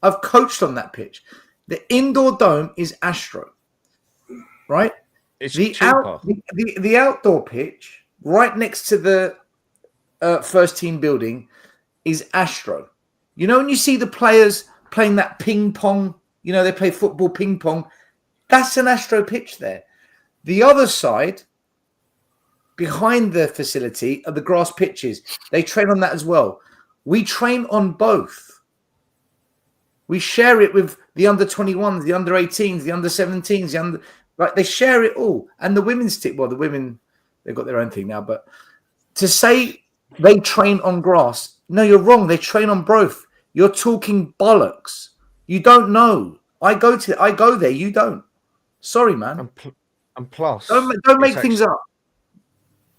I've coached on that pitch. The indoor dome is Astro, right? It's the outdoor pitch right next to the first team building is Astro. You know, when you see the players playing that ping pong, you know, they play football ping pong. That's an Astro pitch there. The other side, behind the facility, are the grass pitches. They train on that as well. We train on both. We share it with the under-21s, the under-18s, the under-17s, they share it all. And the women's team, well, the women, they've got their own thing now. But to say they train on grass, no, you're wrong. They train on both. You're talking bollocks. You don't know. I go there. You don't. Sorry, man. And plus, don't make things up.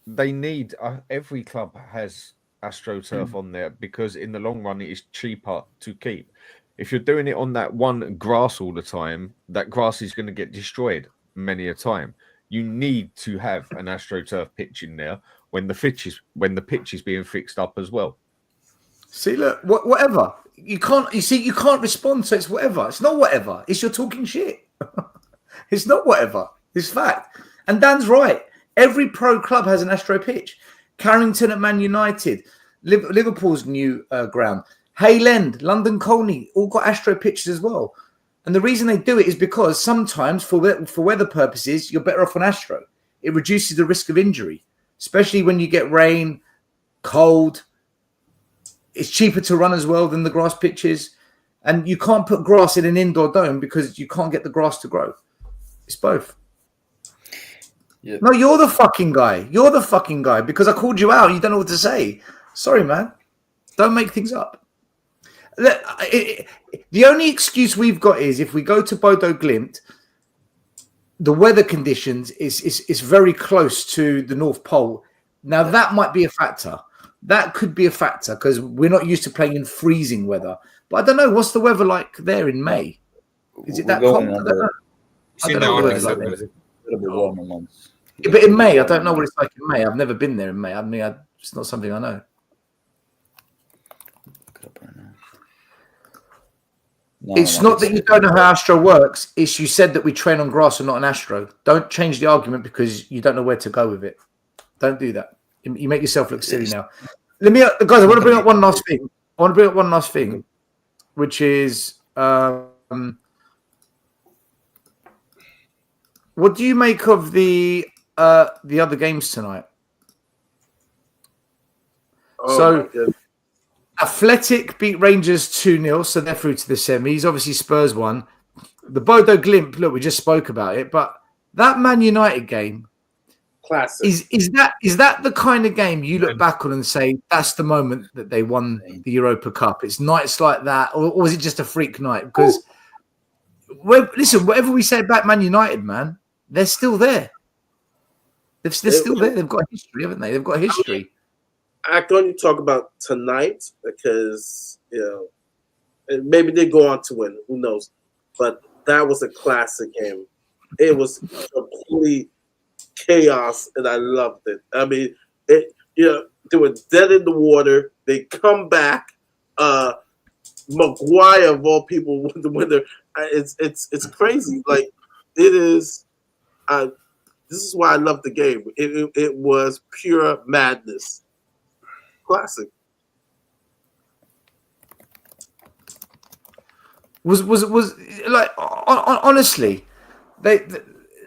They need every club has AstroTurf on there because in the long run it is cheaper to keep. If you're doing it on that one grass all the time, that grass is going to get destroyed many a time. You need to have an AstroTurf pitch in there when the pitch is being fixed up as well. See, look, whatever. You can't respond, so it's whatever. It's not whatever. It's you're talking shit. It's not whatever. It's fact. And Dan's right. Every pro club has an Astro pitch. Carrington at Man United, Liverpool's new ground. Hayland, London Colney, all got Astro pitches as well. And the reason they do it is because sometimes for weather purposes, you're better off on Astro. It reduces the risk of injury, especially when you get rain, cold. It's cheaper to run as well than the grass pitches. And you can't put grass in an indoor dome because you can't get the grass to grow. It's both. Yeah. No, you're the fucking guy. You're the fucking guy because I called you out. You don't know what to say. Sorry, man. Don't make things up. The only excuse we've got is if we go to Bodo Glimt, the weather conditions is very close to the North Pole. Now, that might be a factor. That could be a factor because we're not used to playing in freezing weather. But I don't know. What's the weather like there in May? Is it that cold? I don't know. I don't know what it's like there. But in May, I don't know what it's like in May. I've never been there in May. I mean, it's not something I know. It's not that you don't know how Astro works. It's you said that we train on grass and not on Astro. Don't change the argument because you don't know where to go with it. Don't do that. You make yourself look silly now. Guys, I want to bring up one last thing. Which is what do you make of the other games tonight? Athletic beat Rangers 2-0, so they're through to the semis. Obviously, Spurs won. The Bodo Glimp, look, we just spoke about it, but that Man United game, Classic. is that the kind of game you look back on and say that's the moment that they won the Europa Cup? It's nights like that, or was it just a freak night? Because listen, whatever we say about Man United, man, they're still there. They're still there. They've got history, haven't they? They've got history. I can only talk about tonight because and maybe they go on to win. Who knows? But that was a classic game. It was complete chaos, and I loved it. I mean, they were dead in the water. They come back. Maguire of all people with the winner. It's crazy. Like it is. This is why I love the game. It was pure madness. Classic. Was like honestly,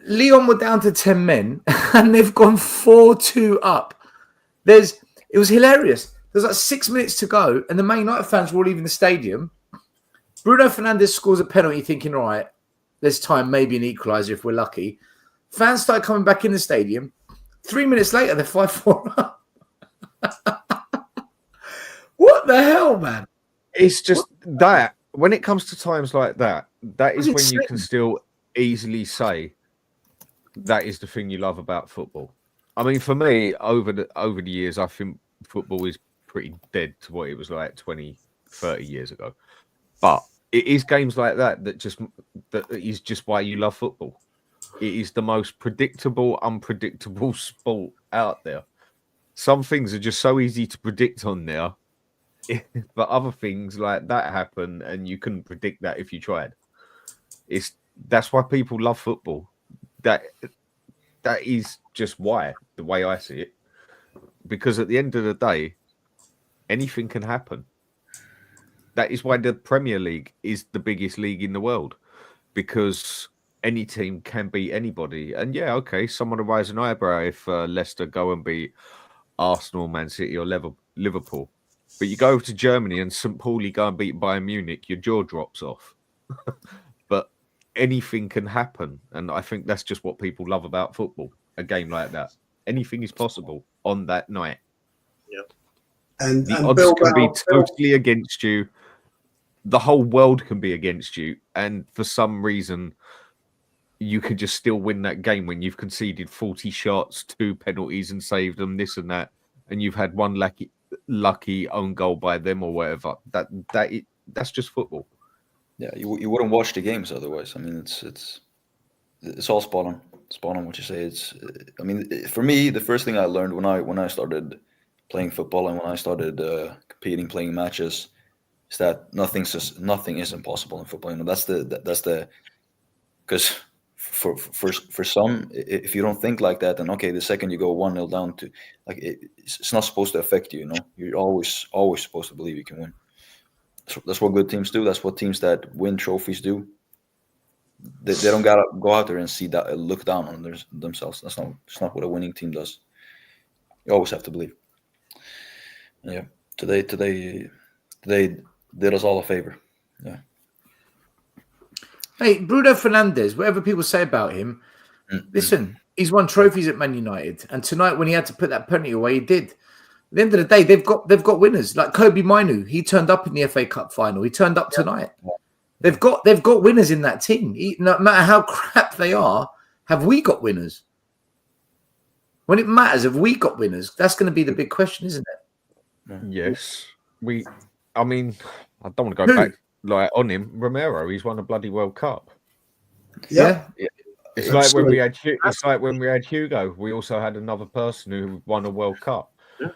Lyon were down to 10 men and they've gone 4-2 up. It was hilarious. There's like 6 minutes to go, and the Man United fans were all leaving the stadium. Bruno Fernandes scores a penalty, thinking, all right, there's time, maybe an equaliser if we're lucky. Fans started coming back in the stadium. 3 minutes later, they're 5-4 up. What the hell, man? It's just that when it comes to times like that, that is when you can still easily say that is the thing you love about football. I mean, for me, over the years, I think football is pretty dead to what it was like 20, 30 years ago. But it is games like that that is just why you love football. It is the most predictable, unpredictable sport out there. Some things are just so easy to predict on there, but other things like that happen, and you couldn't predict that if you tried. That's why people love football. That is just why, the way I see it. Because at the end of the day, anything can happen. That is why the Premier League is the biggest league in the world, because any team can beat anybody. And yeah, okay, someone will raise an eyebrow if Leicester go and beat Arsenal, Man City, or Liverpool. But you go over to Germany and St. Pauli go and beat Bayern Munich, your jaw drops off. But anything can happen. And I think that's just what people love about football, a game like that. Anything is possible on that night. Yeah. And the odds can be totally against you. The whole world can be against you. And for some reason, you could just still win that game when you've conceded 40 shots, 2 penalties and saved them, this and that. And you've had one lucky own goal by them or whatever. That's just football. Yeah, you wouldn't watch the games otherwise. I mean, it's all spot on. Spot on what you say. I mean, for me, the first thing I learned when I started playing football and when I started competing, playing matches, is that nothing is impossible in football. You know, that's the because for some, if you don't think like that, then okay, the second you go 1-0 down to it's not supposed to affect you. You know, you're always supposed to believe you can win. That's what good teams do. That's what teams that win trophies do. They don't gotta go out there and see that, look down on themselves. That's not what a winning team does. You always have to believe. Yeah, today did us all a favor. Yeah. Hey, Bruno Fernandes, whatever people say about him, listen, he's won trophies at Man United, and tonight when he had to put that penalty away, he did. At the end of the day, they've got winners like Kobe Mainu. He turned up in the FA Cup final. He turned up tonight. They've got winners in that team. No matter how crap they are, have we got winners? When it matters, have we got winners? That's going to be the big question, isn't it? Yes. I mean, I don't want to go back on him. Romero, he's won a bloody World Cup. Yeah. It's like when we had Hugo. We also had another person who won a World Cup. Yeah.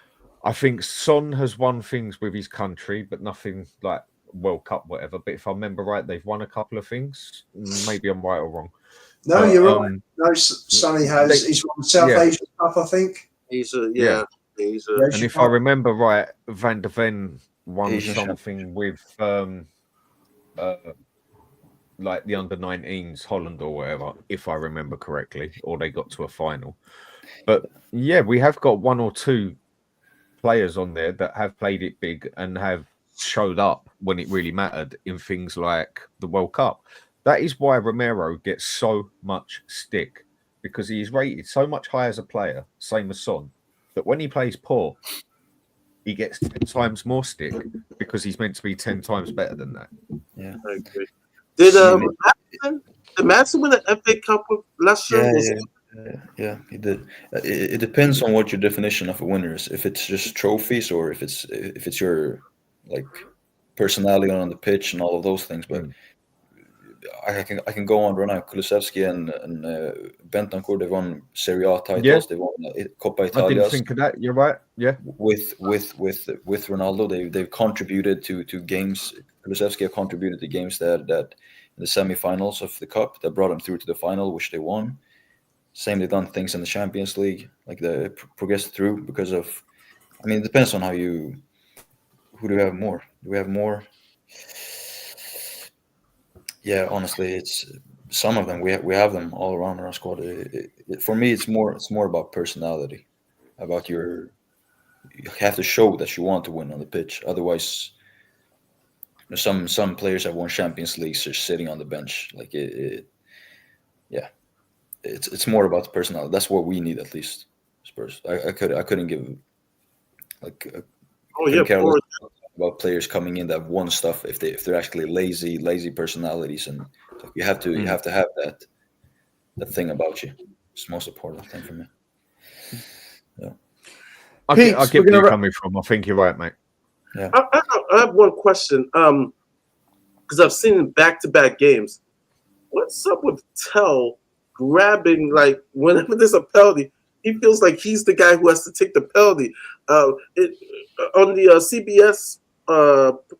I think Son has won things with his country, but nothing like World Cup, whatever. But if I remember right, they've won a couple of things. Maybe I'm right or wrong. No, you're right. No, Sonny he's won South Asian Cup, I think. And if I remember right, Van der Ven won something with like the under-19s Holland or whatever, if I remember correctly, or they got to a final. But yeah, we have got one or two players on there that have played it big and have showed up when it really mattered in things like the World Cup. That is why Romero gets so much stick, because he is rated so much higher as a player, same as Son, that when he plays poor, he gets 10 times more stick because he's meant to be 10 times better than that. Yeah, I agree. Did Madison win the FA Cup last year? Yeah, he did. It depends on what your definition of a winner is. If it's just trophies, or if it's your like personality on the pitch and all of those things. But I can go on right now. Kulusevski and Bentancur, they've won Serie A titles. Yeah. They've won Coppa I Italia. didn't think of that. You're right. Yeah. With Ronaldo, they've contributed to games. Kulusevski have contributed to games that in the semi-finals of the cup that brought them through to the final, which they won. Same, they've done things in the Champions League, like they progressed through because of. I mean, it depends on who do we have more? Do we have more? Yeah, honestly, it's some of them. We have them all around our squad. For me, it's more about personality, about you have to show that you want to win on the pitch. Otherwise, some players have won Champions Leagues just sitting on the bench. Like it's more about the personality. That's what we need, at least. Spurs. I couldn't give care less about players coming in that won stuff if they're actually lazy personalities, and you have to have that thing about you. It's the most important thing for me. Yeah. I get where you're coming from. I think you're right, mate. Yeah. I have one question. Because I've seen back-to-back games. What's up with Tell grabbing, like, whenever there's a penalty, he feels like he's the guy who has to take the penalty. On the CBS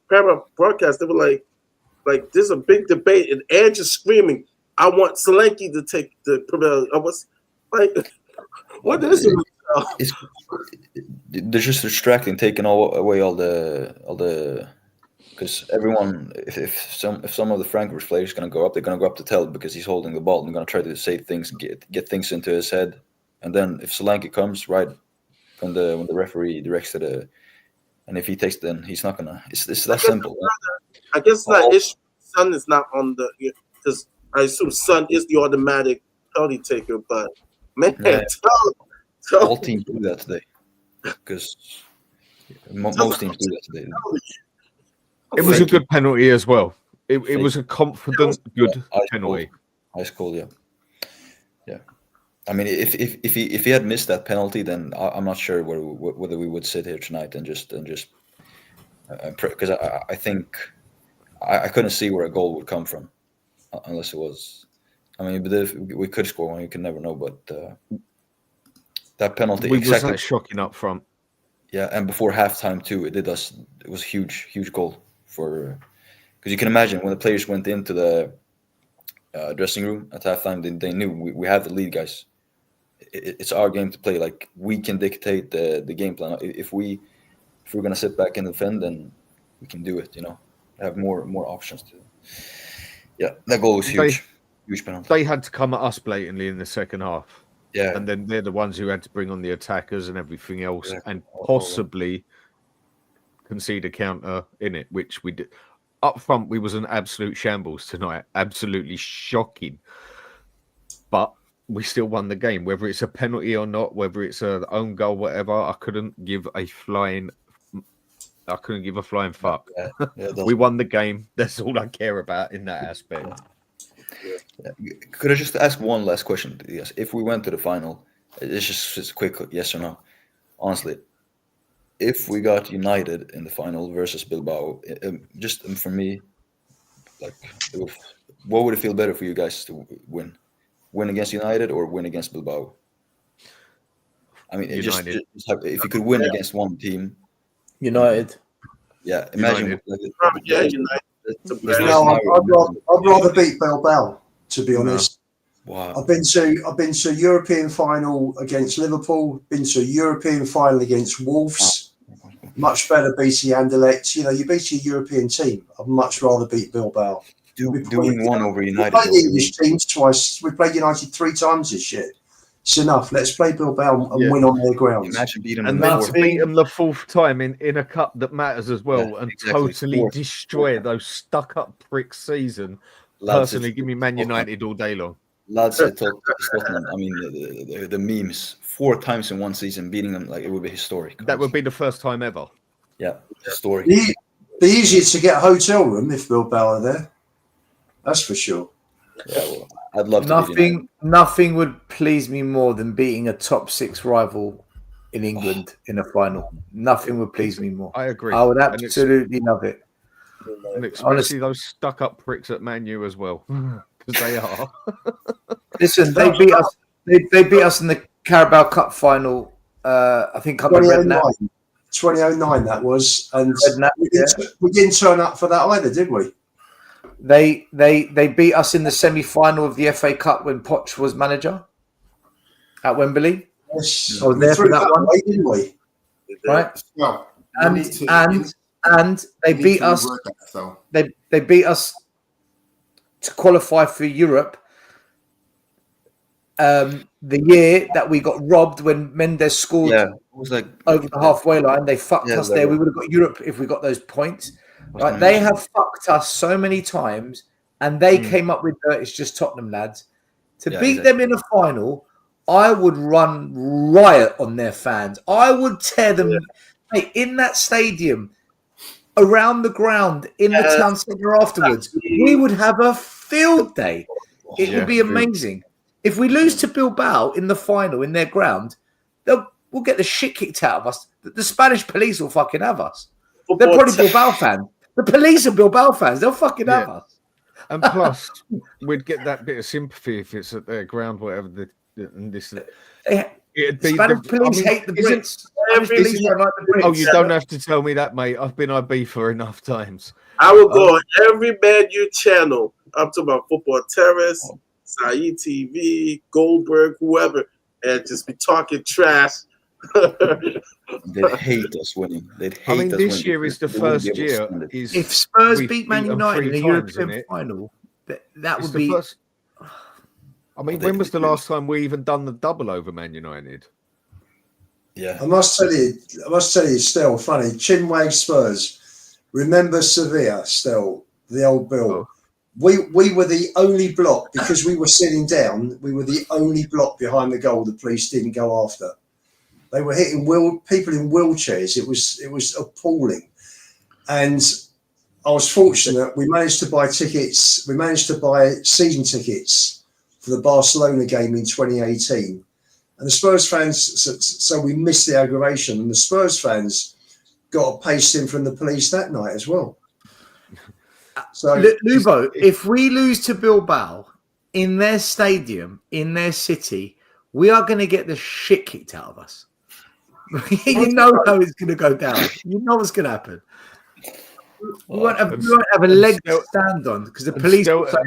Paramount broadcast, they were like there's a big debate, and Edge is screaming, "I want Solanke to take the penalty." I was like, "What is it?" They're just distracting, taking away all the. Because everyone, if some of the Frankfurt players are going to go up, they're going to go up to Tell because he's holding the ball. And they're going to try to say things and get things into his head. And then if Solanke comes right when the referee directs to and if he takes, then he's not gonna. It's that simple. I guess that Son is not on the, because I assume Son is the automatic penalty taker. But man, Tell all teams do that today, because most teams do that today. It was a good penalty as well. It was a confident, good penalty. Ice cold, yeah. I mean, if he had missed that penalty, then I'm not sure whether we would sit here tonight and just because I think I couldn't see where a goal would come from unless it was. I mean, but if we could score one, you can never know. But that penalty, was that shocking up front. Yeah, and before halftime too, it was a huge goal for, because you can imagine when the players went into the dressing room at halftime, they knew we have the lead, guys. It's our game to play. Like, we can dictate the game plan. If we're gonna sit back and defend, then we can do it. Have more options to. Yeah, that goal was huge. Huge penalty. They had to come at us blatantly in the second half. Yeah, and then they're the ones who had to bring on the attackers and everything else, and possibly concede a counter in it, which we did. Up front, we was an absolute shambles tonight. Absolutely shocking. But we still won the game, whether it's a penalty or not, whether it's an own goal, whatever. I couldn't give a flying fuck. Yeah, we won the game. That's all I care about in that aspect. Yeah. Could I just ask one last question? Yes, if we went to the final, it's just a quick yes or no. Honestly, if we got United in the final versus Bilbao, just for me, like, what would it feel better for you guys to win? Win against United or win against Bilbao? I mean, just if you could win against one team. United. Yeah, imagine. United. No, I'd rather beat Bilbao, to be honest. Wow. I've been to a European final against Liverpool, been to a European final against Wolves. Much better beating Anderlecht. You beat a European team. I'd much rather beat Bilbao. Doing one over United. We played the English teams twice. We played United 3 times this year. It's enough. Let's play Bilbao and win on their grounds. Imagine beating And them then to beat them the fourth time in a cup that matters as well, Yeah, and exactly. totally Fourth. destroy those stuck-up prick season. Lads, Personally, if- give me Man United all day long. Lads, it's Tottenham. I mean, the memes 4 times in one season beating them, like, it would be historic. That would be the first time ever. Yeah, historic. Be easier to get a hotel room if Bilbao are there. That's for sure. Yeah, well, I'd love to. Nothing would please me more than beating a top 6 rival in England in a final. Nothing would please me more. I agree. I would absolutely love it. And especially those stuck-up pricks at Man U as well, because they are. Listen, they beat us. They beat us in the Carabao Cup final. I think up in Redknapp. 2009 that was, and Redknapp, we didn't turn up for that either, did we? They beat us in the semi-final of the FA Cup when Poch was manager at Wembley. Yes. I was there for that one, away, didn't we? right? Well, And they beat us. They beat us to qualify for Europe. The year that we got robbed when Mendes scored Yeah, it was like over the halfway line, they fucked us there. We would have got Europe if we got those points. Right? They have fucked us so many times, and they came up with it's just Tottenham lads. To beat them in a final, I would run riot on their fans. I would tear them in that stadium, around the ground, in the town centre afterwards. We would have a field day. It would be amazing. If we lose to Bilbao in the final in their ground, we'll get the shit kicked out of us. The Spanish police will fucking have us. They're probably Bilbao fans. The police are Bilbao fans. They'll fucking have us. And plus, we'd get that bit of sympathy if it's at their ground, whatever. It'd be Spanish police hate the Brits. Spanish police don't like the Brits. Oh, you don't have to tell me that, mate. I've been IB for enough times. I will go on every Man U channel up to my Football Terrace, Saeed TV, Goldberg, whoever, and just be talking trash. They'd hate us winning. This year is the first year. If Spurs beat Man United in the European final, that would be. When was the last time we even done the double over Man United? Yeah, I must tell you, still funny. Chinwag Spurs. Remember Sevilla, still the old Bill. Oh. We were the only block because we were sitting down. We were the only block behind the goal the police didn't go after. They were hitting people in wheelchairs. It was appalling, and I was fortunate. We managed to buy tickets. We managed to buy season tickets for the Barcelona game in 2018, and the Spurs fans. So we missed the aggravation, and the Spurs fans got a pasting from the police that night as well. So, Lubo, if we lose to Bilbao in their stadium, in their city, we are going to get the shit kicked out of us. You know how it's going to go down. You know what's going to happen. We won't have a leg to stand on because the police will say,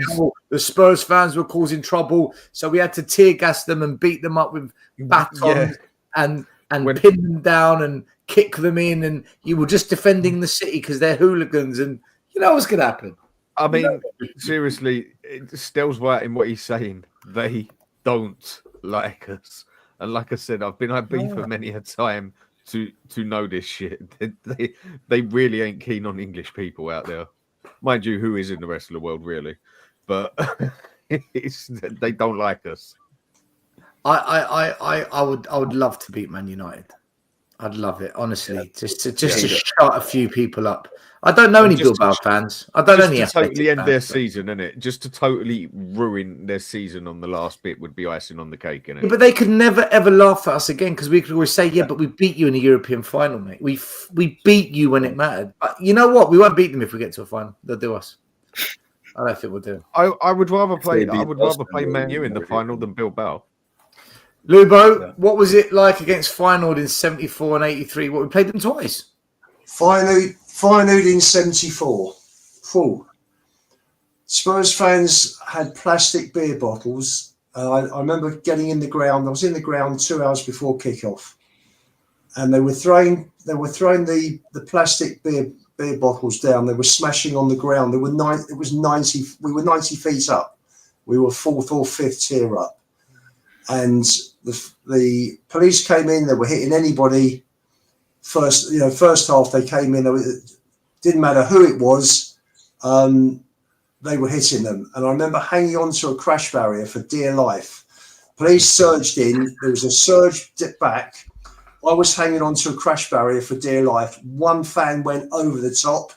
the Spurs fans were causing trouble, so we had to tear gas them and beat them up with batons and pin them down and kick them in, and you were just defending the city because they're hooligans, and you know what's going to happen. I mean, seriously, Stell's right in what he's saying. They don't like us. And like I said, I've been IB for many a time to know this shit. They really ain't keen on English people out there. Mind you, who is in the rest of the world, really? But they don't like us. I would love to beat Man United. I'd love it, honestly. Just to shut a few people up. I don't know any Bilbao fans. I don't know any. Just to totally end their season, innit? Just to totally ruin their season on the last bit would be icing on the cake, innit? Yeah, but they could never ever laugh at us again because we could always say, "Yeah, but we beat you in a European final, mate. We beat you when it mattered." But you know what? We won't beat them if we get to a final. They'll do us. I don't think we'll do. I would rather play. I would rather play Man U in the final than Bilbao. Lubo, what was it like against Feyenoord in '74 and '83? What, we played them twice. Feyenoord in '74. Full. Spurs fans had plastic beer bottles. I remember getting in the ground. I was in the ground 2 hours before kickoff, and they were throwing the plastic beer bottles down. They were smashing on the ground. We were 90 feet up. We were 4th or 5th tier up, and the police came in. They were hitting anybody. First half they came in. It didn't matter who it was. They were hitting them, and I remember hanging onto a crash barrier for dear life. Police surged in. There was a surge back. I was hanging onto a crash barrier for dear life. One fan went over the top.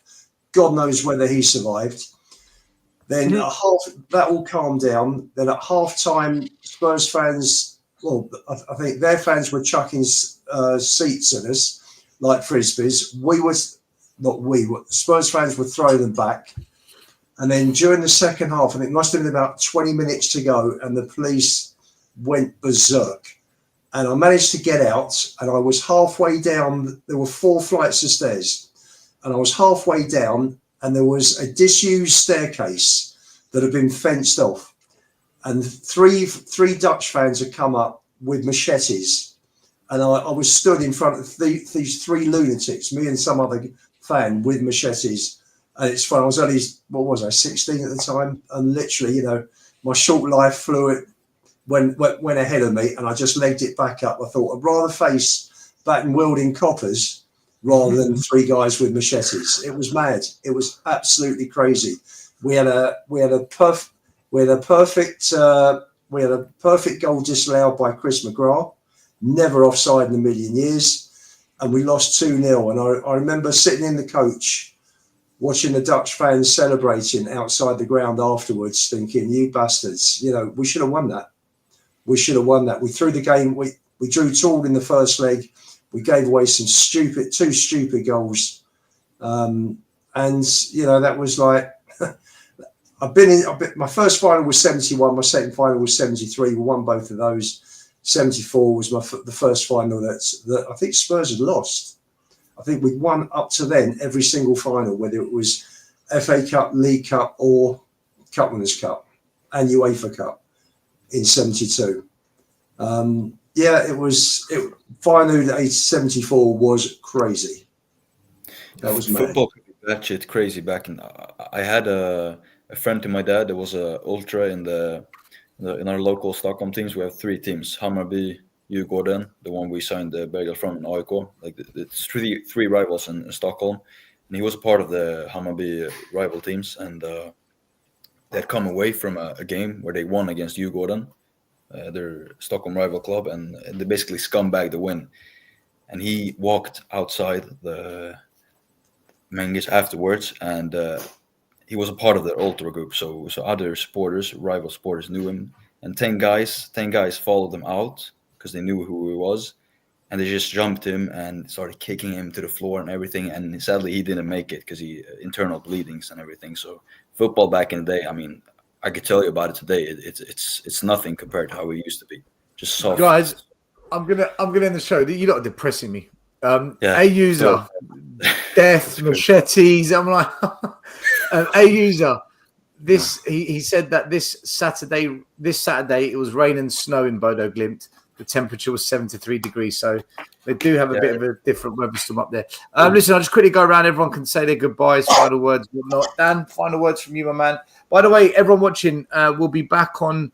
God knows whether he survived. Then at that all calmed down. Then at half time, Spurs fans, well, I think their fans were chucking seats at us like frisbees. Spurs fans were throwing them back. And then during the second half, and it must have been about 20 minutes to go, and the police went berserk. And I managed to get out, and I was halfway down. There were 4 flights of stairs, and I was halfway down, and there was a disused staircase that had been fenced off. And three Dutch fans had come up with machetes. And I was stood in front of these 3 lunatics, me and some other fan with machetes. And it's fun. I was only, 16 at the time. And literally, my short life went ahead of me, and I just legged it back up. I thought I'd rather face Baton wielding coppers rather than 3 guys with machetes. It was mad. It was absolutely crazy. We had a perfect goal disallowed by Chris McGrath, never offside in a million years, and we lost 2-0. And I remember sitting in the coach, watching the Dutch fans celebrating outside the ground afterwards, thinking, "You bastards! We should have won that. We should have won that. We threw the game. We drew tall in the first leg. We gave away two stupid goals, and that was like." My first final was 71. My second final was 73. We won both of those. 74 was the first final that I think Spurs had lost. I think we'd won up to then every single final, whether it was FA Cup, League Cup, or Cup Winners' Cup and UEFA Cup in 72. Final 74 was crazy. That was football could be that shit crazy back in. I had a friend to my dad that was a ultra in our local Stockholm teams. We have 3 teams: Hammarby, Djurgården, the one we signed the Bergel from, in AIK. Like it's three rivals in Stockholm, and he was a part of the Hammarby rival teams. And they had come away from a game where they won against Djurgården, their Stockholm rival club, and they basically scumbagged the win. And he walked outside the Menges afterwards, and he was a part of the ultra group. So other supporters, rival supporters, knew him, and 10 guys followed him out because they knew who he was, and they just jumped him and started kicking him to the floor and everything. And sadly, he didn't make it because he internal bleedings and everything. So football back in the day, I mean, I could tell you about it today. It's nothing compared to how it used to be. Just soft. Guys, I'm gonna end the show. You lot are depressing me. A user, death, machetes. I'm like, a user. He said that this Saturday it was rain and snow in Bodo Glimt. The temperature was 73 degrees, so they do have a bit of a different weather storm up there. Listen, I'll just quickly go around. Everyone can say their goodbyes, final words, whatnot. Dan, final words from you, my man. By the way, everyone watching, we'll be back on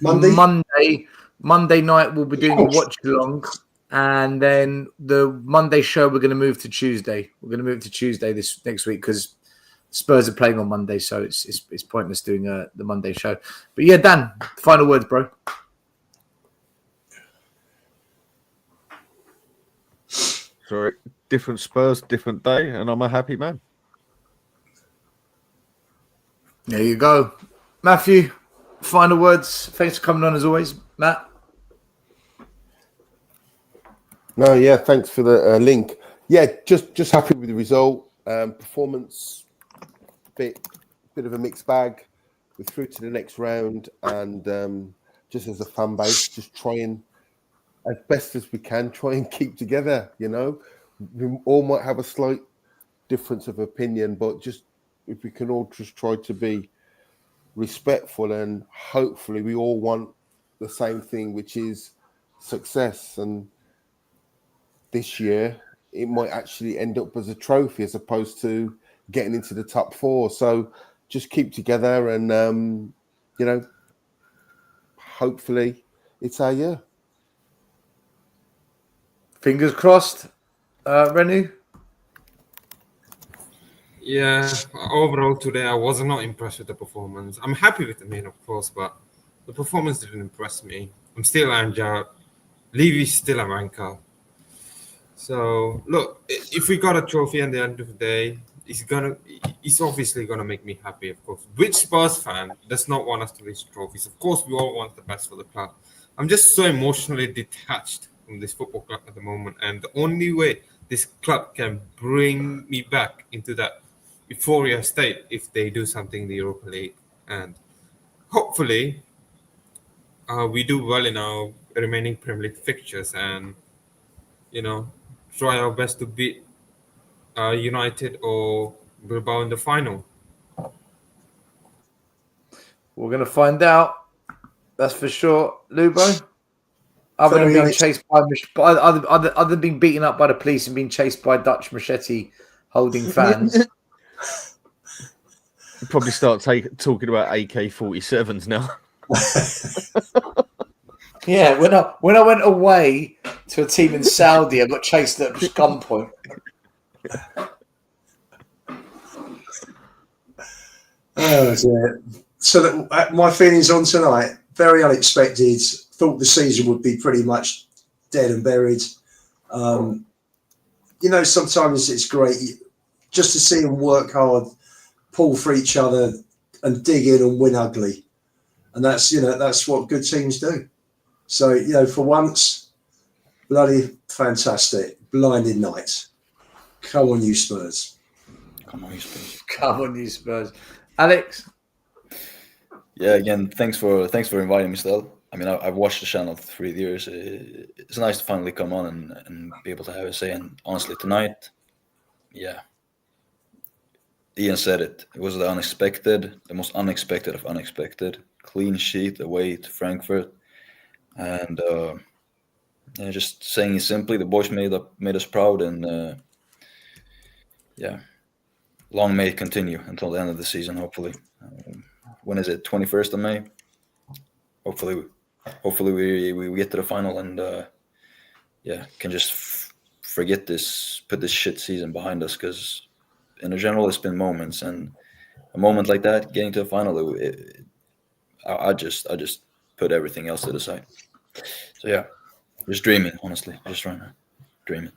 Monday. Monday night, we'll be doing a watch along, and then the Monday show we're going to move to Tuesday. We're going to move to Tuesday this next week because Spurs are playing on Monday, so it's pointless doing the Monday show. But yeah, Dan, final words, bro. Sorry, different Spurs, different day, and I'm a happy man. There you go. Matthew, final words. Thanks for coming on as always, Matt. No, yeah, thanks for the link. Yeah, just happy with the result. Performance, bit of a mixed bag. We're through to the next round, and just as a fan base, just trying as best as we can, try and keep together. You know, we all might have a slight difference of opinion, but just if we can all just try to be respectful, and hopefully we all want the same thing, which is success. And this year, it might actually end up as a trophy as opposed to getting into the top 4. So just keep together, and hopefully it's our year. Fingers crossed. Renu? Yeah, overall today I was not impressed with the performance. I'm happy with the main, of course, but the performance didn't impress me. I'm still Anja. Levy's still a wanker. So look, if we got a trophy at the end of the day, it's obviously gonna make me happy, of course. Which Spurs fan does not want us to reach trophies? Of course, we all want the best for the club. I'm just so emotionally detached from this football club at the moment, and the only way this club can bring me back into that euphoria state if they do something in the Europa League, and hopefully we do well in our remaining Premier League fixtures, and try our best to beat United or Bilbao in the final. We're going to find out. That's for sure. Lubo? Other than being chased by, other than being beaten up by the police and being chased by Dutch machete holding fans. You probably start talking about AK-47s now. Yeah, when I went away to a team in Saudi, I got chased at gunpoint. Oh dear. So that, my feelings on tonight, very unexpected. Thought the season would be pretty much dead and buried. Sometimes it's great just to see them work hard, pull for each other, and dig in and win ugly. And that's what good teams do. So, for once, bloody fantastic. Blinding night. Come on, you Spurs. Come on, you Spurs. Come on, you Spurs. Alex? Yeah, again, thanks for inviting me still. I mean, I've watched the channel for 3 years. It's nice to finally come on and be able to have a say. And honestly, tonight, yeah, Ian said it. It was the most unexpected of unexpected. Clean sheet away to Frankfurt. And just saying it simply, the boys made us proud. And long may it continue until the end of the season, hopefully. When is it? 21st of May? Hopefully we get to the final and can just forget this, put this shit season behind us, because in general it's been moments, and a moment like that, getting to the final, I just put everything else to the side. So yeah, just dreaming, honestly, just right now, dreaming.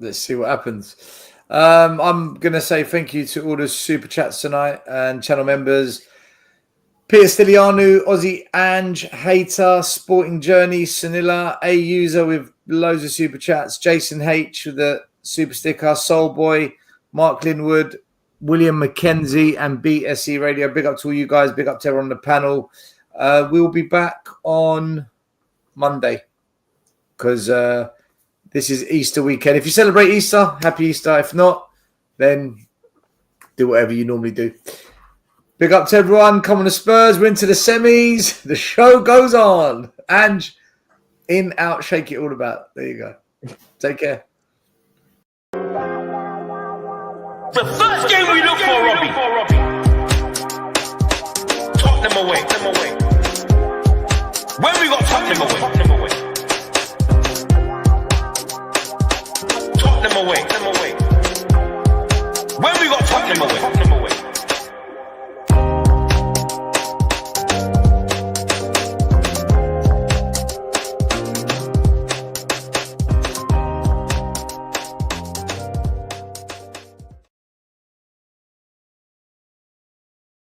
Let's see what happens. I'm going to say thank you to all the super chats tonight and channel members. Peter Stilianu, Aussie Ange, Hater, Sporting Journey, Sunila, A User with loads of super chats, Jason H with the super sticker, Soul Boy, Mark Linwood, William McKenzie, and BSE Radio. Big up to all you guys. Big up to everyone on the panel. We'll be back on Monday because this is Easter weekend. If you celebrate Easter, happy Easter. If not, then do whatever you normally do. Big up to everyone. Come on the Spurs. We're into the semis. The show goes on. Ange, in, out, shake it all about. There you go. Take care. The